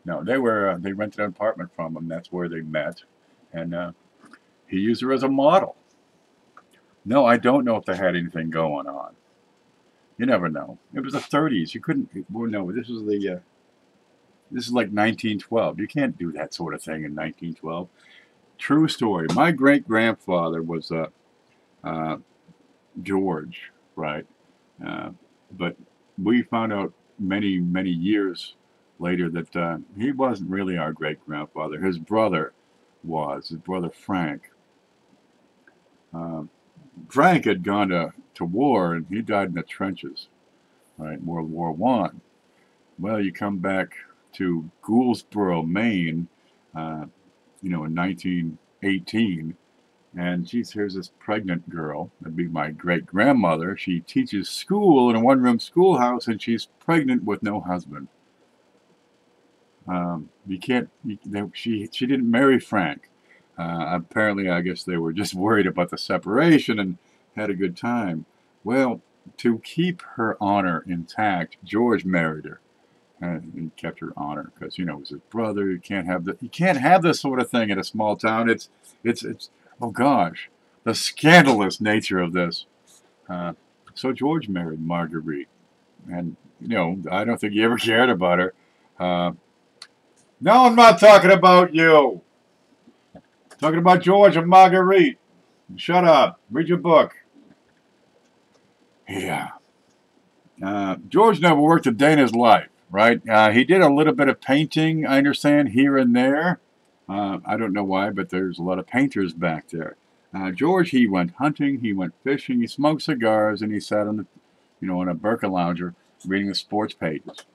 No, they rented an apartment from him. That's where they met, and he used her as a model. No, I don't know if they had anything going on. You never know. It was the 30s. You couldn't. Well, no, this is like 1912. You can't do that sort of thing in 1912. True story. My great grandfather was uh, George, right? Uh, but we found out many years later that he wasn't really our great grandfather. His brother was. His brother Frank. Uh, Frank had gone to war and he died in the trenches, right? World War One. Well, you come back to Gouldsboro, Maine, uh, in 1918, and here's this pregnant girl. That'd be my great grandmother. She teaches school in a one-room schoolhouse, and she's pregnant with no husband. You can't. She didn't marry Frank. Apparently, I guess they were just worried about the separation and had a good time. Well, to keep her honor intact, George married her and kept her honor because it was his brother. You can't have this sort of thing in a small town. It's oh gosh, the scandalous nature of this. So George married Marguerite, and I don't think he ever cared about her. No, I'm not talking about you. I'm talking about George and Marguerite. Shut up. Read your book. Yeah. George never worked a day in his life, right? He did a little bit of painting, I understand, here and there. I don't know why, but there's a lot of painters back there. George, he went hunting, he went fishing, he smoked cigars, and he sat on a Burka lounger reading the sports pages.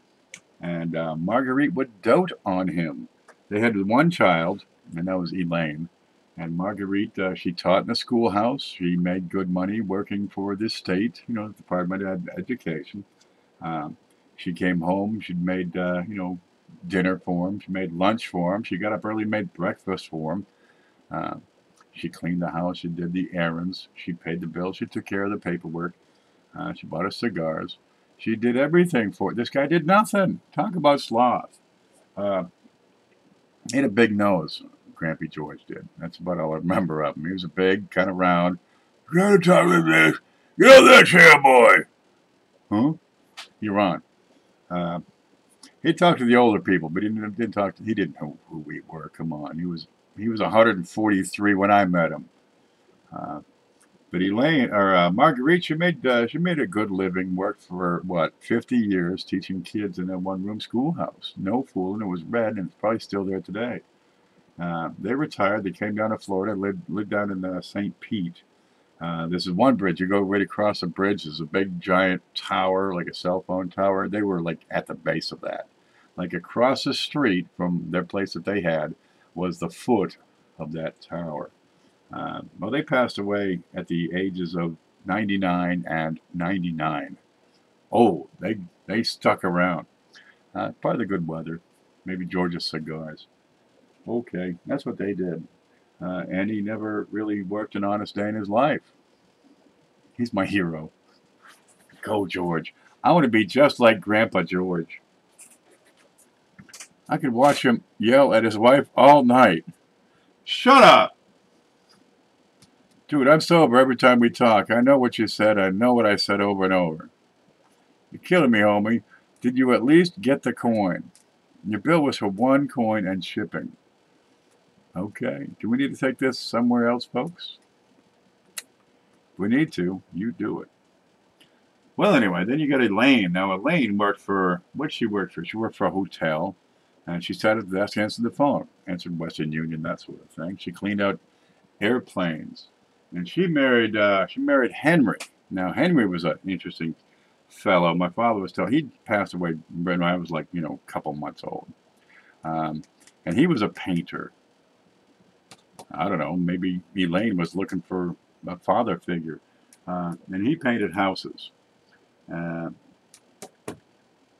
And Marguerite would dote on him. They had one child, and that was Elaine. And Marguerite, she taught in a schoolhouse. She made good money working for the state, the Department of Education. She came home. She made, dinner for him. She made lunch for him. She got up early and made breakfast for him. She cleaned the house. She did the errands. She paid the bills. She took care of the paperwork. She bought us cigars. She did everything for it. This guy did nothing. Talk about sloth. He had a big nose. Grampy George did. That's about all I remember of him. He was a big, kind of round. Get out of time with this. Get out of that chair, boy. Huh? You're on. He talked to the older people, but he didn't talk. He didn't know who we were. Come on. He was 143 when I met him. But Elaine or Marguerite, she made a good living. Worked for 50 years teaching kids in a one-room schoolhouse. No fooling. It was red, and it's probably still there today. They retired. They came down to Florida. Lived down in St. Pete. This is one bridge. You go right across the bridge. There's a big giant tower, like a cell phone tower. They were like at the base of that. Like across the street from their place that they had was the foot of that tower. Well, they passed away at the ages of 99 and 99. Oh, they stuck around. Part of the good weather. Maybe Georgia's cigars. Okay, that's what they did. And he never really worked an honest day in his life. He's my hero. Go, George. I want to be just like Grandpa George. I could watch him yell at his wife all night. Shut up! Dude, I'm sober every time we talk. I know what you said. I know what I said over and over. You're killing me, homie. Did you at least get the coin? Your bill was for 1 coin and shipping. Okay. Do we need to take this somewhere else, folks? If we need to, you do it. Well, anyway, then you got Elaine. Now, Elaine worked for, what she worked for? She worked for a hotel, and she sat at the desk, answered the phone, answered Western Union, that sort of thing. She cleaned out airplanes, and she married Henry. Now, Henry was an interesting fellow. My father was telling, he passed away when I was like, a couple months old. And he was a painter. I don't know, maybe Elaine was looking for a father figure. And he painted houses.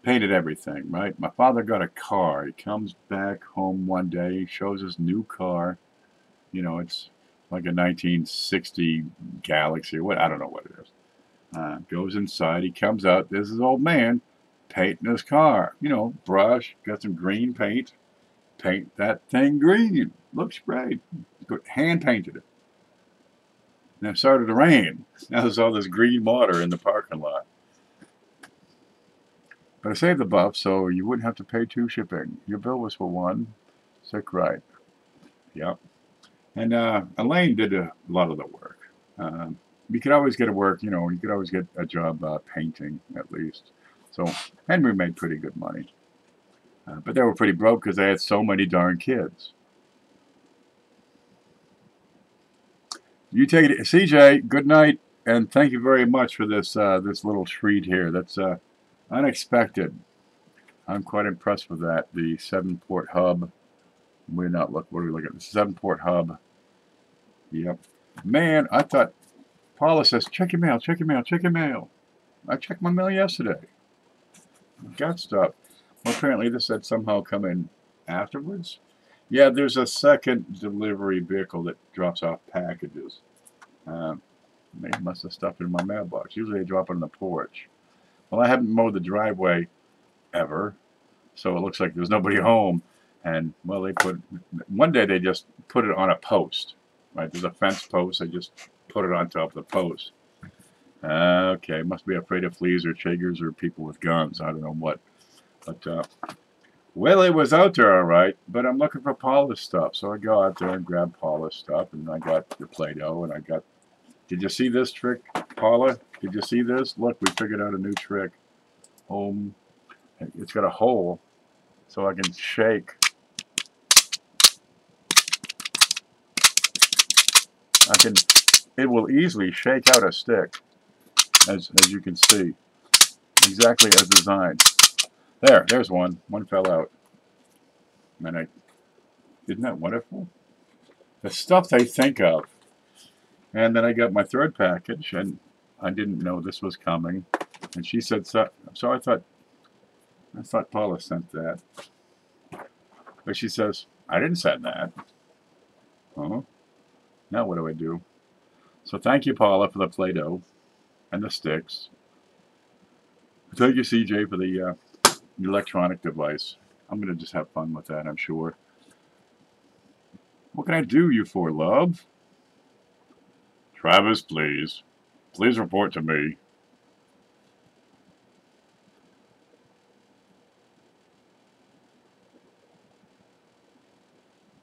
Painted everything, right? My father got a car. He comes back home one day, shows his new car. It's like a 1960 Galaxy or what, I don't know what it is. Goes inside, he comes out, there's his old man painting his car. You know, brush, got some green paint. Paint that thing green. Looks great. Hand painted it. And it started to rain. Now there's all this green water in the parking lot. But I saved the buff, so you wouldn't have to pay 2 shipping. Your bill was for 1. Sick right. Yep. And Elaine did a lot of the work. You could always get a work, you know, you could always get a job painting, at least. So Henry made pretty good money. But they were pretty broke because they had so many darn kids. You take it, CJ. Good night, and thank you very much for this this little treat here. That's unexpected. I'm quite impressed with that. The 7-port hub. We're not look. What are we looking at? The 7-port hub. Yep. Man, I thought Paula says check your mail, check your mail, check your mail. I checked my mail yesterday. Got stuff. Well, apparently this had somehow come in afterwards. Yeah, there's a second delivery vehicle that drops off packages. They must have stuffed it in my mailbox. Usually they drop it on the porch. Well, I haven't mowed the driveway ever, so it looks like there's nobody home. And, well, one day they just put it on a post. Right, there's a fence post. They just put it on top of the post. Okay, must be afraid of fleas or chiggers or people with guns. I don't know what. But, well, it was out there all right, but I'm looking for Paula's stuff. So I go out there and grab Paula's stuff, and I got the Play-Doh, and I got... Did you see this trick, Paula? Did you see this? Look, we figured out a new trick. It's got a hole, so I can shake. It will easily shake out a stick, as you can see, exactly as designed. There's one. One fell out. And isn't that wonderful? The stuff they think of. And then I got my 3rd package, and I didn't know this was coming. And she said so. So I thought Paula sent that. But she says, I didn't send that. Huh? Now what do I do? So thank you, Paula, for the Play-Doh and the sticks. Thank you, CJ, for the electronic device. I'm going to just have fun with that, I'm sure. What can I do you for, love? Travis, please. Please report to me.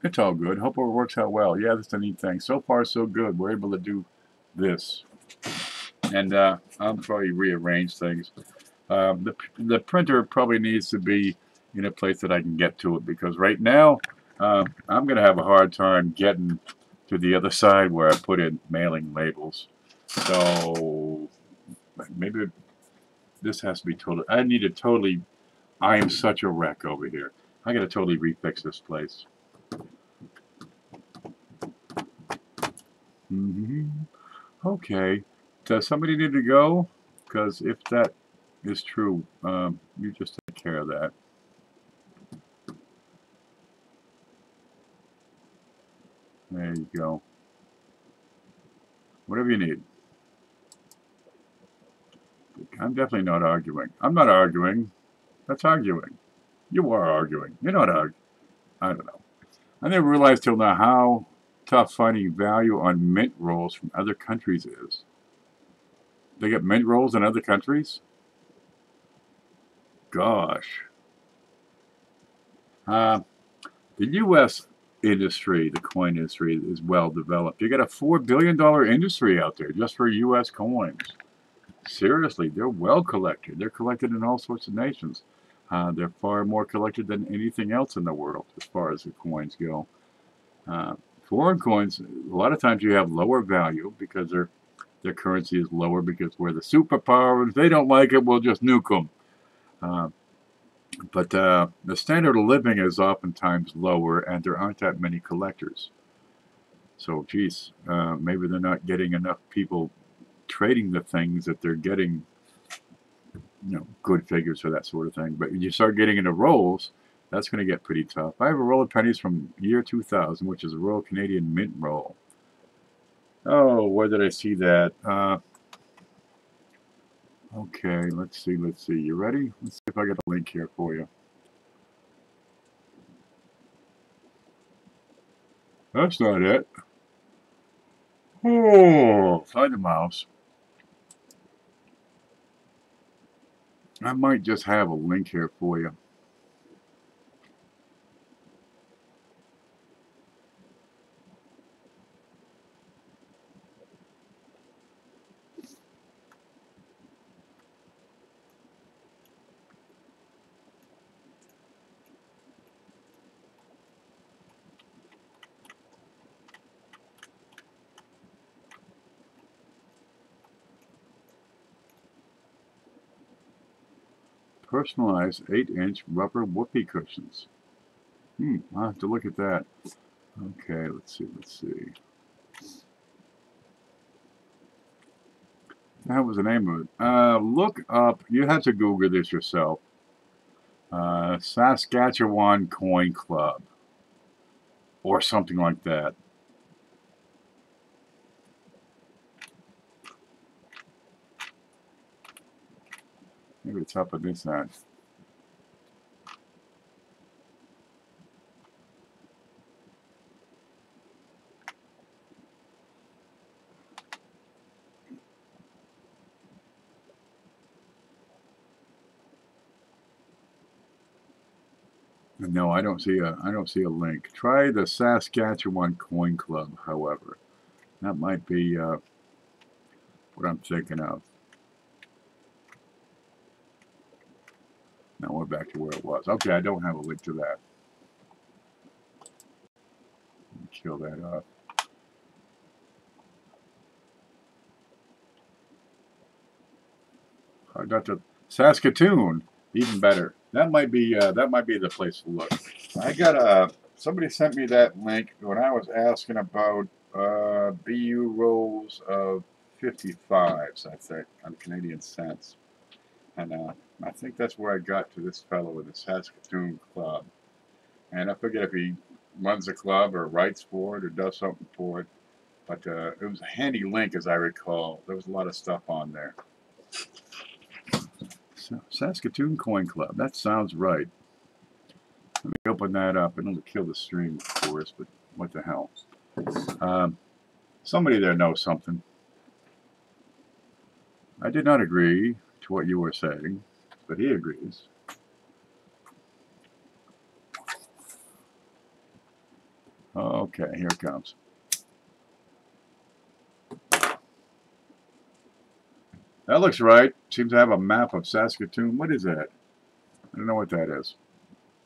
It's all good. Hope it works out well. Yeah, that's a neat thing. So far, so good. We're able to do this. And I'll probably rearrange things. The printer probably needs to be in a place that I can get to it, because right now I'm going to have a hard time getting to the other side where I put in mailing labels. So maybe this has to be totally... I need to totally... I am such a wreck over here. I got to totally refix this place. Okay. Does somebody need to go? Because if that is true, you just take care of that. There you go. Whatever you need. I'm definitely not arguing. I'm not arguing. That's arguing. You are arguing. You're not arguing. I don't know. I never realized till now how tough finding value on mint rolls from other countries is. They get mint rolls in other countries? Gosh. The U.S. industry, the coin industry, is well developed. You got a $4 billion industry out there just for U.S. coins. Seriously, they're well collected. They're collected in all sorts of nations. They're far more collected than anything else in the world as far as the coins go. Foreign coins, a lot of times you have lower value because their currency is lower, because we're the superpower. If they don't like it, we'll just nuke them. But the standard of living is oftentimes lower, and there aren't that many collectors. So, geez, maybe they're not getting enough people trading the things that they're getting, you know, good figures for that sort of thing. But when you start getting into rolls, that's going to get pretty tough. I have a roll of pennies from year 2000, which is a Royal Canadian Mint roll. Oh, where did I see that? Okay, let's see. You ready? Let's if I get a link here for you. That's not it. Oh, find the mouse. I might just have a link here for you. Personalized 8-inch rubber whoopee cushions. I'll have to look at that. Okay, let's see. That was the name of it. Look up, you have to Google this yourself. Saskatchewan Coin Club. Or something like that. Maybe it's up on this end. No, I don't see a link. Try the Saskatchewan Coin Club, however. That might be what I'm thinking of. Now we're back to where it was. Okay, I don't have a link to that. Let me kill that off. I got the Saskatoon, even better. That might be the place to look. I got somebody sent me that link when I was asking about BU rolls of 55s, I think, on Canadian cents. And I think that's where I got to this fellow with the Saskatoon Club. And I forget if he runs a club or writes for it or does something for it. But it was a handy link, as I recall. There was a lot of stuff on there. So, Saskatoon Coin Club. That sounds right. Let me open that up. I don't want to kill the stream, of course, but what the hell. Somebody there knows something. I did not agree to what you were saying, but he agrees. Okay, here it comes. That looks right. Seems to have a map of Saskatoon. What is that? I don't know what that is.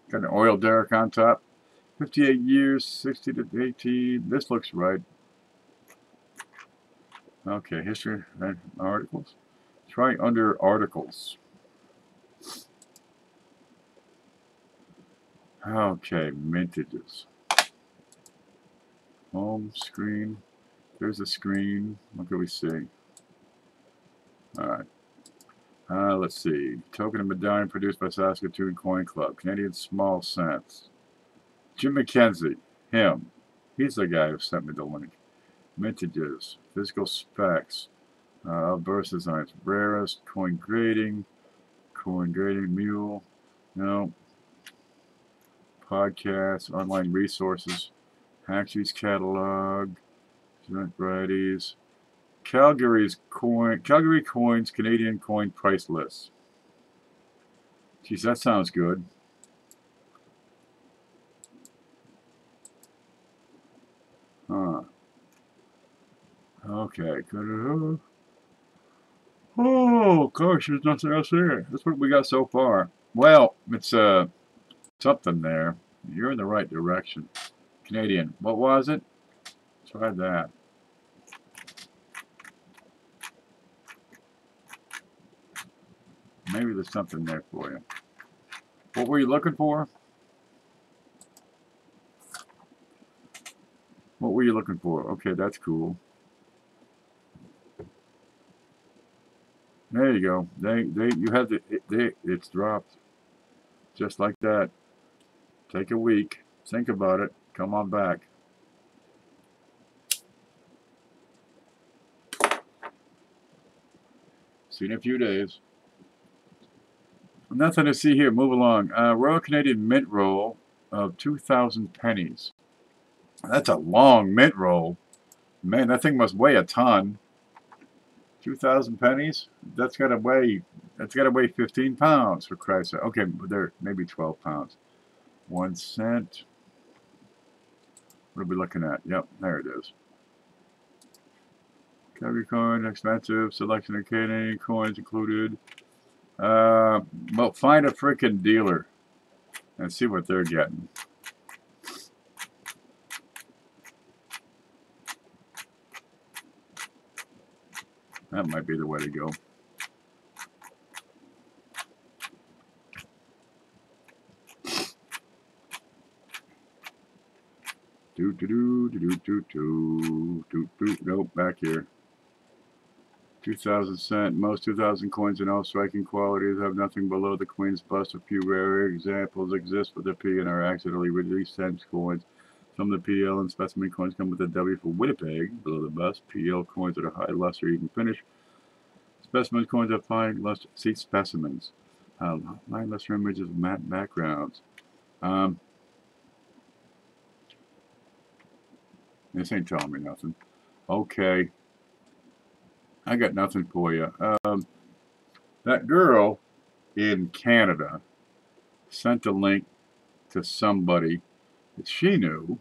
Got an oil derrick on top. 58 years, 60 to 18. This looks right. Okay, history and articles. Try under articles. Okay, mintages. Home screen. There's a screen. What can we see? Alright. Let's see. Token of medallion produced by Saskatoon Coin Club. Canadian small cents. Jim McKenzie. Him. He's the guy who sent me the link. Mintages. Physical specs. Burst designs. Rarest. Coin grading. Coin grading. Mule. No. Podcasts. Online resources. Haxie's catalog. Different varieties. Calgary coins, Canadian coin price list. Geez, that sounds good. Huh. Okay. Oh, gosh, there's nothing else there. That's what we got so far. Well, it's something there. You're in the right direction. Canadian. What was it? Try that. Maybe there's something there for you. What were you looking for? What were you looking for? Okay, that's cool. There you go. You have it's dropped. Just like that. Take a week. Think about it. Come on back. See you in a few days. Nothing to see here. Move along. Royal Canadian mint roll of 2,000 pennies. That's a long mint roll. Man, that thing must weigh a ton. 2,000 pennies? That's gotta weigh 15 pounds, for Christ's sake. Okay, there, maybe 12 pounds. 1 cent. What are we looking at? Yep, there it is. Calgary coin, expensive. Selection of Canadian coins included. Well, find a freaking dealer and see what they're getting. That might be the way to go. Nope, back here. 2,000 cent. Most 2,000 coins in all striking qualities have nothing below the Queen's bust. A few rare examples exist with the P and are accidentally released cent coins. Some of the PL and specimen coins come with a W for Winnipeg below the bust. PL coins that are high luster even finish. Specimen coins have fine luster. See specimens. Fine luster images of matte backgrounds. This ain't telling me nothing. Okay. I got nothing for you. That girl in Canada sent a link to somebody that she knew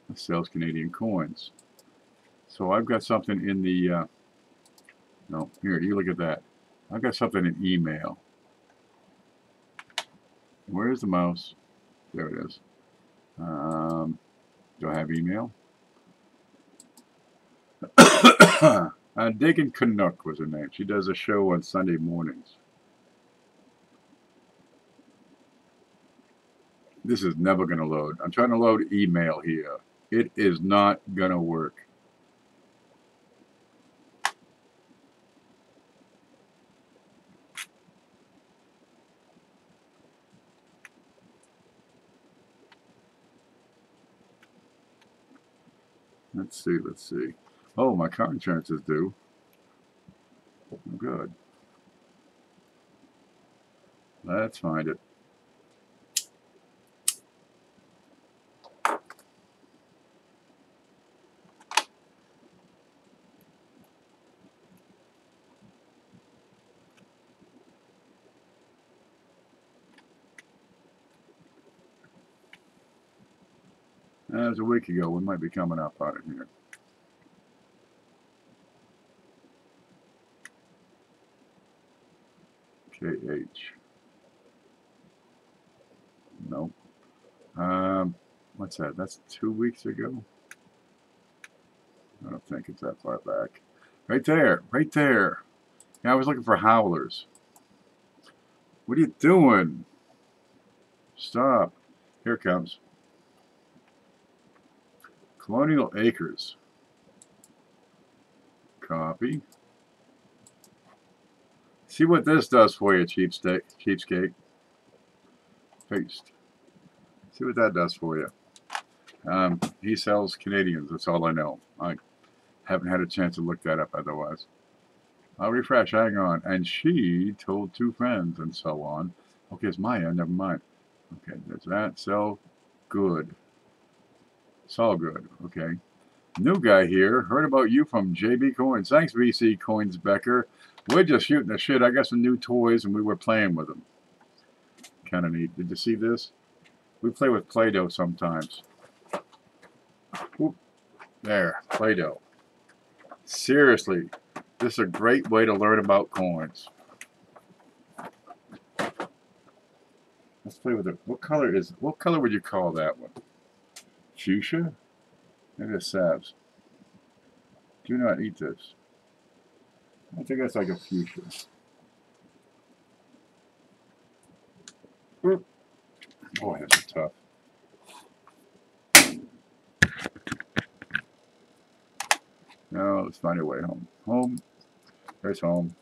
that sells Canadian coins. So I've got something in the, no, here, you look at that. I've got something in email. Where's the mouse? There it is. Do I have email? Diggin Canuck was her name. She does a show on Sunday mornings. This is never going to load. I'm trying to load email here. It is not going to work. Let's see. Oh, my car insurance is due. Good. Let's find it. That was a week ago. We might be coming up out of here. KH. Nope. What's that? That's 2 weeks ago? I don't think it's that far back. Right there. Right there. Yeah, I was looking for howlers. What are you doing? Stop. Here it comes. Colonial Acres. Copy. See what this does for you, cheapskate. Paste. See what that does for you. He sells Canadians. That's all I know. I haven't had a chance to look that up otherwise. I'll refresh. Hang on. And she told 2 friends and so on. Okay, it's my end. Never mind. Okay, there's that. So good. It's all good. Okay. New guy here. Heard about you from JB Coins. Thanks, VC Coins Becker. We're just shooting the shit. I got some new toys and we were playing with them. Kind of neat. Did you see this? We play with Play-Doh sometimes. Oop. There. Play-Doh. Seriously. This is a great way to learn about coins. Let's play with it. What color would you call that one? Fuchsia? Maybe it's Savs. Do not eat this. I think that's like a fuchsia. Boy, that's tough. No, let's find a way home. Home. There's home.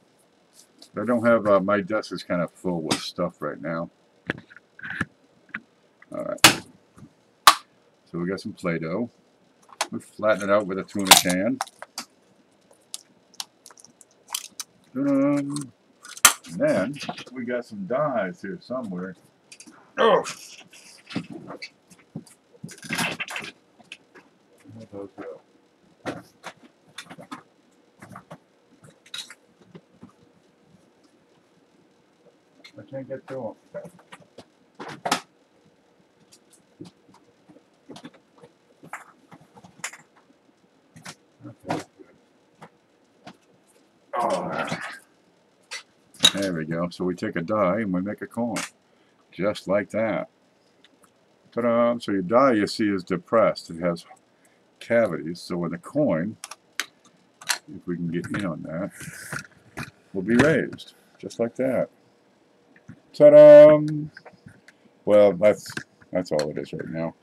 I don't have, my desk is kind of full with stuff right now. Alright. So we got some Play-Doh. We flatten it out with a tuna can. And then we got some dies here somewhere. Oh! Where'd those go? I can't get to them. Okay, good. Oh, there we go. So we take a die and we make a coin. Just like that. Ta-da! So your die, you see, is depressed. It has cavities. So when the coin, if we can get in on that, will be raised. Just like that. Ta-da! Well, that's all it is right now.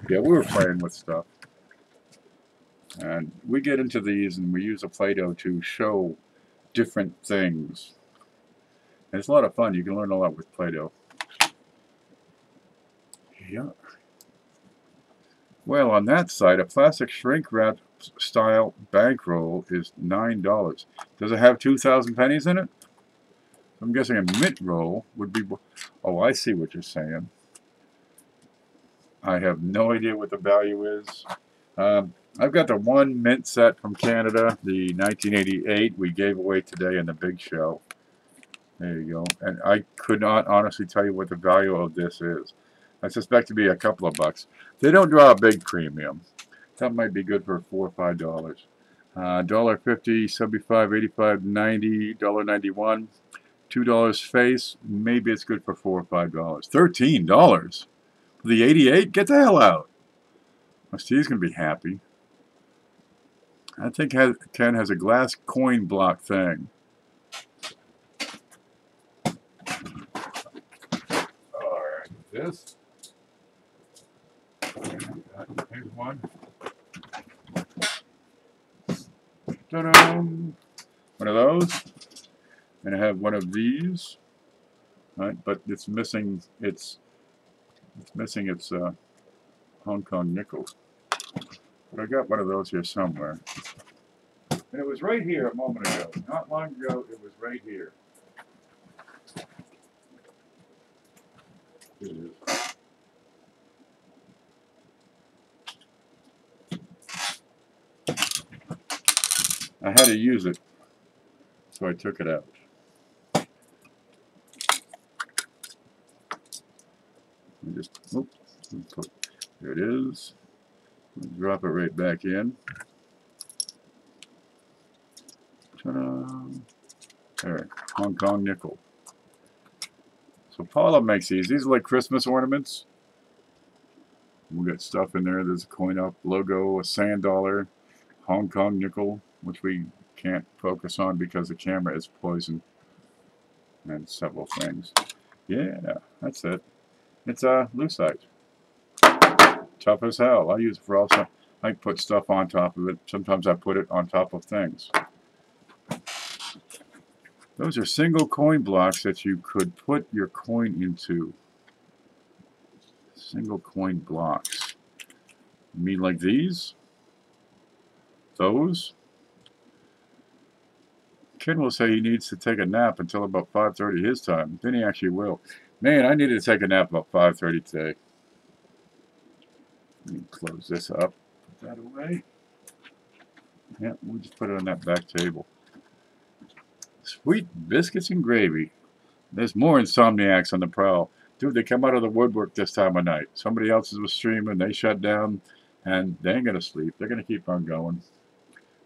Yeah, we were playing with stuff. And we get into these and we use a Play-Doh to show different things. And it's a lot of fun. You can learn a lot with Play-Doh. Yeah. Well, on that side, a plastic shrink wrap style bankroll is $9. Does it have 2,000 pennies in it? I'm guessing a mint roll would be... Oh, I see what you're saying. I have no idea what the value is. I've got the one mint set from Canada, the 1988 we gave away today in the big show. There you go. And I could not honestly tell you what the value of this is. I suspect to be a couple of bucks. They don't draw a big premium. That might be good for $4 or $5. $1.50, 75, 85, 90, $1.91, $2 face. Maybe it's good for $4 or $5. $13 for the 88. Get the hell out. Well, Steve's gonna be happy. I think Ken has a glass coin block thing. Alright, this. Here's one. Ta-da! One of those. And I have one of these. Right, but it's missing its Hong Kong nickel. But I got one of those here somewhere. And it was right here a moment ago. Not long ago, it was right here. Here it is. I had to use it, so I took it out. Just, oops, there it is. Drop it right back in. Ta-da! There, Hong Kong nickel. So Paula makes these. These are like Christmas ornaments. We got stuff in there. There's a coin up logo, a sand dollar, Hong Kong nickel, which we can't focus on because the camera is poisoned, and several things. Yeah, that's it. It's lucite. Tough as hell. I use it for all stuff. I put stuff on top of it. Sometimes I put it on top of things. Those are single coin blocks that you could put your coin into. Single coin blocks. You mean like these? Those? Ken will say he needs to take a nap until about 5:30 his time. Then he actually will. Man, I needed to take a nap about 5:30 today. Let me close this up. Put that away. Yeah, we'll just put it on that back table. Sweet biscuits and gravy. There's more insomniacs on the prowl. Dude, they come out of the woodwork this time of night. Somebody else was streaming, they shut down, and they ain't gonna sleep. They're gonna keep on going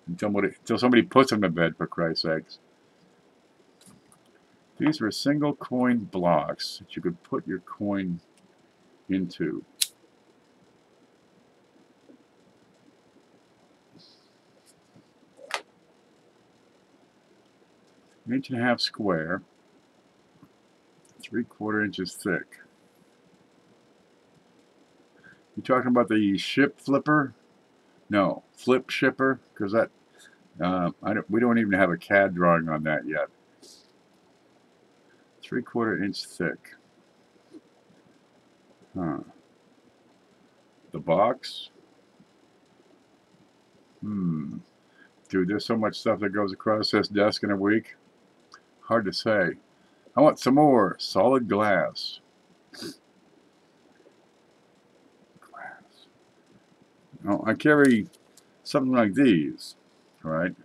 until somebody puts them to bed, for Christ's sakes. These were single coin blocks that you could put your coin into. An 1.5 inch square, 3/4 inches thick. You talking about the ship flipper? No, flip shipper, because that we don't even have a CAD drawing on that yet. 3/4 inch thick. Huh. The box. Dude, there's so much stuff that goes across this desk in a week. Hard to say. I want some more solid glass. Now, I carry something like these, right?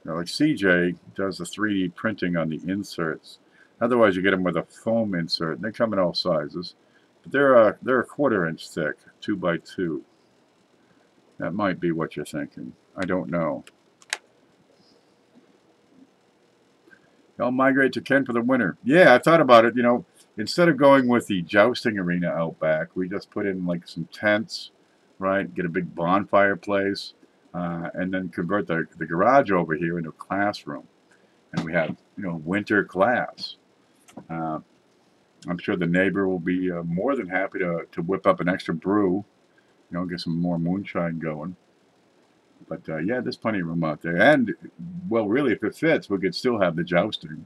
Now, like CJ does the 3D printing on the inserts. Otherwise, you get them with a foam insert. They come in all sizes, but they're a 1/4 inch thick, 2 by 2. That might be what you're thinking. I don't know. I'll migrate to Kent for the winter. Yeah, I thought about it. You know, instead of going with the jousting arena out back, we just put in like some tents, right? Get a big bonfire place, and then convert the garage over here into a classroom. And we have, you know, winter class. I'm sure the neighbor will be more than happy to whip up an extra brew, you know, get some more moonshine going. But yeah, there's plenty of room out there. And, well, really, if it fits, we could still have the jousting.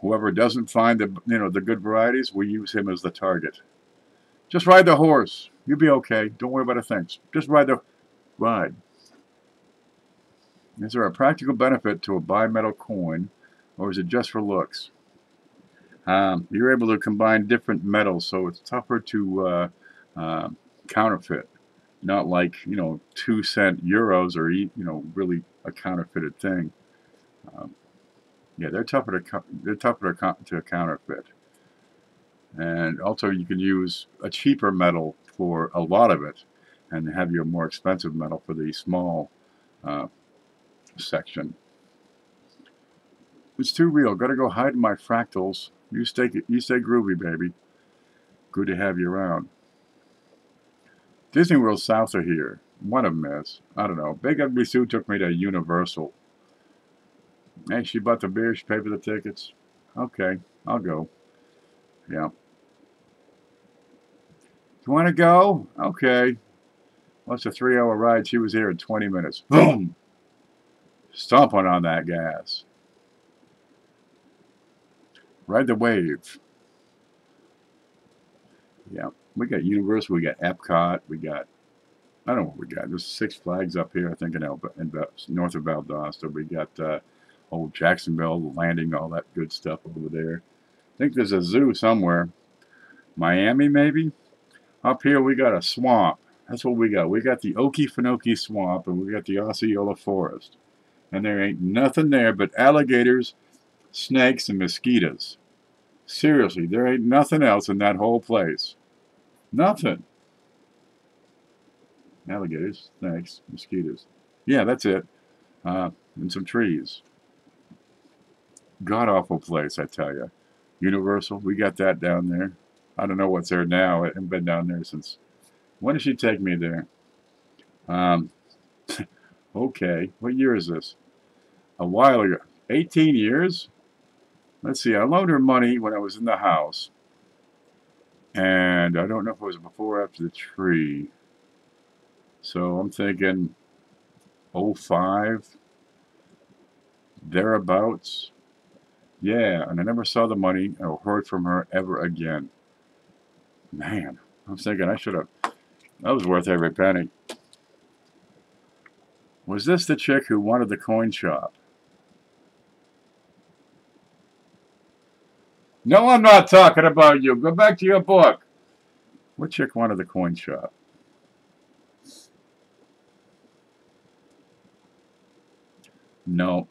Whoever doesn't find the good varieties, we use him as the target. Just ride the horse. You'll be okay. Don't worry about a thing. Just ride. Is there a practical benefit to a bimetal coin, or is it just for looks? You're able to combine different metals, so it's tougher to counterfeit. Not like, you know, 2-cent euros or, you know, really a counterfeited thing. Yeah, they're tougher to counterfeit. And also, you can use a cheaper metal for a lot of it, and have your more expensive metal for the small section. It's too real. Got to go hide in my fractals. You stay groovy, baby. Good to have you around. Disney World south of here. One of them is. I don't know. Big Ugly Sue took me to Universal. Hey, she bought the beer. She paid for the tickets. Okay, I'll go. Yeah. You want to go? Okay. Well, it's a 3-hour ride. She was here in 20 minutes. Boom! Stomping on that gas. Ride the wave. Yeah. We got Universal, we got Epcot, we got, I don't know what we got. There's 6 Flags up here, I think, in north of Valdosta. We got old Jacksonville Landing, all that good stuff over there. I think there's a zoo somewhere. Miami, maybe? Up here, we got a swamp. That's what we got. We got the Okefenokee Swamp, and we got the Osceola Forest. And there ain't nothing there but alligators, snakes, and mosquitoes. Seriously, there ain't nothing else in that whole place. Nothing. Alligators, snakes, mosquitoes. Yeah, that's it. And some trees. God-awful place, I tell you. Universal, we got that down there. I don't know what's there now. I haven't been down there since... When did she take me there? Okay, what year is this? A while ago. 18 years? Let's see, I loaned her money when I was in the house. And I don't know if it was before or after the tree. So I'm thinking 05, thereabouts. Yeah, and I never saw the money or heard from her ever again. Man, I'm thinking I should have. That was worth every penny. Was this the chick who wanted the coin shop? No, I'm not talking about you. Go back to your book. What chick wanted the coin shop? No.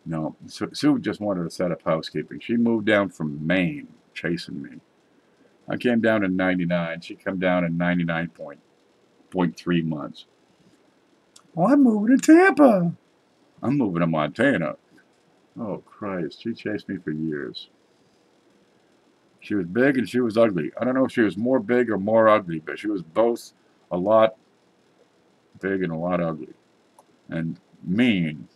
No. Sue just wanted to set up housekeeping. She moved down from Maine, chasing me. I came down in 99. She came down in 99.3 months. Well, I'm moving to Tampa. I'm moving to Montana. Oh, Christ. She chased me for years. She was big and she was ugly. I don't know if she was more big or more ugly, but she was both a lot big and a lot ugly. And mean.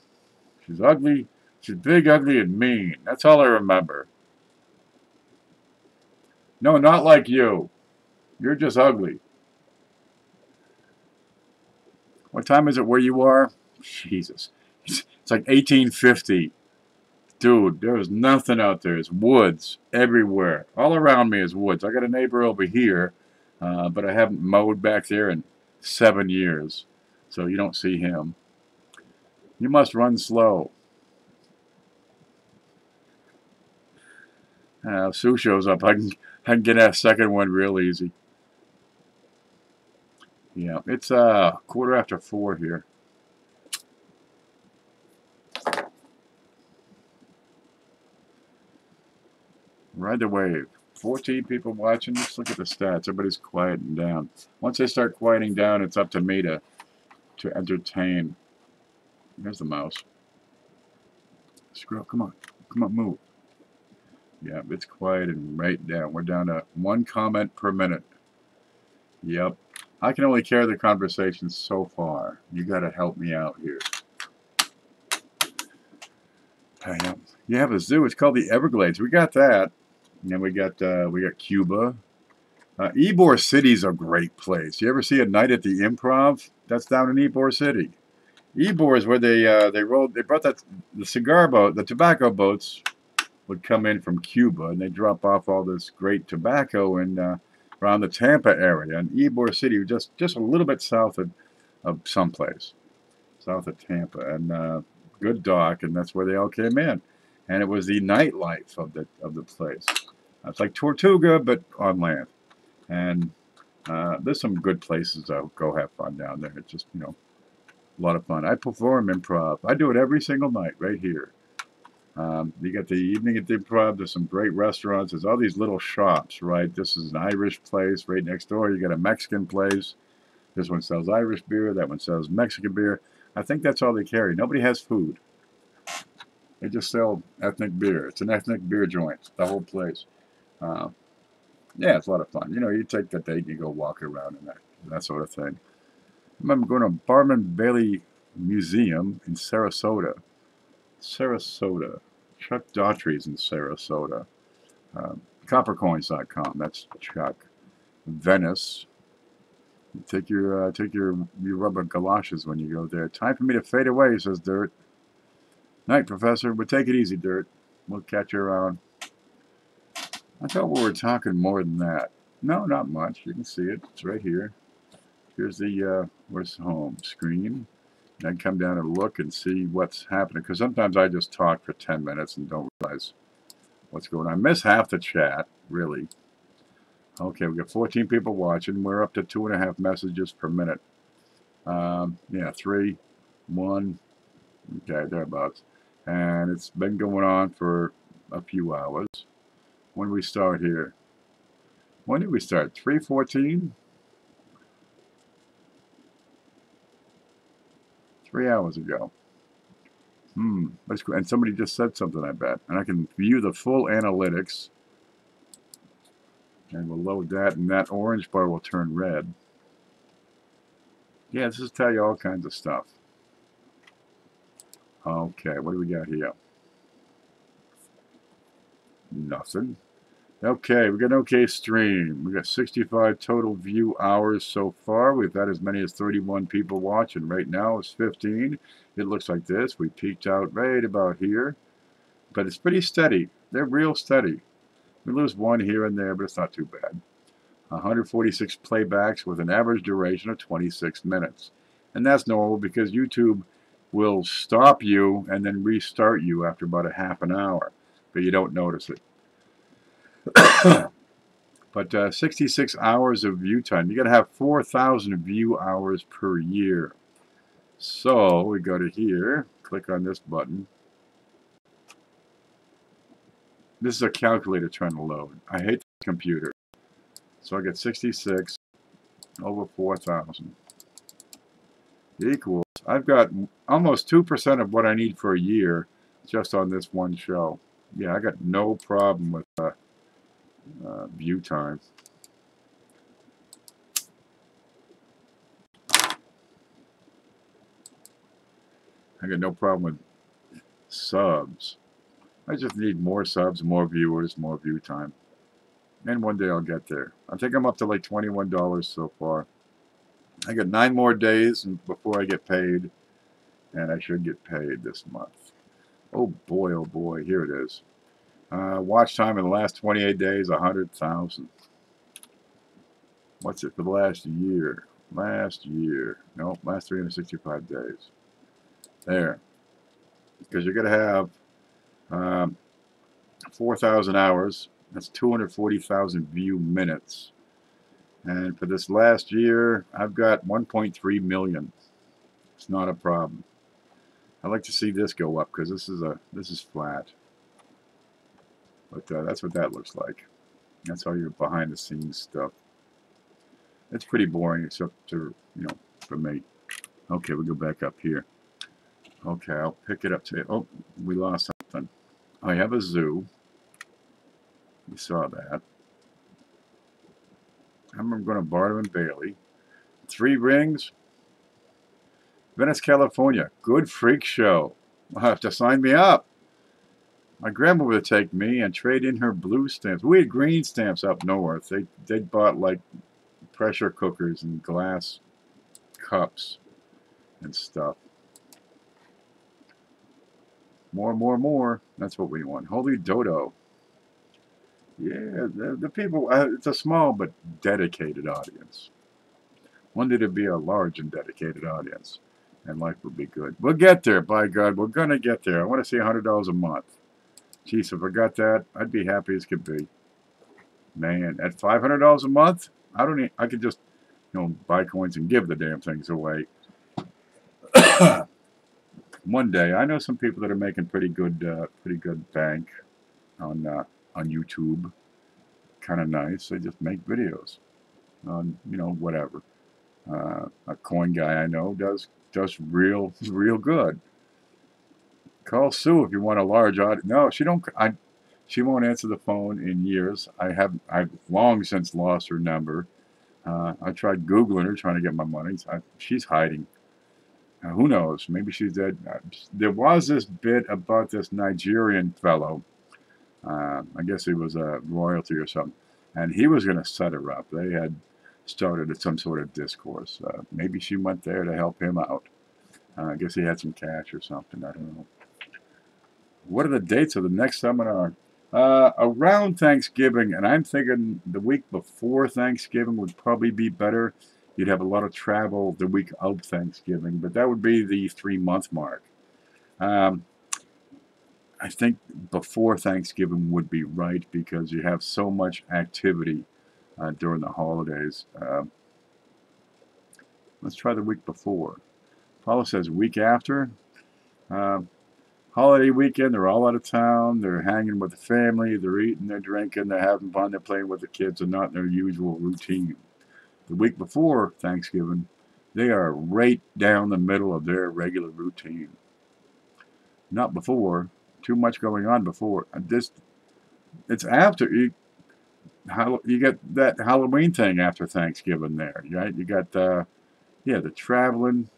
She's ugly. She's big, ugly, and mean. That's all I remember. No, not like you. You're just ugly. What time is it where you are? Jesus. It's like 1850. Dude, there's nothing out there. It's woods everywhere. All around me is woods. I got a neighbor over here, but I haven't mowed back there in 7 years. So you don't see him. You must run slow. Sue shows up. I can get that second one real easy. Yeah, it's 4:15 here. Ride the wave. 14 people watching. Just look at the stats. Everybody's quieting down. Once they start quieting down, it's up to me to entertain. There's the mouse. Scroll. Come on. Come on, move. Yeah, it's quieting right down. We're down to 1 comment per minute. Yep. I can only carry the conversation so far. You got to help me out here. You have a zoo. It's called the Everglades. We got that. And then we got Cuba. Ybor City's a great place. You ever see a night at the Improv? That's down in Ybor City. Ybor is where they brought the cigar boat, the tobacco boats would come in from Cuba, and they drop off all this great tobacco in around the Tampa area. And Ybor City, just a little bit south of someplace, south of Tampa, and good dock, and that's where they all came in. And it was the nightlife of the place. It's like Tortuga, but on land. And there's some good places to go have fun down there. It's just, a lot of fun. I perform improv. I do it every single night right here. You got the evening at the Improv. There's some great restaurants. There's all these little shops, right? This is an Irish place right next door. You got a Mexican place. This one sells Irish beer. That one sells Mexican beer. I think that's all they carry. Nobody has food. They just sell ethnic beer. It's an ethnic beer joint, the whole place. Yeah, it's a lot of fun. You take the date and you go walk around and that sort of thing. I remember going to Barnum Bailey Museum in Sarasota. Chuck Daughtry's in Sarasota. Coppercoins.com. That's Chuck. Venice. Take your rubber galoshes when you go there. Time for me to fade away, says Dirt. Night, Professor. But take it easy, Dirt. We'll catch you around. I thought we were talking more than that. No, not much. You can see it. It's right here. Here's the where's home screen. Then come down and look and see what's happening. Because sometimes I just talk for 10 minutes and don't realize what's going on. I miss half the chat, really. Okay, we got 14 people watching. We're up to 2.5 messages per minute. Yeah, 3, 1. Okay, thereabouts. And it's been going on for a few hours. When did we start here? When did we start? 3:14? 3 hours ago. That's cool. And somebody just said something, I bet. And I can view the full analytics. And we'll load that, and that orange bar will turn red. Yeah, this is tell you all kinds of stuff. Okay, what do we got here? Nothing. Okay, we got an okay stream. We got 65 total view hours so far. We've had as many as 31 people watching. Right now it's 15. It looks like this. We peaked out right about here. But it's pretty steady. They're real steady. We lose one here and there, but it's not too bad. 146 playbacks with an average duration of 26 minutes. And that's normal because YouTube will stop you and then restart you after about a half an hour. But you don't notice it. But 66 hours of view time. You got to have 4,000 view hours per year. So we go to here, click on this button. This is a calculator trying to load. I hate the computer. So I get 66 over 4,000 equals. I've got almost 2% of what I need for a year just on this one show. Yeah, I got no problem with view time. I got no problem with subs. I just need more subs, more viewers, more view time. And one day I'll get there. I think I'm up to like $21 so far. I got 9 more days before I get paid. And I should get paid this month. Oh boy, here it is. Watch time in the last 28 days, 100,000. What's it for the last year? Last year. Nope, last 365 days. There. Because you're going to have 4,000 hours That's 240,000 view minutes. And for this last year, I've got 1.3 million. It's not a problem. I'd like to see this go up because this is flat. But that's what that looks like. That's all your behind the scenes stuff. It's pretty boring except to, for me. Okay, we'll go back up here. Okay, I'll pick it up to it. Oh, we lost something. I have a zoo. We saw that. I'm going to Barnum and Bailey. 3 rings. Venice, California. Good freak show. I'll have to sign me up. My grandma would take me and trade in her blue stamps. We had green stamps up north. They bought like pressure cookers and glass cups and stuff. More. That's what we want. Holy Dodo. Yeah, the people, it's a small but dedicated audience. Wanted to be a large and dedicated audience, and life would be good. We'll get there, by God. We're going to get there. I want to see $100 a month. Jeez, if I got that, I'd be happy as could be. Man, at $500 a month, I could just, buy coins and give the damn things away. One day, I know some people that are making pretty good bank on YouTube. Kind of nice. They just make videos on, whatever. A coin guy I know does real good. Call Sue if you want a large audience. No, she won't answer the phone in years. I've long since lost her number. I tried Googling her, trying to get my money. She's hiding. Who knows? Maybe she's dead. There was this bit about this Nigerian fellow. I guess he was a royalty or something. And he was going to set her up. They had started some sort of discourse. Maybe she went there to help him out. I guess he had some cash or something. I don't know. What are the dates of the next seminar? Around Thanksgiving, and I'm thinking the week before Thanksgiving would probably be better. You'd have a lot of travel the week of Thanksgiving, but that would be the 3-month mark. I think before Thanksgiving would be right because you have so much activity during the holidays. Let's try the week before. Paula says week after. Holiday weekend, they're all out of town. They're hanging with the family. They're eating, they're drinking, they're having fun. They're playing with the kids and not in their usual routine. The week before Thanksgiving, they are right down the middle of their regular routine. Not before. Too much going on before. It's after. You get that Halloween thing after Thanksgiving there, right? You got the traveling.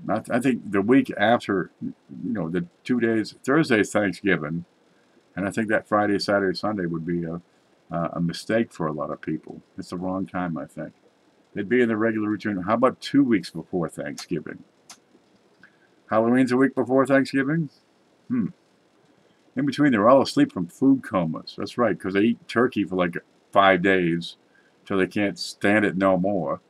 I think the week after, the 2 days, Thursday's Thanksgiving, and I think that Friday, Saturday, Sunday would be a mistake for a lot of people. It's the wrong time, I think. They'd be in the regular routine. How about 2 weeks before Thanksgiving? Halloween's a week before Thanksgiving? In between, they're all asleep from food comas. That's right, because they eat turkey for like 5 days till they can't stand it no more.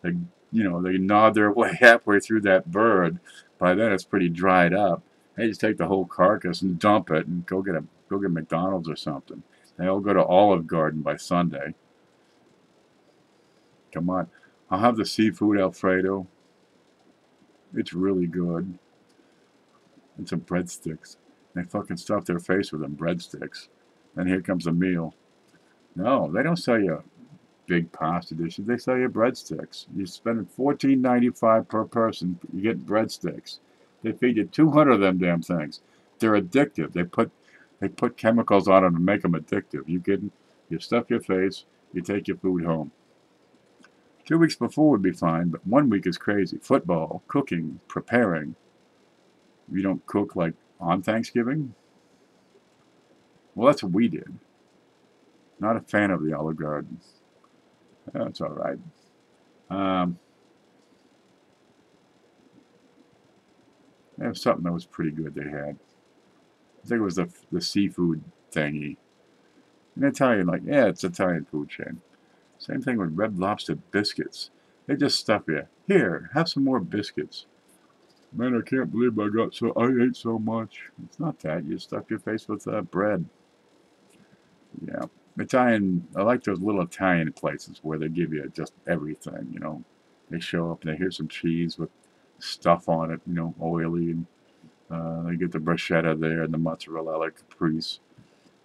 They nod their way halfway through that bird. By then, it's pretty dried up. They just take the whole carcass and dump it and go get McDonald's or something. They all go to Olive Garden by Sunday. Come on. I'll have the seafood Alfredo. It's really good. And some breadsticks. They fucking stuff their face with them breadsticks. Then here comes the meal. No, they don't sell you big pasta dishes. They sell you breadsticks. You're spending $14.95 per person. You get breadsticks. They feed you 200 of them damn things. They're addictive. They put chemicals on them to make them addictive. You stuff your face. You take your food home. 2 weeks before would be fine, but 1 week is crazy. Football, cooking, preparing. You don't cook like on Thanksgiving? Well, that's what we did. Not a fan of the Olive Garden. That's all right. There was something that was pretty good they had. I think it was the seafood thingy. And Italian, it's Italian food chain. Same thing with Red Lobster biscuits. They just stuff you. Here, have some more biscuits. Man, I can't believe I ate so much. It's not that. You stuff your face with bread. Yeah. Italian, I like those little Italian places where they give you just everything, you know. They show up and here's some cheese with stuff on it, you know, oily, and they get the bruschetta there and the mozzarella caprese,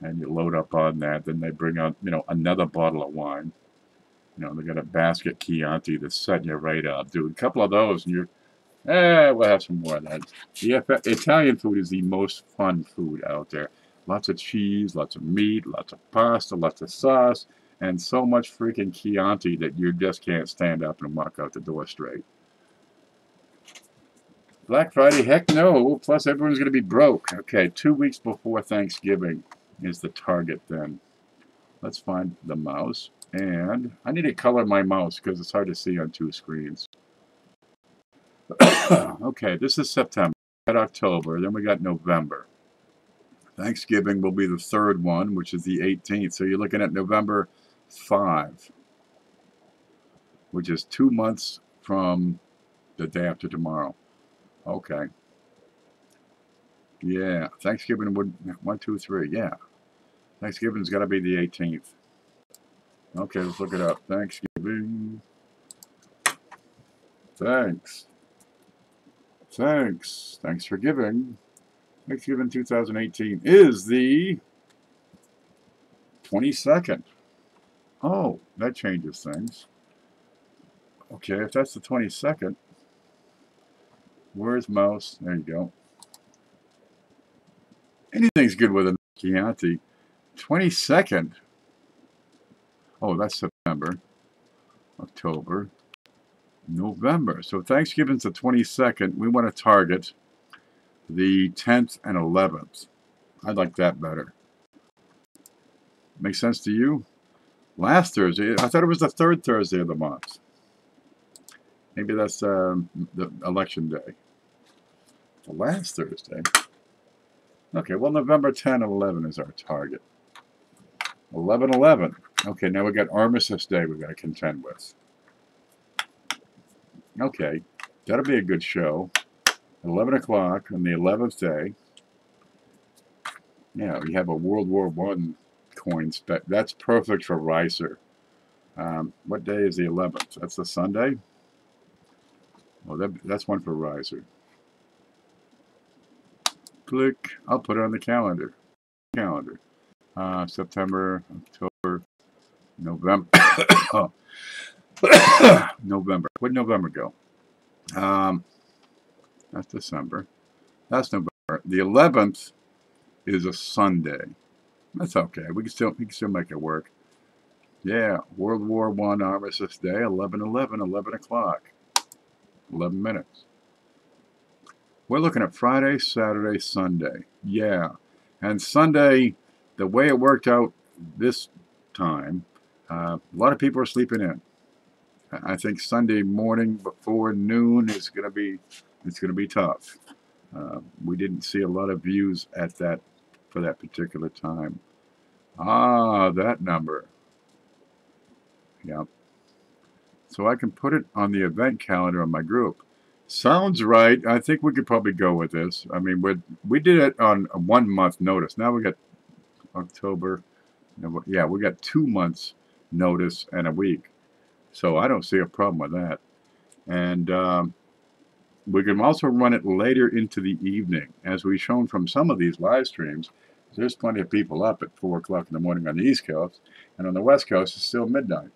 and you load up on that. Then they bring out, you know, another bottle of wine. You know, they got a basket Chianti that's setting you right up, dude. A couple of those, and you're, we'll have some more of that. The Italian food is the most fun food out there. Lots of cheese, lots of meat, lots of pasta, lots of sauce, and so much freaking Chianti that you just can't stand up and walk out the door straight. Black Friday, heck no. Plus, everyone's going to be broke. Okay, 2 weeks before Thanksgiving is the target then. Let's find the mouse. And I need to color my mouse because it's hard to see on two screens. Okay, this is September. We got October, then we got November. Thanksgiving will be the third one, which is the 18th. So you're looking at November 5, which is 2 months from the day after tomorrow. Okay. Yeah, Thanksgiving would 1, 2, 3. Yeah, Thanksgiving's got to be the 18th. Okay, let's look it up. Thanksgiving. Thanks. Thanks for giving. Thanksgiving 2018 is the 22nd. Oh, that changes things. Okay, if that's the 22nd, where's mouse? There you go. Anything's good with a Chianti. 22nd. Oh, that's September, October, November. So Thanksgiving's the 22nd. We want to target the 10th and 11th. I'd like that better. Make sense to you? Last Thursday, I thought it was the third Thursday of the month. Maybe that's the election day. The last Thursday. Okay, well, November 10 and 11 is our target. 11/11. Okay, now we got Armistice Day we got to contend with. Okay, that'll be a good show. 11 o'clock on the 11th day. Yeah, we have a World War I coin spec. That's perfect for Ricer. What day is the 11th? That's the Sunday? Well, that's one for Ricer. Click. I'll put it on the calendar. September, October, November. Oh. November. Where'd November go? That's December. That's November. The 11th is a Sunday. That's okay. We can still make it work. Yeah, World War I Armistice Day, 11/11, 11 o'clock, 11 minutes. We're looking at Friday, Saturday, Sunday. Yeah, and Sunday, the way it worked out this time, a lot of people are sleeping in. I think Sunday morning before noon is going to be tough. We didn't see a lot of views at that for that particular time. Ah, that number. Yep. So I can put it on the event calendar on my group. Sounds right. I think we could probably go with this. I mean, we did it on a 1 month notice. Now we got October. Yeah, we got 2 months notice and a week. So I don't see a problem with that. And we can also run it later into the evening. As we've shown from some of these live streams, there's plenty of people up at 4 o'clock in the morning on the East Coast. And on the West Coast, it's still midnight.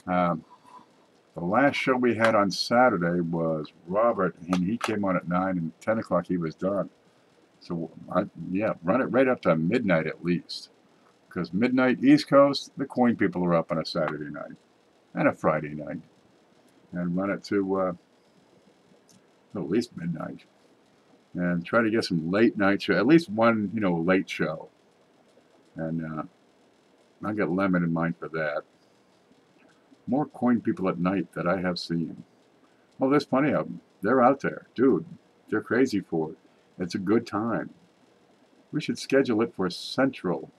The last show we had on Saturday was Robert, and he came on at 9, and 10 o'clock he was done. So, yeah, run it right up to midnight at least. Because midnight East Coast, the coin people are up on a Saturday night and a Friday night. And run it to at least midnight. And try to get some late night show, at least one, late show. And I got Lemon in mind for that. More coin people at night that I have seen. Well, there's plenty of them. They're out there. Dude, they're crazy for it. It's a good time. We should schedule it for Central.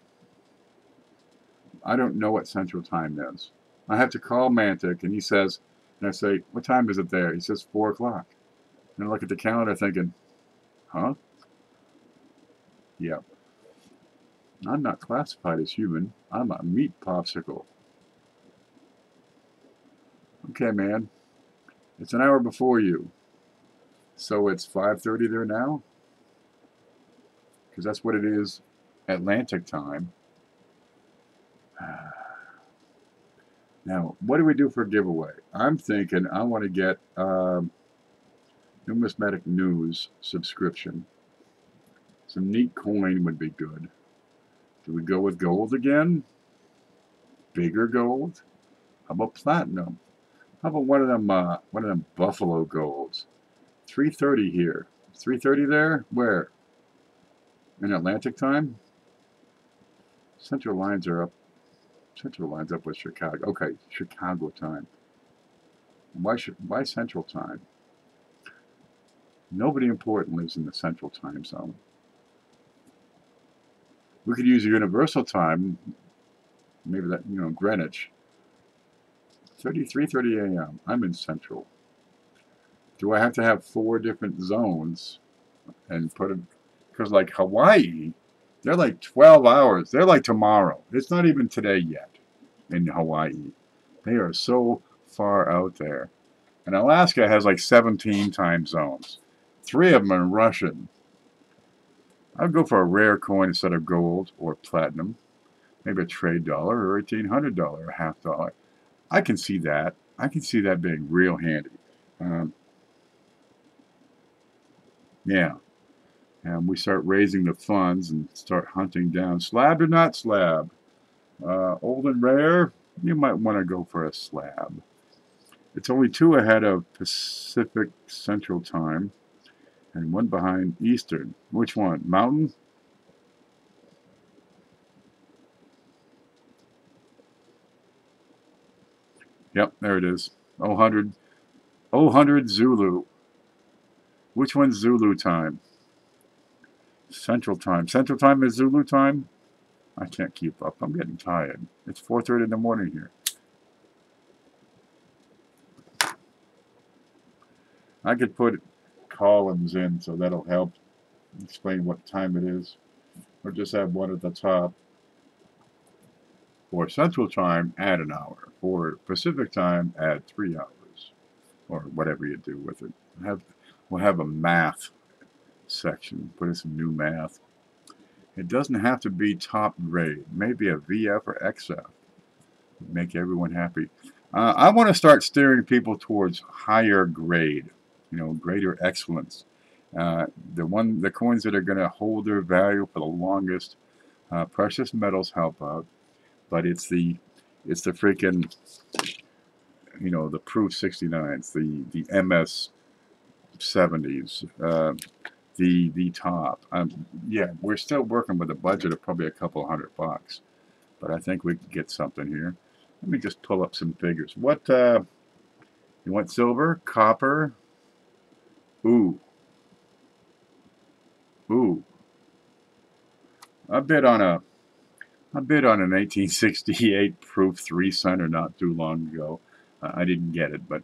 I don't know what Central time is. I have to call Mantic, and he says, and I say, what time is it there? He says 4 o'clock. And I look at the calendar thinking, huh? Yeah. I'm not classified as human. I'm a meat popsicle. Okay, man. It's an hour before you. So it's 5:30 there now? Because that's what it is Atlantic time. Now, what do we do for a giveaway? I'm thinking I want to get Numismatic News subscription. Some neat coin would be good. Do we go with gold again? Bigger gold? How about platinum? How about one of them buffalo golds? 3:30 here. 3:30 there? Where? In Atlantic time? Central lines are up. Central lines up with Chicago. Okay, Chicago time. Why Central time? Nobody important lives in the Central time zone. We could use a universal time. Maybe that, Greenwich. 3:30 a.m. I'm in Central. Do I have to have 4 different zones and put it? Because like Hawaii, they're like 12 hours. They're like tomorrow. It's not even today yet in Hawaii. They are so far out there. And Alaska has like 17 time zones. 3 of them are Russian. I'd go for a rare coin instead of gold or platinum. Maybe a trade dollar or $1,800 or half dollar. I can see that. I can see that being real handy. Yeah. And we start raising the funds and start hunting down slab or not slab. Old and rare, you might want to go for a slab. It's only 2 ahead of Pacific Central Time and 1 behind Eastern. Which one? Mountain? Yep, there it is. 000 Zulu. Which one's Zulu time? Central Time. Central Time is Zulu time? I can't keep up. I'm getting tired. It's 4:30 in the morning here. I could put columns in, so that'll help explain what time it is. Or just have one at the top. For Central Time, add an hour. For Pacific Time, add 3 hours. Or whatever you do with it. We'll have a math section. Put in some new math. It doesn't have to be top grade. Maybe a VF or XF. Make everyone happy. I want to start steering people towards higher grade, greater excellence. The coins that are going to hold their value for the longest. Precious metals help out, but it's the freaking, the Proof 69s, the MS 70s, the top. Yeah, we're still working with a budget of probably a couple $100, but I think we can get something here. Let me just pull up some figures. What, you want silver? Copper? Ooh. I bid on an 1868 Proof 3-center not too long ago. I didn't get it, but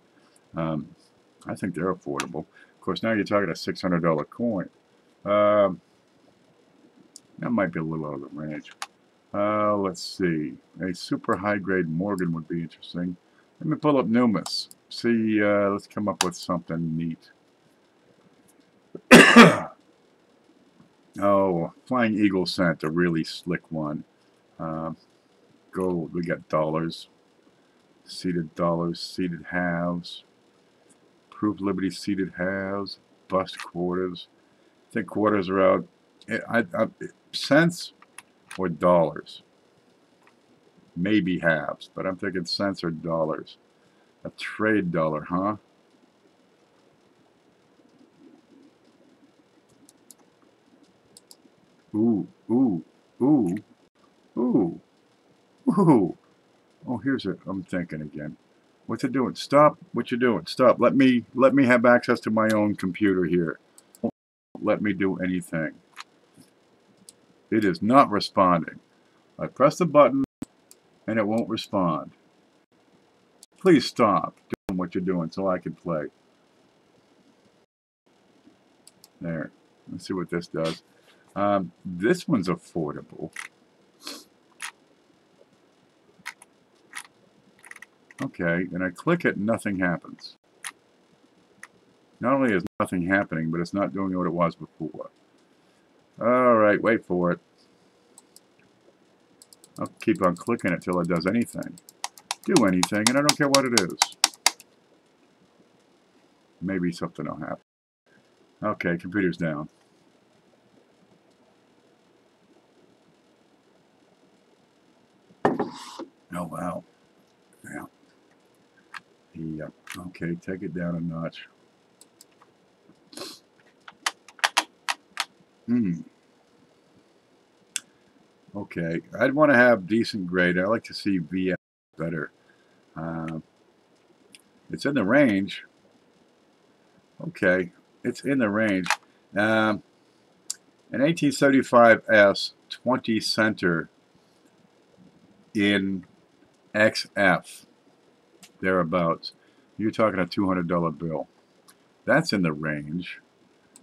I think they're affordable. Of course, now you're talking a $600 coin. That might be a little out of the range. Let's see. A super high-grade Morgan would be interesting. Let me pull up Numis. See, let's come up with something neat. Oh, Flying Eagle Cent, a really slick one. Gold, we got dollars. Seated halves. Proof Liberty seated halves. Bust quarters. I think quarters are out. Cents or dollars. Maybe halves, but I'm thinking cents or dollars. A trade dollar, huh? Ooh. Oh, here's it. I'm thinking again. What's it doing? Stop what you're doing. Stop. Let me have access to my own computer here. Don't let me do anything. It is not responding. I press the button and it won't respond. Please stop doing what you're doing so I can play. There. Let's see what this does. This one's affordable. Okay, and I click it and nothing happens. Not only is nothing happening, but it's not doing what it was before. Alright, wait for it. I'll keep on clicking it till it does anything. Do anything, and I don't care what it is. Maybe something will happen. Okay, computer's down. Oh, wow. Yeah. Yep. Okay, take it down a notch. Okay, I'd want to have decent grade. I like to see VF better. It's in the range. Okay, it's in the range. An 1875S 20 center in XF, thereabouts. You're talking a $200 bill. That's in the range.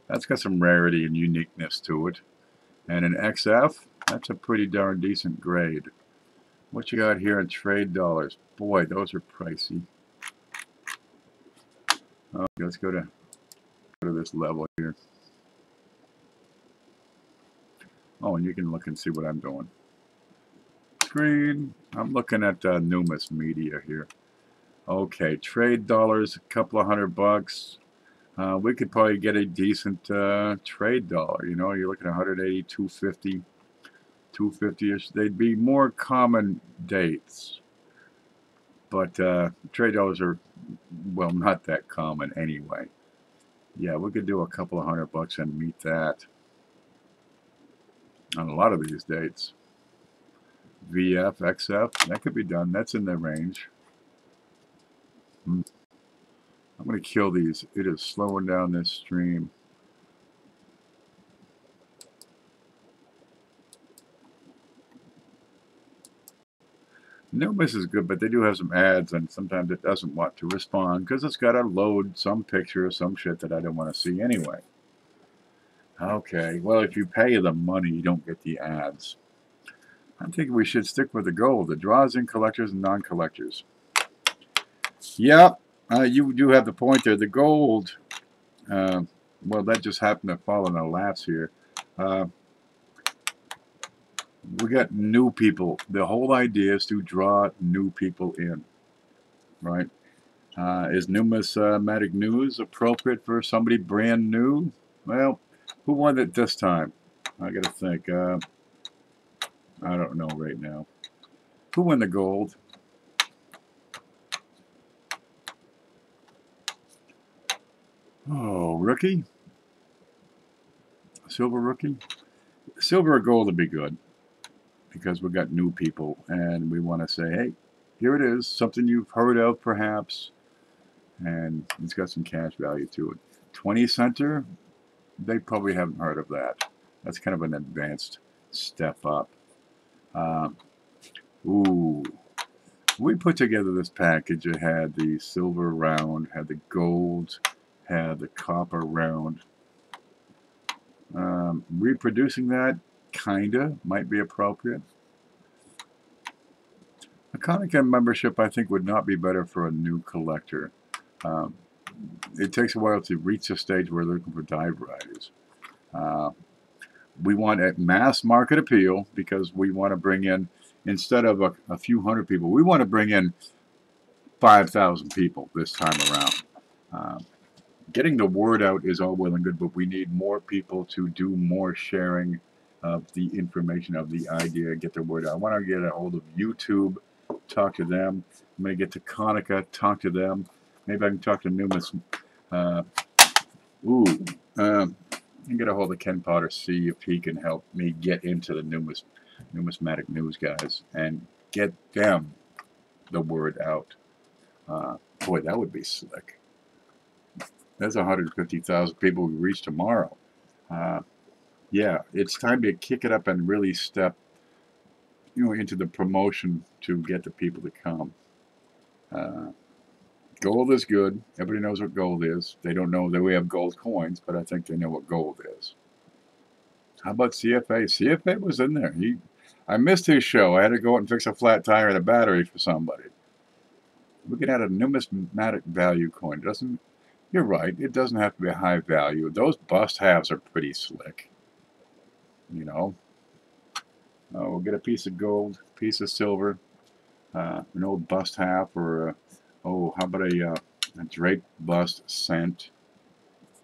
That's got some rarity and uniqueness to it. And an XF, that's a pretty darn decent grade. What you got here in trade dollars? Boy, those are pricey. Okay, let's go to this level here. Oh, and you can look and see what I'm doing. Screen. I'm looking at Numis Media here. Okay, trade dollars, a couple of $100. We could probably get a decent trade dollar. You know, you're looking at 180, 250, 250-ish. They'd be more common dates. But trade dollars are, well, not that common anyway. Yeah, we could do a couple of $100 and meet that on a lot of these dates. VF, XF, that could be done. That's in the range. I'm going to kill these. It is slowing down this stream. Numis is good, but they do have some ads, and sometimes it doesn't want to respond because it's got to load some picture or some shit that I don't want to see anyway. Okay, well, if you pay the money, you don't get the ads. I'm thinking we should stick with the gold. The draws in collectors and non-collectors. Yep, you do have the point there. The gold, well, that just happened to fall in our laps here. We got new people. The whole idea is to draw new people in, right? Is numismatic news appropriate for somebody brand new? Well, who won it this time? I got to think. I don't know right now. Who won the gold? Oh, rookie? Silver rookie? Silver or gold would be good because we got new people and we want to say, hey, here it is, something you've heard of perhaps, and it's got some cash value to it. 20 center, they probably haven't heard of that. That's kind of an advanced step up. Ooh, we put together this package. It had the silver round, had the gold, had the copper round. Reproducing that kinda might be appropriate. A Konica membership, I think, would not be better for a new collector. It takes a while to reach a stage where they're looking for die varieties. We want a mass market appeal because we want to bring in, instead of a few hundred people, we want to bring in 5,000 people this time around. Getting the word out is all well and good, but we need more people to do more sharing of the information, of the idea, get the word out. I want to get a hold of YouTube, talk to them. I'm going to get to Konica, talk to them. Maybe I can talk to Numis. And get a hold of Ken Potter, see if he can help me get into the numismatic news guys and get them the word out. Boy, that would be slick. There's 150,000 people we reach tomorrow. Yeah, it's time to kick it up and really step, into the promotion to get the people to come. Gold is good. Everybody knows what gold is. They don't know that we have gold coins, but I think they know what gold is. How about CFA? CFA was in there. I missed his show. I had to go out and fix a flat tire and a battery for somebody. We can add a numismatic value coin. You're right, it doesn't have to be a high value. Those bust halves are pretty slick. You know. We'll get a piece of gold, piece of silver, an old bust half, or how about a drape bust cent?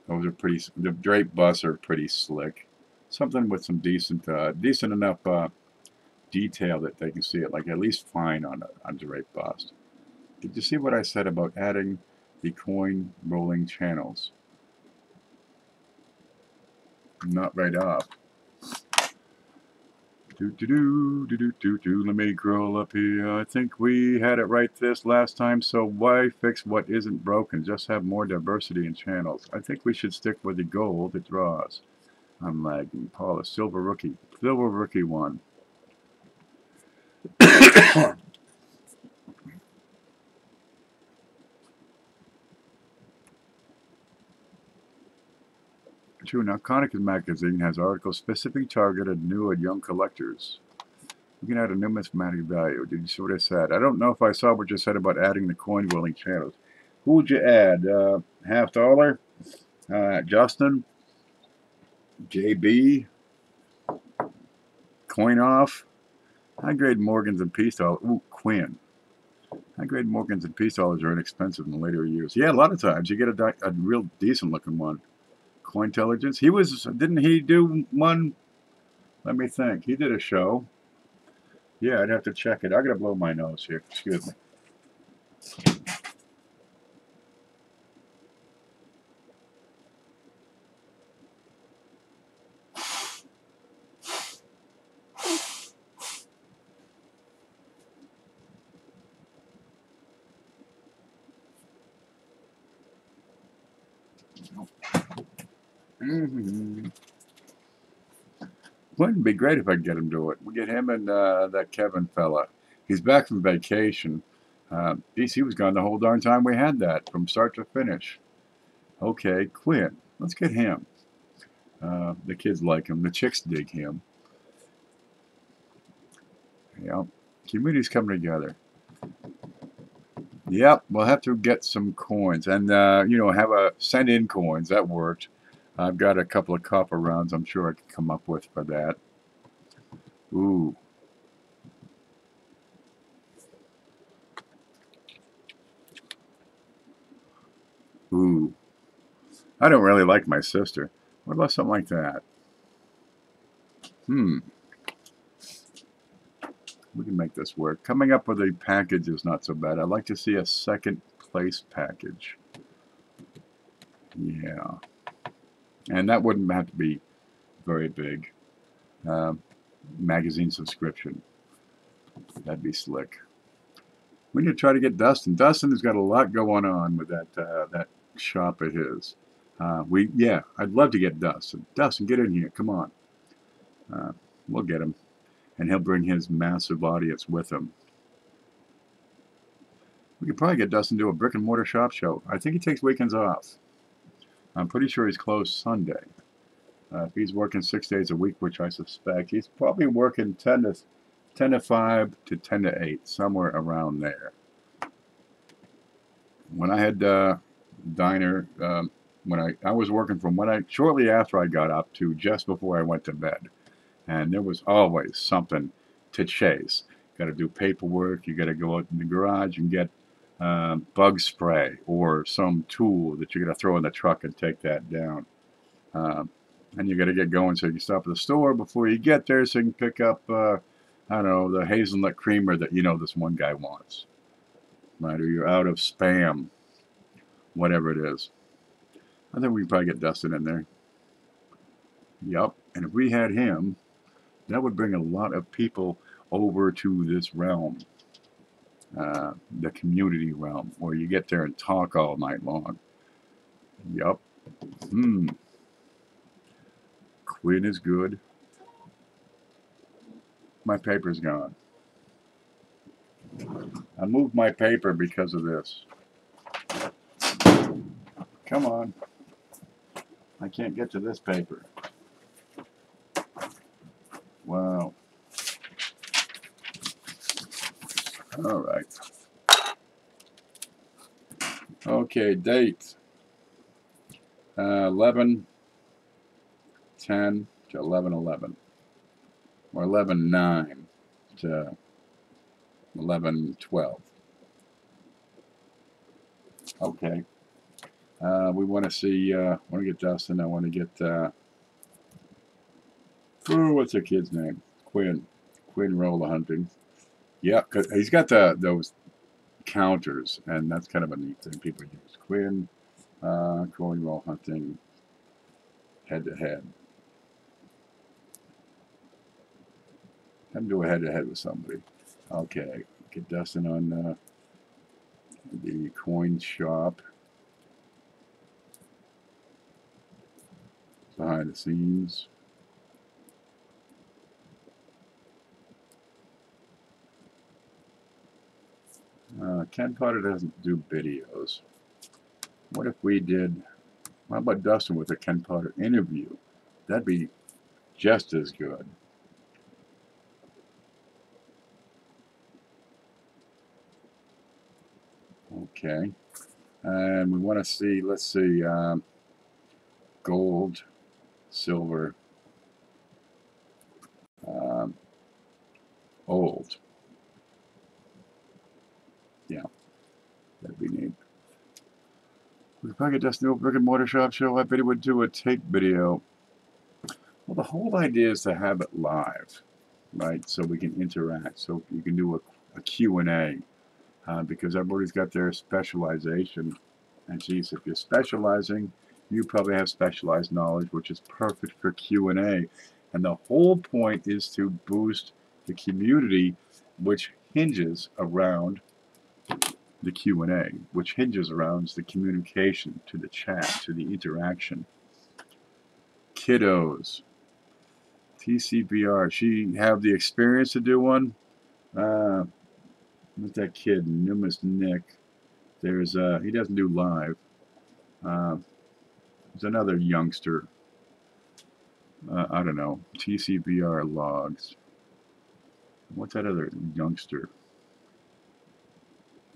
Those are pretty. The drape busts are pretty slick. Something with some decent enough detail that they can see it, like at least fine on a drape bust. Did you see what I said about adding the coin rolling channels? Not right off. Let me scroll up here. I think we had it right this last time, so why fix what isn't broken? Just have more diversity in channels. I think we should stick with the gold it draws. I'm lagging. Paul, a silver rookie. Silver rookie one. True, now Conicus magazine has articles specifically targeted new and young collectors. You can add a numismatic value. Did you see what I said? I don't know if I saw what you said about adding the coin rolling channels. Who would you add? $50? Justin? JB? Coin off? High grade Morgans and Peace dollars. Ooh, Quinn. High grade Morgans and Peace dollars are inexpensive in the later years. Yeah, a lot of times you get a real decent looking one. Cointelligence. Didn't he do one? Let me think. He did a show. Yeah, I'd have to check it. I gotta blow my nose here. Excuse me. Wouldn't it be great if I could get him to do it? We get him and that Kevin fella. He's back from vacation. He was gone the whole darn time we had that, from start to finish. Okay, Quinn. Let's get him. The kids like him. The chicks dig him. Yeah. Community's coming together. Yep, we'll have to get some coins and, send in coins. That worked. I've got a couple of copper rounds I'm sure I could come up with for that. Ooh. Ooh. I don't really like my sister. What about something like that? We can make this work. Coming up with a package is not so bad. I'd like to see a second place package. Yeah. And that wouldn't have to be very big. Magazine subscription. That'd be slick. We need to try to get Dustin. Dustin has got a lot going on with that shop of his. I'd love to get Dustin. Dustin, get in here. Come on. We'll get him. And he'll bring his massive audience with him. We could probably get Dustin to do a brick and mortar shop show. I think he takes weekends off. I'm pretty sure he's closed Sunday. If he's working 6 days a week, which I suspect, he's probably working 10 to 5 to 10 to 8, somewhere around there. When I had diner, when I was working from shortly after I got up to just before I went to bed, and there was always something to chase. Got to do paperwork. You got to go out in the garage and get bug spray or some tool that you're going to throw in the truck and take that down. And you got to get going so you can stop at the store before you get there so you can pick up, I don't know, the hazelnut creamer that this one guy wants. Right? Or you're out of Spam, whatever it is. I think we can probably get Dustin in there. Yep. And if we had him, that would bring a lot of people over to this realm. The community realm, where you get there and talk all night long. Yep. Quinn is good. My paper's gone. I moved my paper because of this. Come on. I can't get to this paper. Wow. All right. Okay, date 11/10 to 11/11, or 11/9 to 11/12. Okay. We want to see. I want to get Dustin. I want to get. What's the kid's name? Quinn. Quinn roller hunting. Yeah, cause he's got those counters, and that's kind of a neat thing people use. Quinn, coin roll hunting, head to head. Have him do a head to head with somebody. Okay, get Dustin on the coin shop. Behind the scenes. Ken Potter doesn't do videos. What if we did, how about Dustin with a Ken Potter interview? That'd be just as good. Okay. And we want to see, let's see, gold, silver, old. Yeah, that'd be neat. We could probably get Dustin to a brick and mortar shop show. I bet he would do a tape video. Well, the whole idea is to have it live, right? So we can interact. So you can do a Q&A because everybody's got their specialization. And geez, if you're specializing, you probably have specialized knowledge, which is perfect for Q&A. And the whole point is to boost the community, which hinges around the Q&A, which hinges around the communication, to the chat, to the interaction. Kiddos. TCBR. She have the experience to do one? What's that kid? Numus Nick. There's he doesn't do live. There's another youngster. I don't know. TCBR logs. What's that other youngster?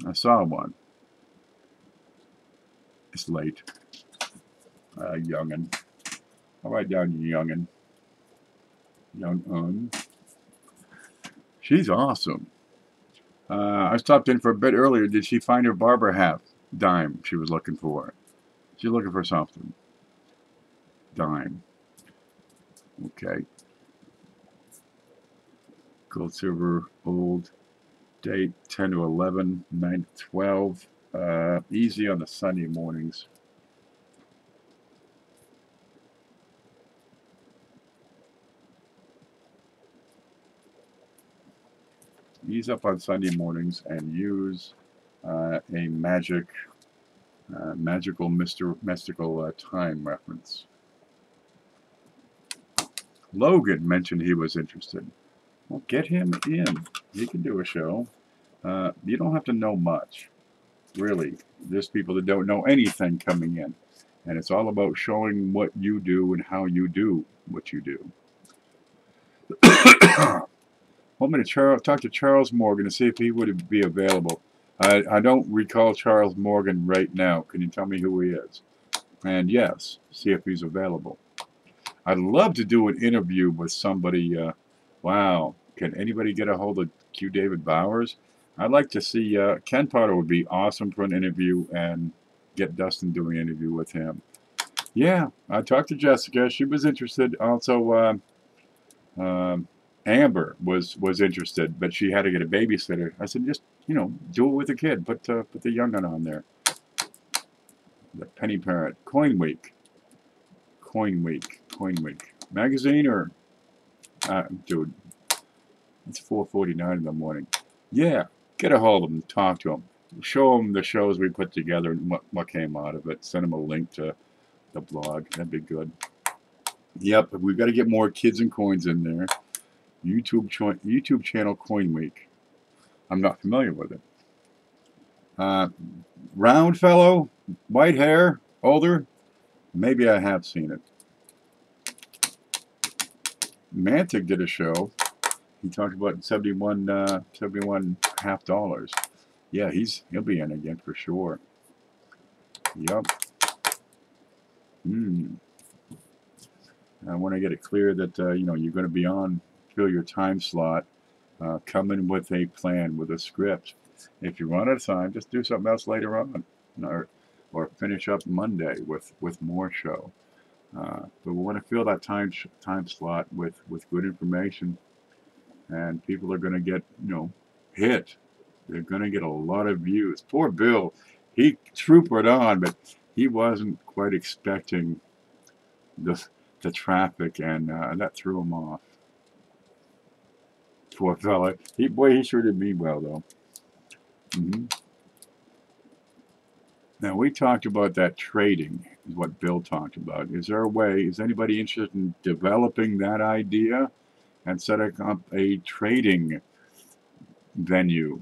I saw one. It's late. Youngin. I'll write down Youngin. Young. She's awesome. I stopped in for a bit earlier. Did she find her barber hat dime she was looking for? She's looking for something. Dime. Okay. Gold, silver, old. Date 10 to 11, 9 to 12. Easy on the Sunday mornings. Ease up on Sunday mornings and use a mystical time reference. Logan mentioned he was interested. Well, get him in. He can do a show. You don't have to know much, really. There's people that don't know anything coming in. And it's all about showing what you do and how you do what you do. Want me to talk to Charles Morgan to see if he would be available. I don't recall Charles Morgan right now. Can you tell me who he is? And yes, see if he's available. I'd love to do an interview with somebody. Wow, can anybody get a hold of Q David Bowers? I'd like to see Ken Potter would be awesome for an interview, and get Dustin doing an interview with him. Yeah, I talked to Jessica. She was interested. Also, Amber was interested, but she had to get a babysitter. I said, just, do it with the kid. Put the young one on there. The Penny Parrot. Coin Week. Magazine or, dude, it's 4:49 in the morning. Yeah, get a hold of them, talk to them. Show them the shows we put together and what came out of it. Send them a link to the blog. That'd be good. Yep, we've got to get more kids and coins in there. YouTube channel Coin Week. I'm not familiar with it. Round fellow, white hair, older. Maybe I have seen it. Mantic did a show. He talked about 71 $71.50. Yeah, he'll be in again for sure. Yep. I want to get it clear that you know, you're going to be on, fill your time slot. Come in with a plan, with a script. If you run out of time, just do something else later on, or finish up Monday with more show. But we want to fill that time slot with good information, and people are going to get, you know, hit. They're going to get a lot of views. Poor Bill, he troopered on, but he wasn't quite expecting the traffic, and that threw him off. Poor fella. He sure did me well though. Now we talked about that trading, is what Bill talked about. Is there a way? Is anybody interested in developing that idea and setting up a trading venue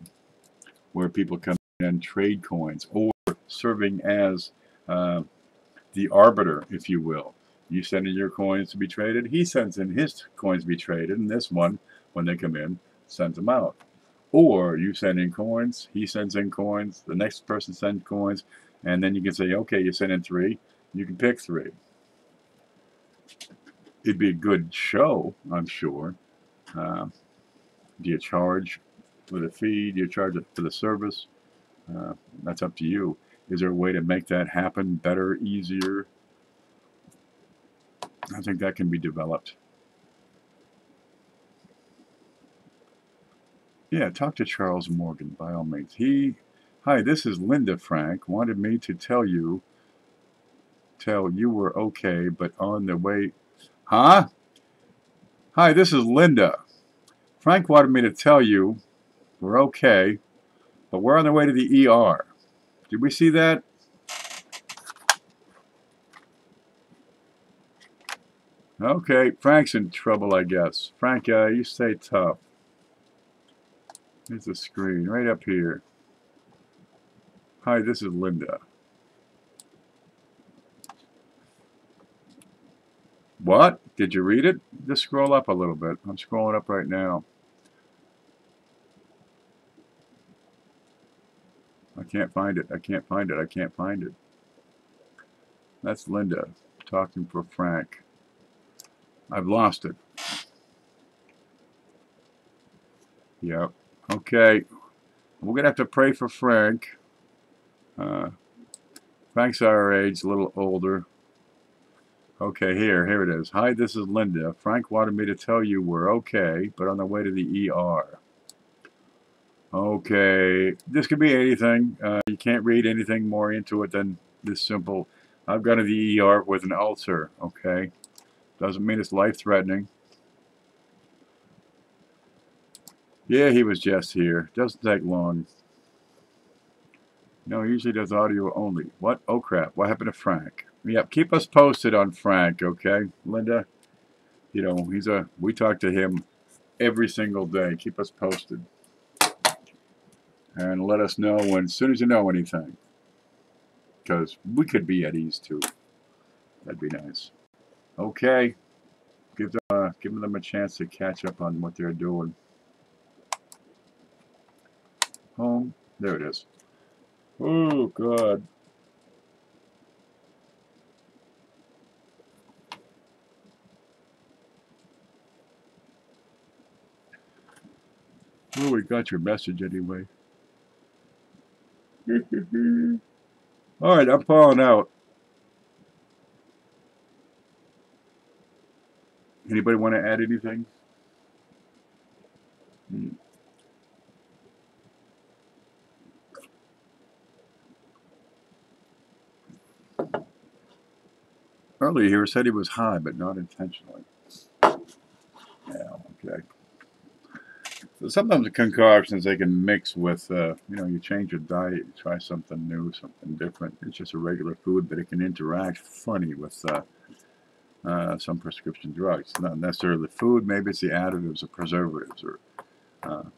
where people come in and trade coins, or serving as the arbiter, if you will? You send in your coins to be traded. He sends in his coins to be traded, and this one, when they come in, sends them out. Or you send in coins, he sends in coins, the next person sends coins, and then you can say, okay, you send in 3, you can pick 3. It'd be a good show, I'm sure. Do you charge for the fee? Do you charge it for the service? That's up to you. Is there a way to make that happen better, easier? I think that can be developed. Yeah, talk to Charles Morgan, by all means. Hi, this is Linda, Frank. Wanted me to tell you were okay, but on the way... Huh? Hi, this is Linda. Frank wanted me to tell you we're okay, but we're on the way to the ER. Did we see that? Okay, Frank's in trouble, I guess. Frank, you stay tough. Here's the screen, right up here. Hi, this is Linda. What? Did you read it? Just scroll up a little bit. I'm scrolling up right now. I can't find it. I can't find it. I can't find it. That's Linda talking for Frank. I've lost it. Yep. Okay. We're going to have to pray for Frank. Frank's our age, a little older. Okay, here it is. Hi, this is Linda. Frank wanted me to tell you we're okay, but on the way to the ER. Okay, this could be anything. You can't read anything more into it than this simple. I've gone to the ER with an ulcer, okay? Doesn't mean it's life-threatening. Yeah, he was just here. Doesn't take long. No, he usually does audio only. What? Oh, crap. What happened to Frank? Yep, keep us posted on Frank, okay, Linda? You know, we talk to him every single day. Keep us posted. And let us know as soon as you know anything. Because we could be at ease, too. That'd be nice. Okay. Give them a chance to catch up on what they're doing. Home. There it is. Oh, God. Oh, we got your message anyway. All right, I'm falling out. Anybody want to add anything? Earlier he said he was high, but not intentionally. Yeah, okay. So sometimes the concoctions they can mix with, you know, you change your diet, you try something new, something different. It's just a regular food, but it can interact funny with some prescription drugs. Not necessarily the food, maybe it's the additives or preservatives, or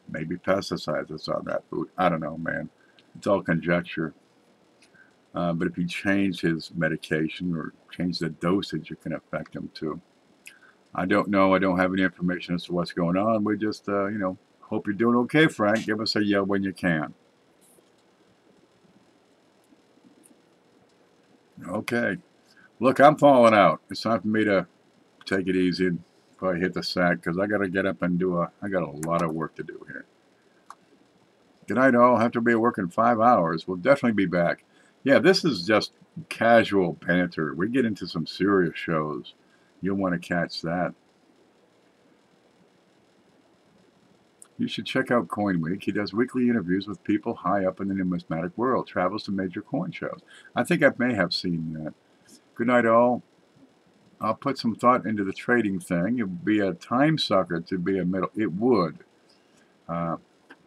maybe pesticides that's on that food. I don't know, man. It's all conjecture. But if you change his medication or change the dosage, it can affect him too. I don't know. I don't have any information as to what's going on. We just, you know, hope you're doing okay, Frank. Give us a yell when you can. Okay. Look, I'm falling out. It's time for me to take it easy and probably hit the sack because I got to get up and I got a lot of work to do here. Good night, all. Have to be at work in 5 hours. We'll definitely be back. Yeah, this is just casual banter. We get into some serious shows. You'll want to catch that. You should check out Coin Week. He does weekly interviews with people high up in the numismatic world, travels to major coin shows. I think I may have seen that. Good night, all. I'll put some thought into the trading thing. It would be a time sucker to be a middle. It would.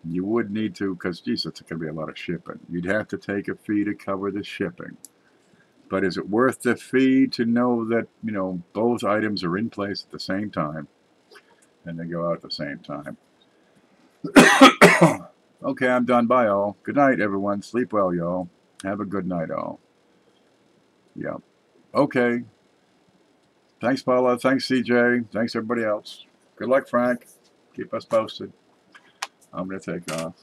You would need to, because, geez, it's going to be a lot of shipping. You'd have to take a fee to cover the shipping. But is it worth the fee to know that, you know, both items are in place at the same time and they go out at the same time? Okay, I'm done. Bye, all. Good night, everyone. Sleep well, y'all. Have a good night, all. Yeah. Okay. Thanks, Paula. Thanks, CJ. Thanks, everybody else. Good luck, Frank. Keep us posted. I'm going to take off.